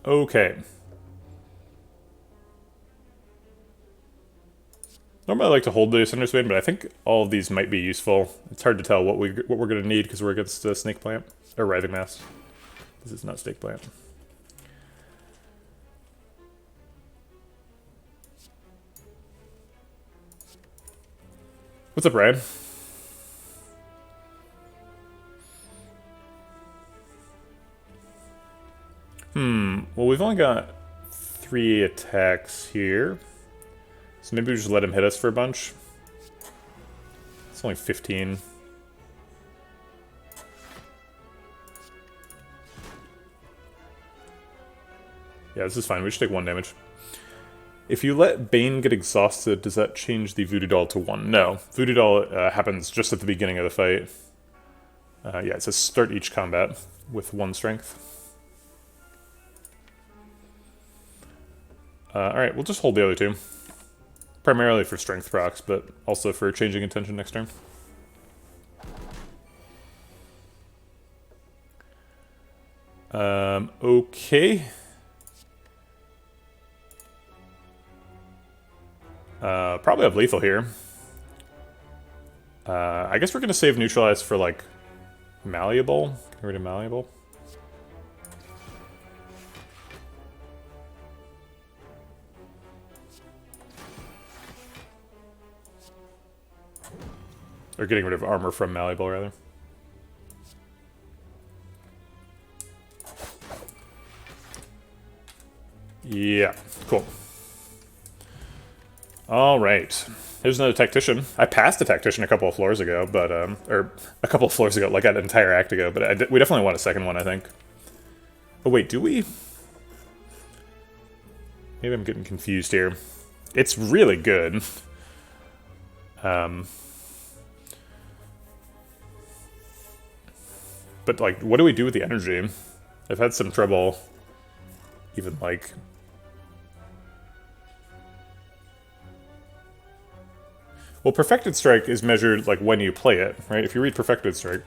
Okay. Normally I like to hold the Cinder Spade, but I think all of these might be useful. It's hard to tell what we're going to need because we're against the Snake Plant. Or Writhing Mass. This is not Snake Plant. What's up, Ryan? Well, we've only got 3 attacks here. So maybe we just let him hit us for a bunch. It's only 15. Yeah, this is fine. We should take 1 damage. If you let Bane get exhausted, does that change the Voodoo Doll to 1? No. Voodoo Doll happens just at the beginning of the fight. Yeah, it says start each combat with 1 strength. Alright, we'll just hold the other 2. Primarily for strength procs, but also for changing intention next turn. Okay. Probably have lethal here. I guess we're gonna save neutralize for, like, malleable. Get rid of malleable. Or getting rid of armor from malleable, rather. Yeah, cool. Alright. Here's another Tactician. I passed a Tactician a couple of floors ago, but, or a couple of floors ago, like an entire act ago, but we definitely want a second one, I think. Oh wait, do we? Maybe I'm getting confused here. It's really good. But, like, what do we do with the energy? I've had some trouble even, like... Well, Perfected Strike is measured, like, when you play it, right? If you read Perfected Strike...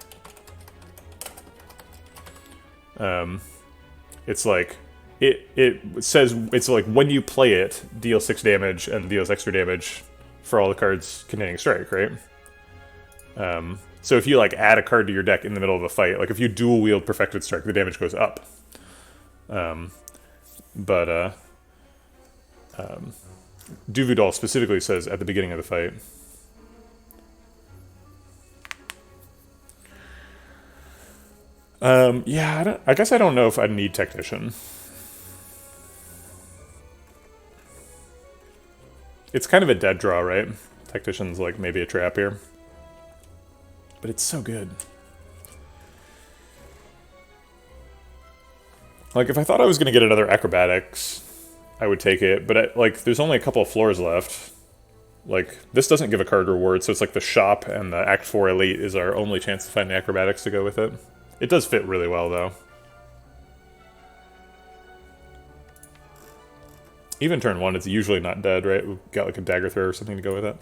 it's like... It says, it's like, when you play it, deal 6 damage and deals extra damage for all the cards containing Strike, right? So if you, like, add a card to your deck in the middle of a fight, like, if you dual wield Perfected Strike, the damage goes up. Voodoo Doll specifically says at the beginning of the fight. Yeah, I guess I don't know if I need Tactician. It's kind of a dead draw, right? Tactician's, like, maybe a trap here. But it's so good. Like, if I thought I was going to get another Acrobatics, I would take it. But, like, there's only a couple of floors left. Like, this doesn't give a card reward, so it's like the Shop and the Act 4 Elite is our only chance to find the Acrobatics to go with it. It does fit really well, though. Even turn 1, it's usually not dead, right? We've got, like, a Dagger Throw or something to go with it.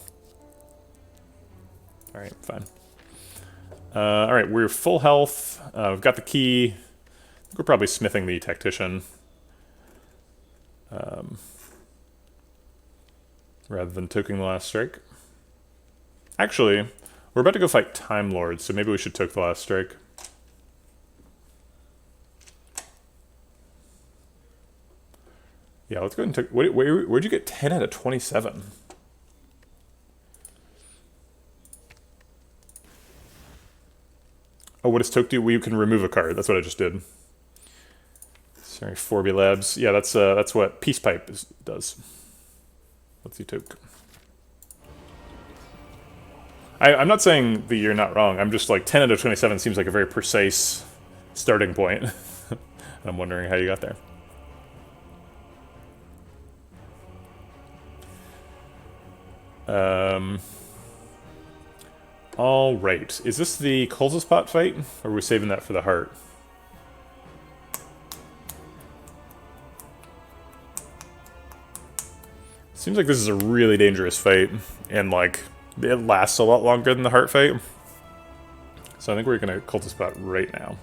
Alright, fine. Alright, we're full health. We've got the key. I think we're probably smithing the Tactician. Rather than toking the last strike. Actually, We're about to go fight Time Lords, so maybe we should take the last strike. Yeah, let's go ahead and take... Where'd you get 10 out of 27? Oh, what does Toke do? We can remove a card. That's what I just did. Sorry, 4B Labs. Yeah, that's what Peace Pipe does. Let's see, Toke. I'm not saying that you're not wrong. I'm just like 10 out of 27 seems like a very precise starting point. And I'm wondering how you got there. All right. Is this the Cultist Pot fight, or are we saving that for the heart? Seems like this is a really dangerous fight, and like it lasts a lot longer than the heart fight. So I think we're gonna Cultist Pot right now.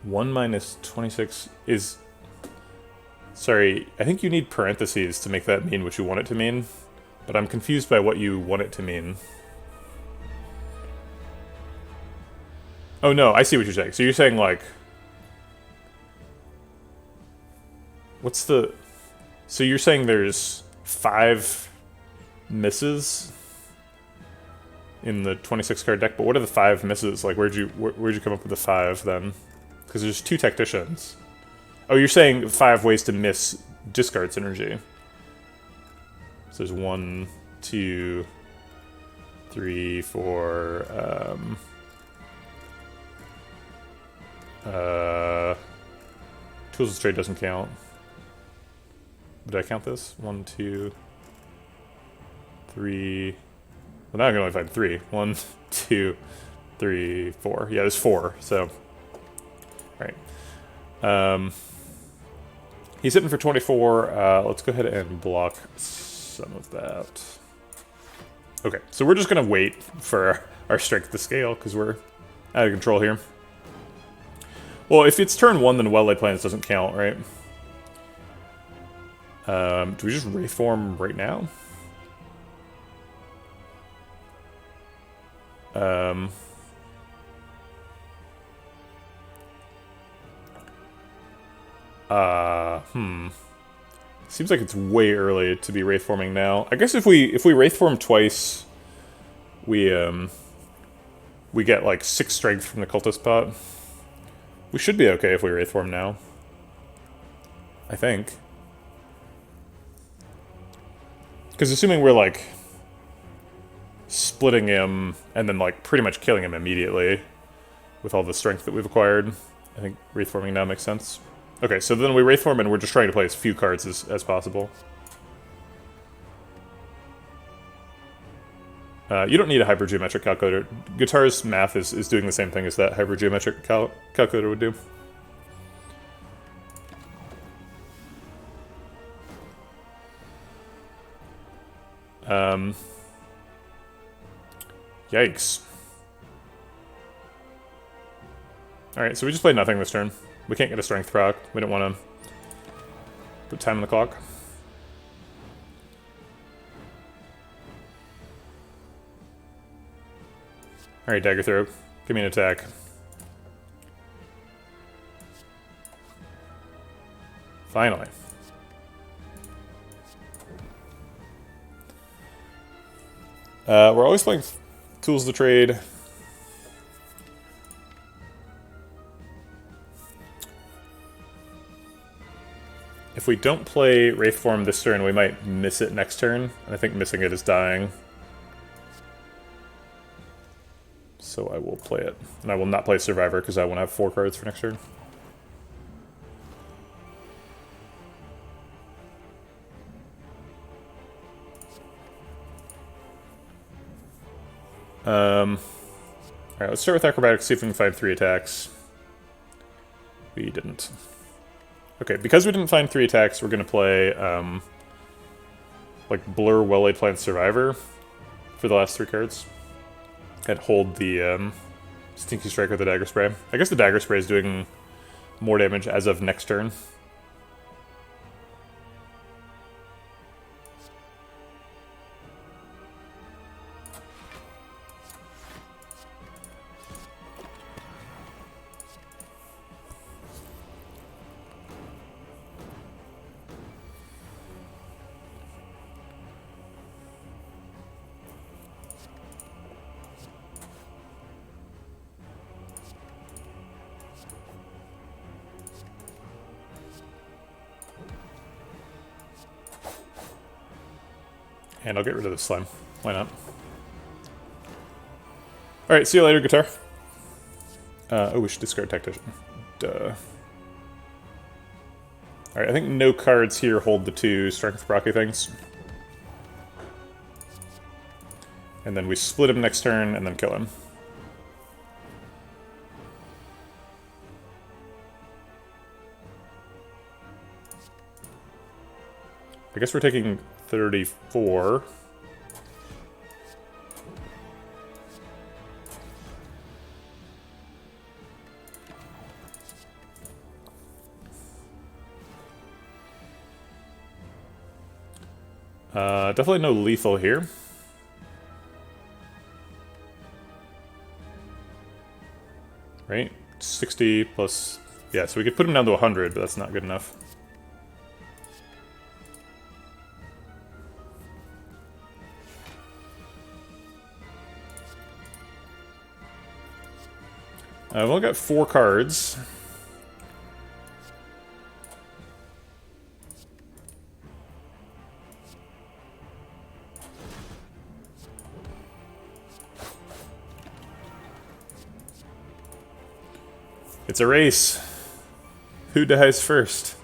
One minus 26 is... Sorry, I think you need parentheses to make that mean what you want it to mean, but I'm confused by what you want it to mean. Oh no, I see what you're saying. So you're saying like... What's the... So you're saying there's 5 misses in the 26 card deck, but what are the 5 misses? Like where'd you come up with the 5 then? Because there's 2 tacticians. Oh, you're saying 5 ways to miss discard synergy. So there's 1, 2, 3, 4, Tools of Trade doesn't count. Did I count this? 1, 2, 3... Well, now I can only find 3. 1, 2, 3, 4. Yeah, there's 4, so... Alright. He's hitting for 24. Let's go ahead and block some of that. Okay, so we're just going to wait for our strength to scale, because we're out of control here. Well, if it's turn 1, then Well-Laid Plans doesn't count, right? Do we just Wraithform right now? Seems like it's way early to be Wraithforming now. I guess if we Wraithform twice, we get like 6 strength from the Cultist Pot. We should be okay if we Wraithform now. I think. Because assuming we're like splitting him and then like pretty much killing him immediately with all the strength that we've acquired, I think Wraithforming now makes sense. Okay, so then we Wraithform and we're just trying to play as few cards as possible. You don't need a hypergeometric calculator. Guitar's math is doing the same thing as that hypergeometric calculator would do. Yikes. Alright, so we just played nothing this turn. We can't get a strength proc. We don't want to put time on the clock. Alright, Dagger Throw. Give me an attack. Finally. We're always playing Tools of Trade. If we don't play Wraithform this turn, we might miss it next turn. I think missing it is dying. So I will play it. And I will not play Survivor because I want to have 4 cards for next turn. Alright, let's start with Acrobatics, see if we can find 3 attacks. We didn't. Okay, because we didn't find 3 attacks, we're going to play, like, Blur, Well-Laid Plans, Survivor for the last 3 cards. And hold the Stinky Strike with the Dagger Spray. I guess the Dagger Spray is doing more damage as of next turn. And I'll get rid of the slime. Why not? Alright, see you later, guitar. Oh, we should discard Tactician. Duh. Alright, I think no cards here hold the 2 strength procky things. And then we split him next turn and then kill him. I guess we're taking 34. Definitely no lethal here. Right? 60 plus... Yeah, so we could put him down to 100, but that's not good enough. I've only got 4 cards. It's a race. Who dies first?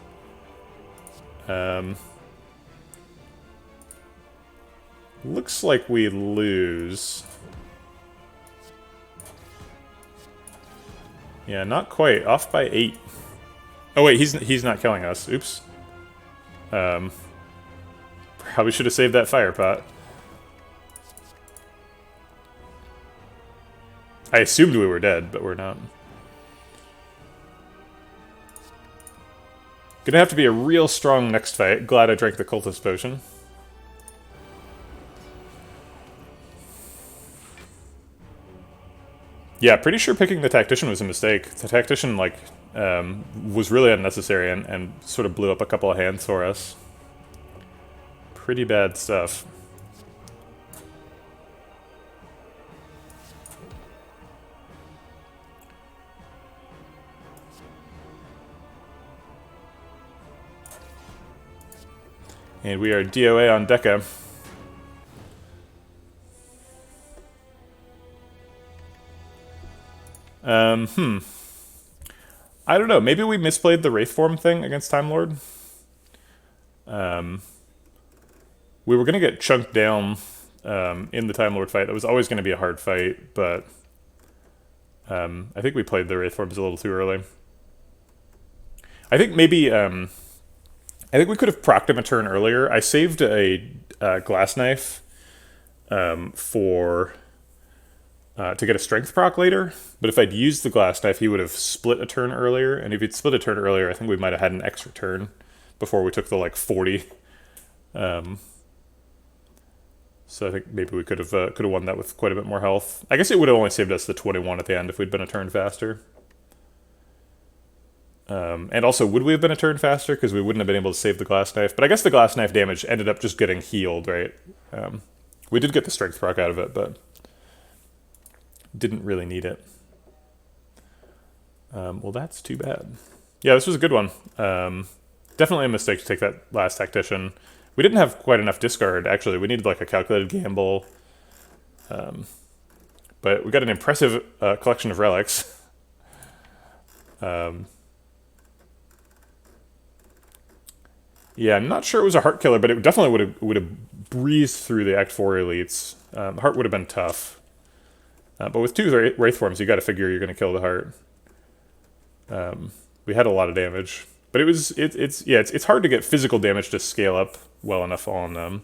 Looks like we lose. Yeah, not quite. Off by 8. Oh wait, he's not killing us. Oops. Probably should have saved that fire pot. I assumed we were dead, but we're not. Gonna have to be a real strong next fight. Glad I drank the cultist potion. Yeah, pretty sure picking the Tactician was a mistake. The Tactician, like, was really unnecessary and sort of blew up a couple of hands for us. Pretty bad stuff. And we are DOA on Deca. I don't know. Maybe we misplayed the Wraithform thing against Time Lord. We were going to get chunked down in the Time Lord fight. That was always going to be a hard fight, but I think we played the Wraithforms a little too early. I think maybe... I think we could have procced him a turn earlier. I saved a glass knife to get a strength proc later, but if I'd used the glass knife, he would have split a turn earlier, and if he'd split a turn earlier, I think we might have had an extra turn before we took the, like, 40. So I think maybe we could have won that with quite a bit more health. I guess it would have only saved us the 21 at the end if we'd been a turn faster. And also, would we have been a turn faster? Because we wouldn't have been able to save the glass knife. But I guess the glass knife damage ended up just getting healed, right? We did get the strength proc out of it, but didn't really need it. Well, that's too bad. Yeah, this was a good one. Definitely a mistake to take that last Tactician. We didn't have quite enough discard, actually. We needed like a calculated gamble. But we got an impressive collection of relics. Yeah, I'm not sure it was a heart killer, but it definitely would have breezed through the Act 4 elites. Heart would have been tough. But with 2 Wraithforms, you got to figure you're going to kill the heart. We had a lot of damage, but it's hard to get physical damage to scale up well enough on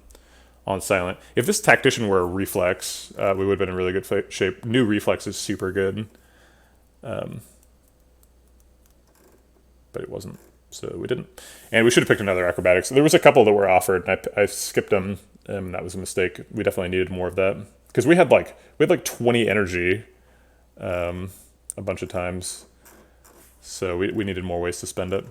silent. If this Tactician were a reflex, we would have been in really good shape. New reflex is super good, but it wasn't. So we didn't. And we should have picked another acrobatics. There was a couple that were offered, and I skipped them, and that was a mistake. We definitely needed more of that. Because we had like 20 energy a bunch of times. So we needed more ways to spend it.